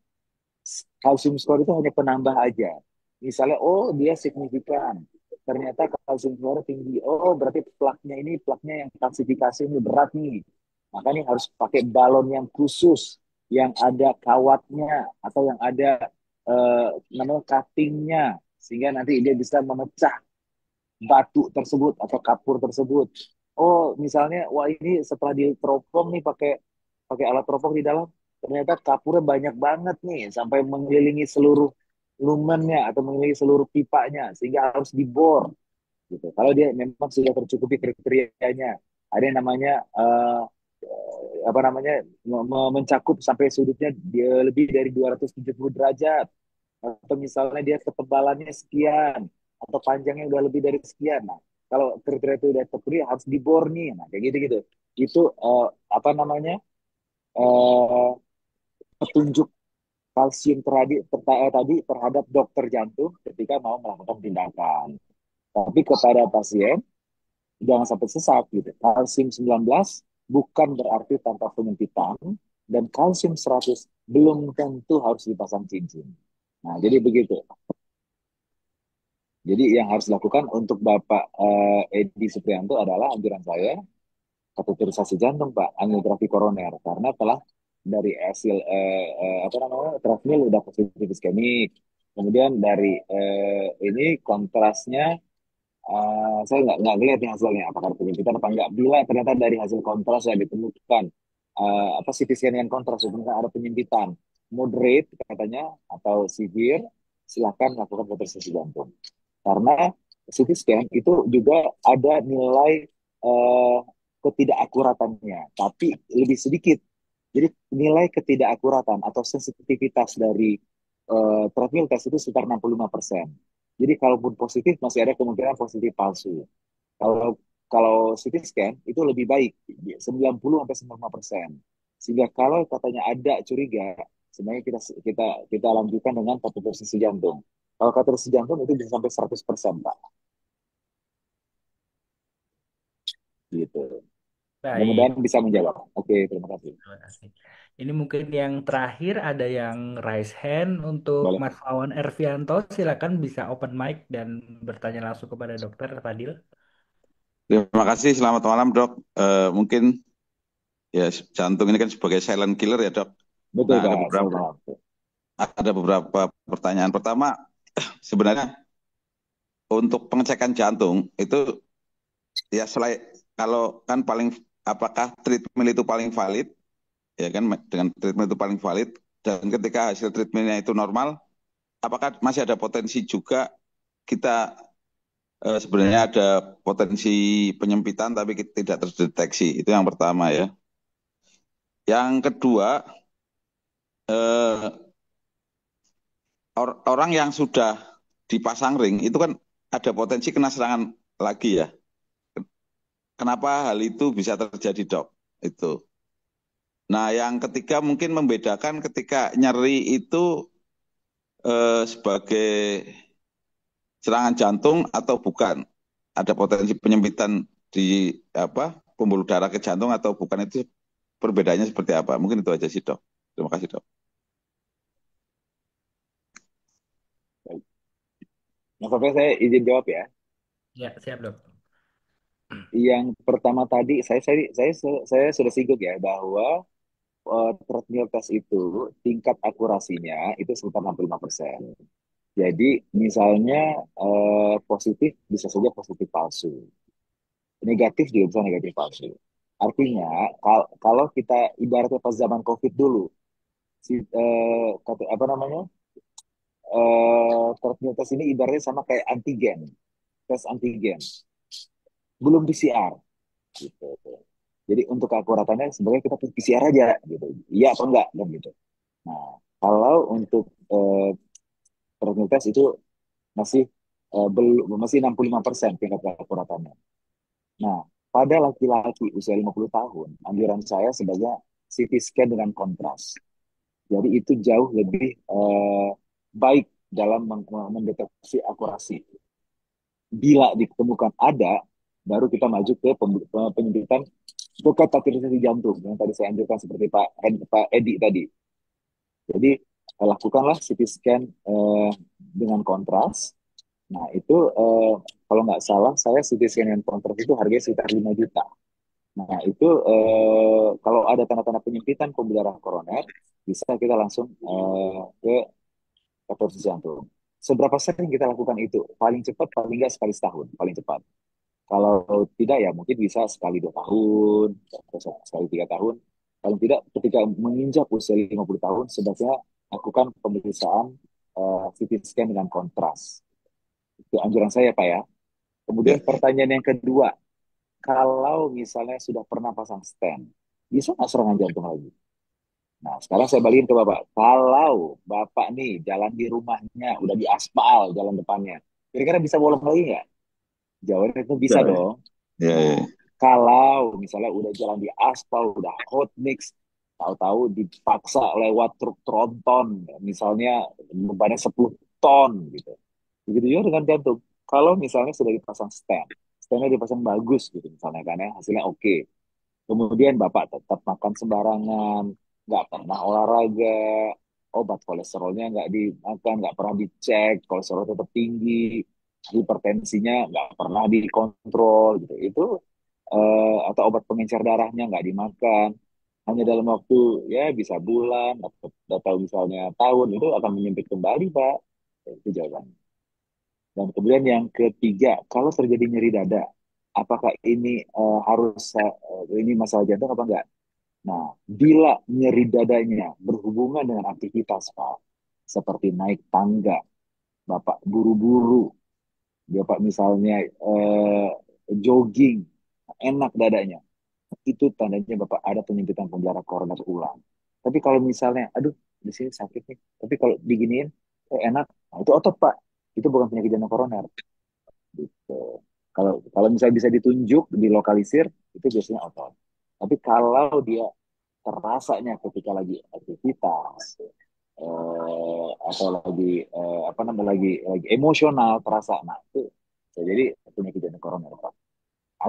Kalsium skor itu hanya penambah aja. Misalnya, oh dia signifikan. Ternyata kalsium skor tinggi. Oh berarti plaknya yang kalsifikasi ini berat nih. Makanya harus pakai balon yang khusus, yang ada kawatnya atau yang ada namanya cuttingnya, sehingga nanti dia bisa memecah batu tersebut atau kapur tersebut. Oh, misalnya, wah ini setelah diteropong nih pakai pakai alat teropong di dalam, ternyata kapurnya banyak banget nih sampai mengelilingi seluruh lumennya atau mengelilingi seluruh pipanya sehingga harus dibor gitu. Kalau dia memang sudah tercukupi kriterianya, ada yang namanya apa namanya mencakup sampai sudutnya dia lebih dari 270 derajat atau misalnya dia ketebalannya sekian atau panjangnya udah lebih dari sekian. Nah, kalau kriteria itu udah terpenuhi harus dibor nih. Nah, kayak gitu-gitu. Itu apa namanya? eh, Petunjuk kalsium tadi terhadap dokter jantung ketika mau melakukan tindakan. Tapi kepada pasien jangan sampai sesat gitu. Kalsium 19 bukan berarti tanpa penyempitan dan kalsium 100 belum tentu harus dipasang cincin. Nah, jadi begitu. Jadi yang harus dilakukan untuk Bapak Edi Suprianto adalah anjuran saya kateterisasi jantung, Pak, angiografi koroner, karena telah dari hasil apa namanya treadmill udah positif iskemik, kemudian dari ini kontrasnya saya nggak lihat nih hasilnya apakah ada penyempitan apa enggak. Bila ternyata dari hasil kontras yang ditemukan apa CT scan yang kontras sebenarnya ada penyempitan moderate katanya atau severe, silakan lakukan kateterisasi jantung. Karena CT scan itu juga ada nilai eh, ketidakakuratannya, tapi lebih sedikit. Jadi nilai ketidakakuratan atau sensitivitas dari treadmill test itu sekitar 65%. Jadi kalaupun positif masih ada kemungkinan positif palsu. Kalau kalau CT scan itu lebih baik 90 sampai 95%. Sehingga kalau katanya ada curiga, sebenarnya kita kita lanjutkan dengan kateterisasi jantung. Kalau kateterisasi jantung itu bisa sampai 100%, Pak. Gitu. Baik, Mudah-mudahan bisa menjawab. Oke, terima kasih. terima kasih. Ini mungkin yang terakhir ada yang raise hand untuk Boleh. Mas Wawan Ervianto. Silakan bisa open mic dan bertanya langsung kepada Dokter Fadil. Terima kasih, selamat malam dok. Mungkin ya jantung ini kan sebagai silent killer ya dok. Betul, Nah Pak. Selamat malam. ada beberapa pertanyaan. Pertama, sebenarnya untuk pengecekan jantung itu ya selain kalau kan paling apakah treatment itu paling valid ya kan dengan treatment itu paling valid dan ketika hasil treatmentnya itu normal, apakah masih ada potensi juga kita sebenarnya ada potensi penyempitan tapi tidak terdeteksi. Itu yang pertama ya. Yang kedua, eh, orang yang sudah dipasang ring itu kan ada potensi kena serangan lagi ya. Kenapa hal itu bisa terjadi, Dok? Itu. Nah, yang ketiga mungkin membedakan ketika nyeri itu sebagai serangan jantung atau bukan. Ada potensi penyempitan di apa pembuluh darah ke jantung atau bukan itu perbedaannya seperti apa? Mungkin itu aja sih, Dok. Terima kasih, Dok. Baik. Mas Sofyan, saya izin jawab ya. Ya, siap dok. Yang pertama tadi saya sudah singgung ya bahwa treadmill test itu tingkat akurasinya itu sekitar 65%. Jadi misalnya positif bisa saja positif palsu, negatif juga bisa negatif palsu. Artinya kalau kita ibaratnya pas zaman COVID dulu, apa namanya treadmill test ini ibaratnya sama kayak antigen, tes antigen, belum PCR gitu. Jadi untuk keakuratannya sebenarnya kita PCR aja gitu. Iya apa enggak dan gitu. Nah, kalau untuk treadmill test itu masih belum masih 65% tingkat keakuratannya. Nah, pada laki-laki usia 50 tahun, anjuran saya sebagai CT scan dengan kontras. Jadi itu jauh lebih baik dalam mendeteksi akurasi. Bila ditemukan ada, baru kita maju ke penyempitan bukan kateterisasi jantung yang tadi saya anjurkan seperti Pak Edi tadi. Jadi lakukanlah CT scan dengan kontras. Nah itu kalau nggak salah saya CT scan dengan kontras itu harganya sekitar 5 juta. Nah itu kalau ada tanda-tanda penyempitan pembuluh darah koroner bisa kita langsung ke kateterisasi jantung. Seberapa sering kita lakukan itu? Paling cepat paling nggak sekali setahun, paling cepat. Kalau tidak ya mungkin bisa sekali 2 tahun, atau sekali 3 tahun. Paling tidak ketika menginjak usia 50 tahun, sebaiknya lakukan pemeriksaan CT scan dengan kontras. Itu anjuran saya, Pak ya. Ya, Kemudian pertanyaan yang kedua, kalau misalnya sudah pernah pasang stent, bisa nggak serangan jantung lagi? Nah, sekarang saya balikin ke Bapak. Kalau Bapak nih jalan di rumahnya, udah di aspal jalan depannya, kira-kira bisa bolong lagi nggak? Jawabannya itu bisa ya, dong. ya, Nah, ya. kalau misalnya udah jalan di aspal, udah hot mix, tahu-tahu dipaksa lewat truk tronton, misalnya bebannya 10 ton gitu. Begitu juga dengan jantung. Kalau misalnya sudah dipasang stand, standnya dipasang bagus gitu misalnya kan ya, hasilnya oke. Kemudian Bapak tetap makan sembarangan, nggak pernah olahraga, obat kolesterolnya nggak dimakan, nggak pernah dicek, kolesterol tetap tinggi, hipertensinya nggak pernah dikontrol gitu. Itu atau obat pengencer darahnya nggak dimakan, hanya dalam waktu ya bisa bulan atau misalnya tahun, itu akan menyempit kembali, Pak. Itu jawabannya. Dan kemudian yang ketiga, kalau terjadi nyeri dada, apakah ini ini masalah jantung apa enggak? Nah, bila nyeri dadanya berhubungan dengan aktivitas, Pak, seperti naik tangga, Bapak buru-buru, Bapak misalnya jogging, enak dadanya, itu tandanya Bapak ada penyempitan pembuluh koroner ulang. Tapi kalau misalnya, aduh, di sini sakit nih, tapi kalau diginiin, enak, nah, itu otot, Pak. Itu bukan penyakit jantung koroner. Gitu. Kalau kalau misalnya bisa ditunjuk, dilokalisir, itu biasanya otot. Tapi kalau dia terasanya ketika lagi aktivitas atau lagi apa namanya lagi emosional terasa, nah itu jadi penyakit jantung koroner, Pak.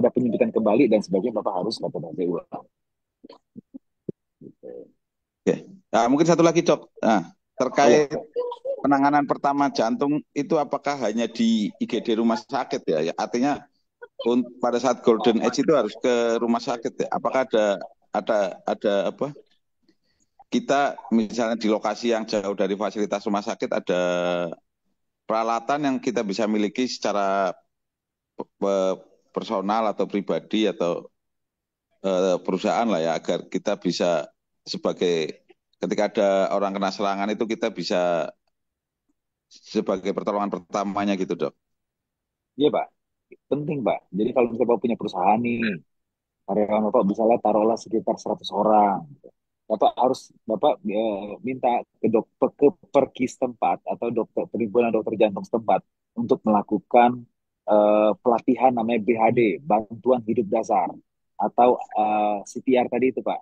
Ada penyempitan kembali dan sebagainya, Bapak harus lakukan ulang. Gitu. Oke. Nah, mungkin satu lagi, Dok. Nah, terkait Ya, penanganan pertama jantung itu apakah hanya di IGD rumah sakit ya? Artinya pada saat golden age itu harus ke rumah sakit ya? Apakah ada apa? Kita misalnya di lokasi yang jauh dari fasilitas rumah sakit ada peralatan yang kita bisa miliki secara personal atau pribadi atau perusahaan lah ya, agar kita bisa sebagai ketika ada orang kena serangan itu kita bisa sebagai pertolongan pertamanya gitu, Dok. iya, Pak. Penting, Pak. Jadi kalau misalnya Bapak punya perusahaan nih, karyawan Bapak misalnya taruhlah sekitar 100 orang. Bapak minta ke dokter, ke perkis tempat atau dokter perhimpunan dokter jantung setempat untuk melakukan pelatihan namanya BHD, bantuan hidup dasar, atau CPR tadi itu, Pak.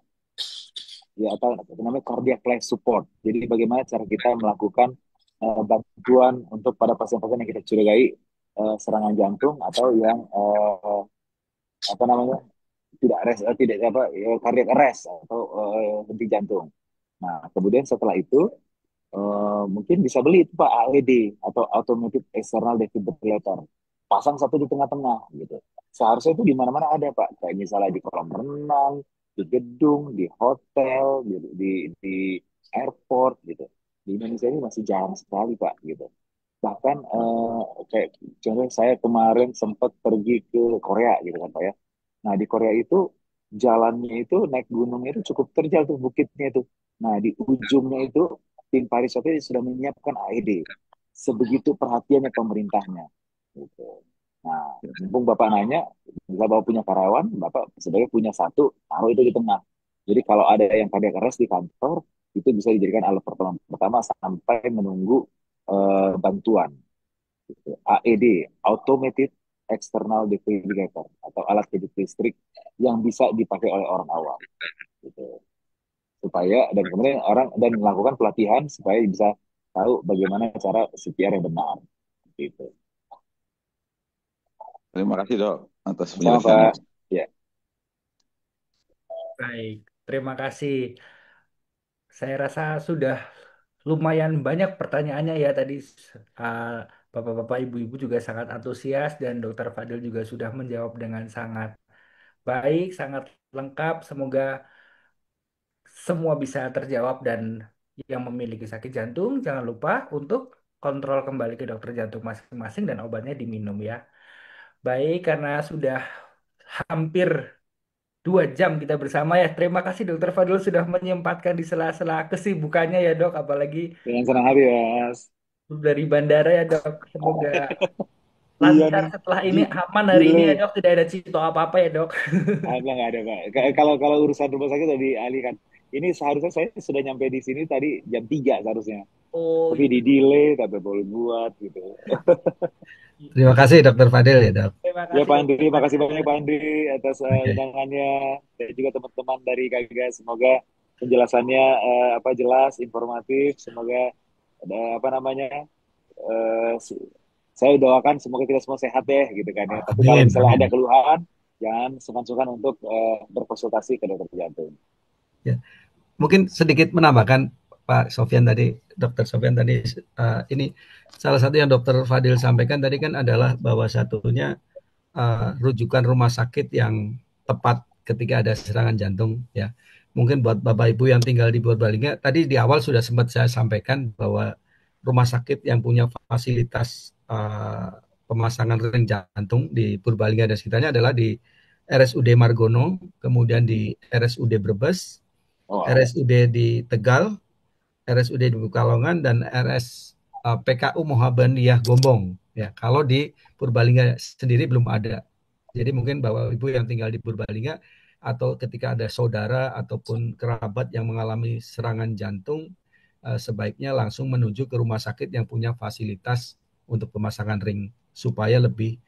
Ya, atau namanya cardiac life support. Jadi bagaimana cara kita melakukan bantuan untuk pada pasien-pasien yang kita curigai serangan jantung atau yang apa namanya tidak apa cardiac arrest atau henti jantung. Nah, kemudian setelah itu mungkin bisa beli itu, Pak, AED atau automated external defibrillator. Pasang satu di tengah-tengah gitu. Seharusnya itu di mana-mana ada, Pak. Kayak misalnya di kolam renang, di gedung, di hotel, di airport gitu. Di Indonesia ini masih jarang sekali, Pak, gitu. Bahkan kayak contohnya saya kemarin sempat pergi ke Korea gitu kan, Pak ya. Nah, di Korea itu jalannya itu naik gunungnya itu cukup terjal tuh bukitnya itu. Nah, di ujungnya itu tim pariwisata sudah menyiapkan AED. Sebegitu perhatiannya pemerintahnya. Gitu. Nah, mumpung Bapak nanya, bisa Bapak punya karyawan, Bapak sebagai punya satu, taruh itu di tengah. Jadi kalau ada yang cardiac arrest di kantor, itu bisa dijadikan alat pertolongan pertama sampai menunggu bantuan. Gitu. AED, Automated External Defibrillator, atau alat kejut listrik yang bisa dipakai oleh orang awam. Gitu. Supaya dan kemudian orang dan melakukan pelatihan supaya bisa tahu bagaimana cara CPR yang benar. Gitu. Terima kasih, Dok, atas Sama, penjelasannya. Pak. Ya. Baik, terima kasih. Saya rasa sudah lumayan banyak pertanyaannya ya tadi. uh, Bapak-bapak, ibu-ibu juga sangat antusias dan Dokter Fadil juga sudah menjawab dengan sangat baik, sangat lengkap. Semoga semua bisa terjawab dan yang memiliki sakit jantung jangan lupa untuk kontrol kembali ke dokter jantung masing-masing dan obatnya diminum ya. Baik, karena sudah hampir 2 jam kita bersama ya. Terima kasih Dokter Fadil sudah menyempatkan di sela-sela kesibukannya ya dok. Apalagi Dengan senang hati, Mas. dari bandara ya dok. Semoga Iya lancar nih, setelah di ini, aman hari ini ya delay. dok. Tidak ada cito apa-apa ya dok. Nggak ada, Pak. Kalau kalau urusan rumah sakit udah dialihkan. Ini seharusnya saya sudah nyampe di sini tadi jam 3 seharusnya. Oh Tapi di delay, tapi boleh buat gitu. Terima kasih Dokter Fadil ya, Dok. terima Ya, kasih Pak Andri, Dokter makasih Fadil. banyak Pak Andri atas Oke. undangannya, dan juga teman-teman dari Gagas. Semoga penjelasannya apa jelas, informatif. Semoga ada apa namanya, eh, se- saya doakan semoga kita semua sehat deh, gitu kan ya. Tapi kalau Amin, misalnya ada amin. keluhan, jangan sungkan-sungkan untuk berkonsultasi ke dokter jantung. Ya. Mungkin sedikit menambahkan Pak Sofyan tadi, Dokter Sofyan tadi, ini salah satu yang Dokter Fadil sampaikan tadi kan adalah bahwa satunya rujukan rumah sakit yang tepat ketika ada serangan jantung ya. Mungkin buat Bapak Ibu yang tinggal di Purbalingga, tadi di awal sudah sempat saya sampaikan bahwa rumah sakit yang punya fasilitas pemasangan ring jantung di Purbalingga dan sekitarnya adalah di RSUD Margono, kemudian di RSUD Brebes, RSUD di Tegal, RSUD di Pekalongan, dan PKU Muhammadiyah Gombong. Ya, kalau di Purbalingga sendiri belum ada. Jadi mungkin Bapak Ibu yang tinggal di Purbalingga atau ketika ada saudara ataupun kerabat yang mengalami serangan jantung, sebaiknya langsung menuju ke rumah sakit yang punya fasilitas untuk pemasangan ring supaya lebih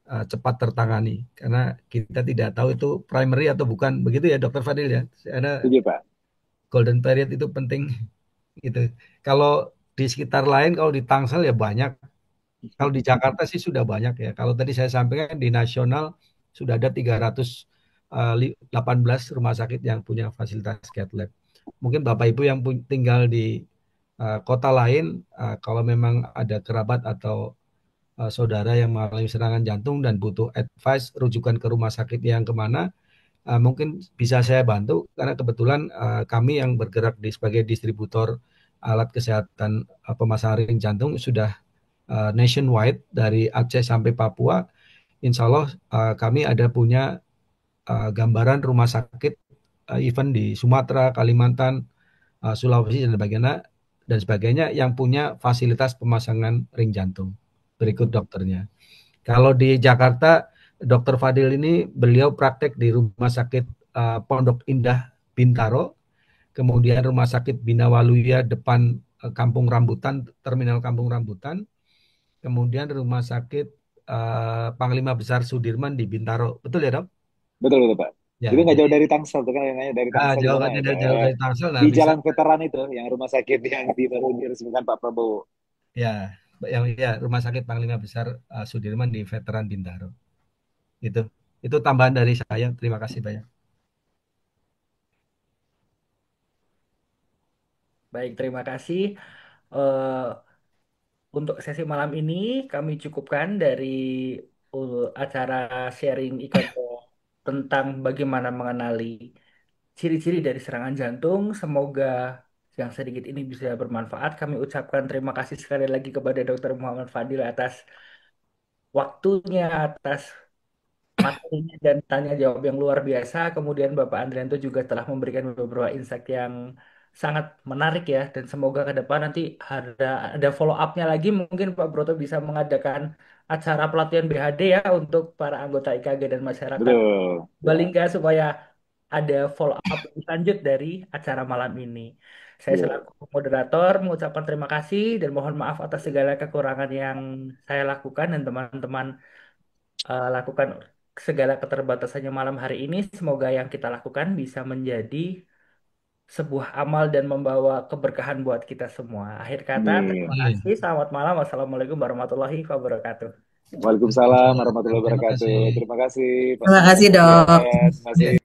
cepat tertangani. Karena kita tidak tahu itu primary atau bukan. Begitu ya Dokter Fadil ya. Ada Pak. golden period itu penting gitu. Kalau di sekitar lain, kalau di Tangsel ya banyak. Kalau di Jakarta sih sudah banyak ya. Kalau tadi saya sampaikan di nasional sudah ada 318 rumah sakit yang punya fasilitas cath lab. Mungkin Bapak Ibu yang tinggal di kota lain, kalau memang ada kerabat atau saudara yang mengalami serangan jantung dan butuh advice rujukan ke rumah sakit yang kemana, mungkin bisa saya bantu karena kebetulan kami yang bergerak sebagai distributor alat kesehatan pemasangan ring jantung sudah nationwide dari Aceh sampai Papua. Insya Allah kami ada punya gambaran rumah sakit even di Sumatera, Kalimantan, Sulawesi dan sebagainya yang punya fasilitas pemasangan ring jantung. Berikut dokternya. Kalau di Jakarta, Dokter Fadil ini beliau praktek di Rumah Sakit Pondok Indah Bintaro, kemudian Rumah Sakit Bina Waluya depan Kampung Rambutan, Terminal Kampung Rambutan, kemudian Rumah Sakit Panglima Besar Sudirman di Bintaro. Betul ya dok? Betul Pak. Ya, jadi nggak jauh dari Tangsel tuh kan yang nanya dari Tangsel. Jawabannya jauh dari Tangsel. Di Jalan Veteran itu yang rumah sakit yang baru diresmikan Pak Prabowo. Ya, Rumah Sakit Panglima Besar Sudirman di Veteran Bintaro. Itu tambahan dari saya. Terima kasih banyak. Baik, terima kasih. Untuk sesi malam ini kami cukupkan dari acara sharing Iko tentang bagaimana mengenali ciri-ciri dari serangan jantung. Semoga yang sedikit ini bisa bermanfaat. Kami ucapkan terima kasih sekali lagi kepada Dr. Muhammad Fadil atas waktunya, atas materinya dan tanya jawab yang luar biasa. Kemudian Bapak Andrianto juga telah memberikan beberapa insight yang sangat menarik ya. Dan semoga ke depan nanti ada follow up-nya lagi. Mungkin Pak Broto bisa mengadakan acara pelatihan BHD ya untuk para anggota IKG dan masyarakat Balingga supaya ada follow up lebih lanjut dari acara malam ini. Saya selaku moderator mengucapkan terima kasih dan mohon maaf atas segala kekurangan yang saya lakukan dan teman-teman lakukan segala keterbatasannya malam hari ini. Semoga yang kita lakukan bisa menjadi sebuah amal dan membawa keberkahan buat kita semua. Akhir kata, terima kasih. Selamat malam. Wassalamualaikum warahmatullahi wabarakatuh. Waalaikumsalam warahmatullahi wabarakatuh. Terima kasih. Terima kasih dok.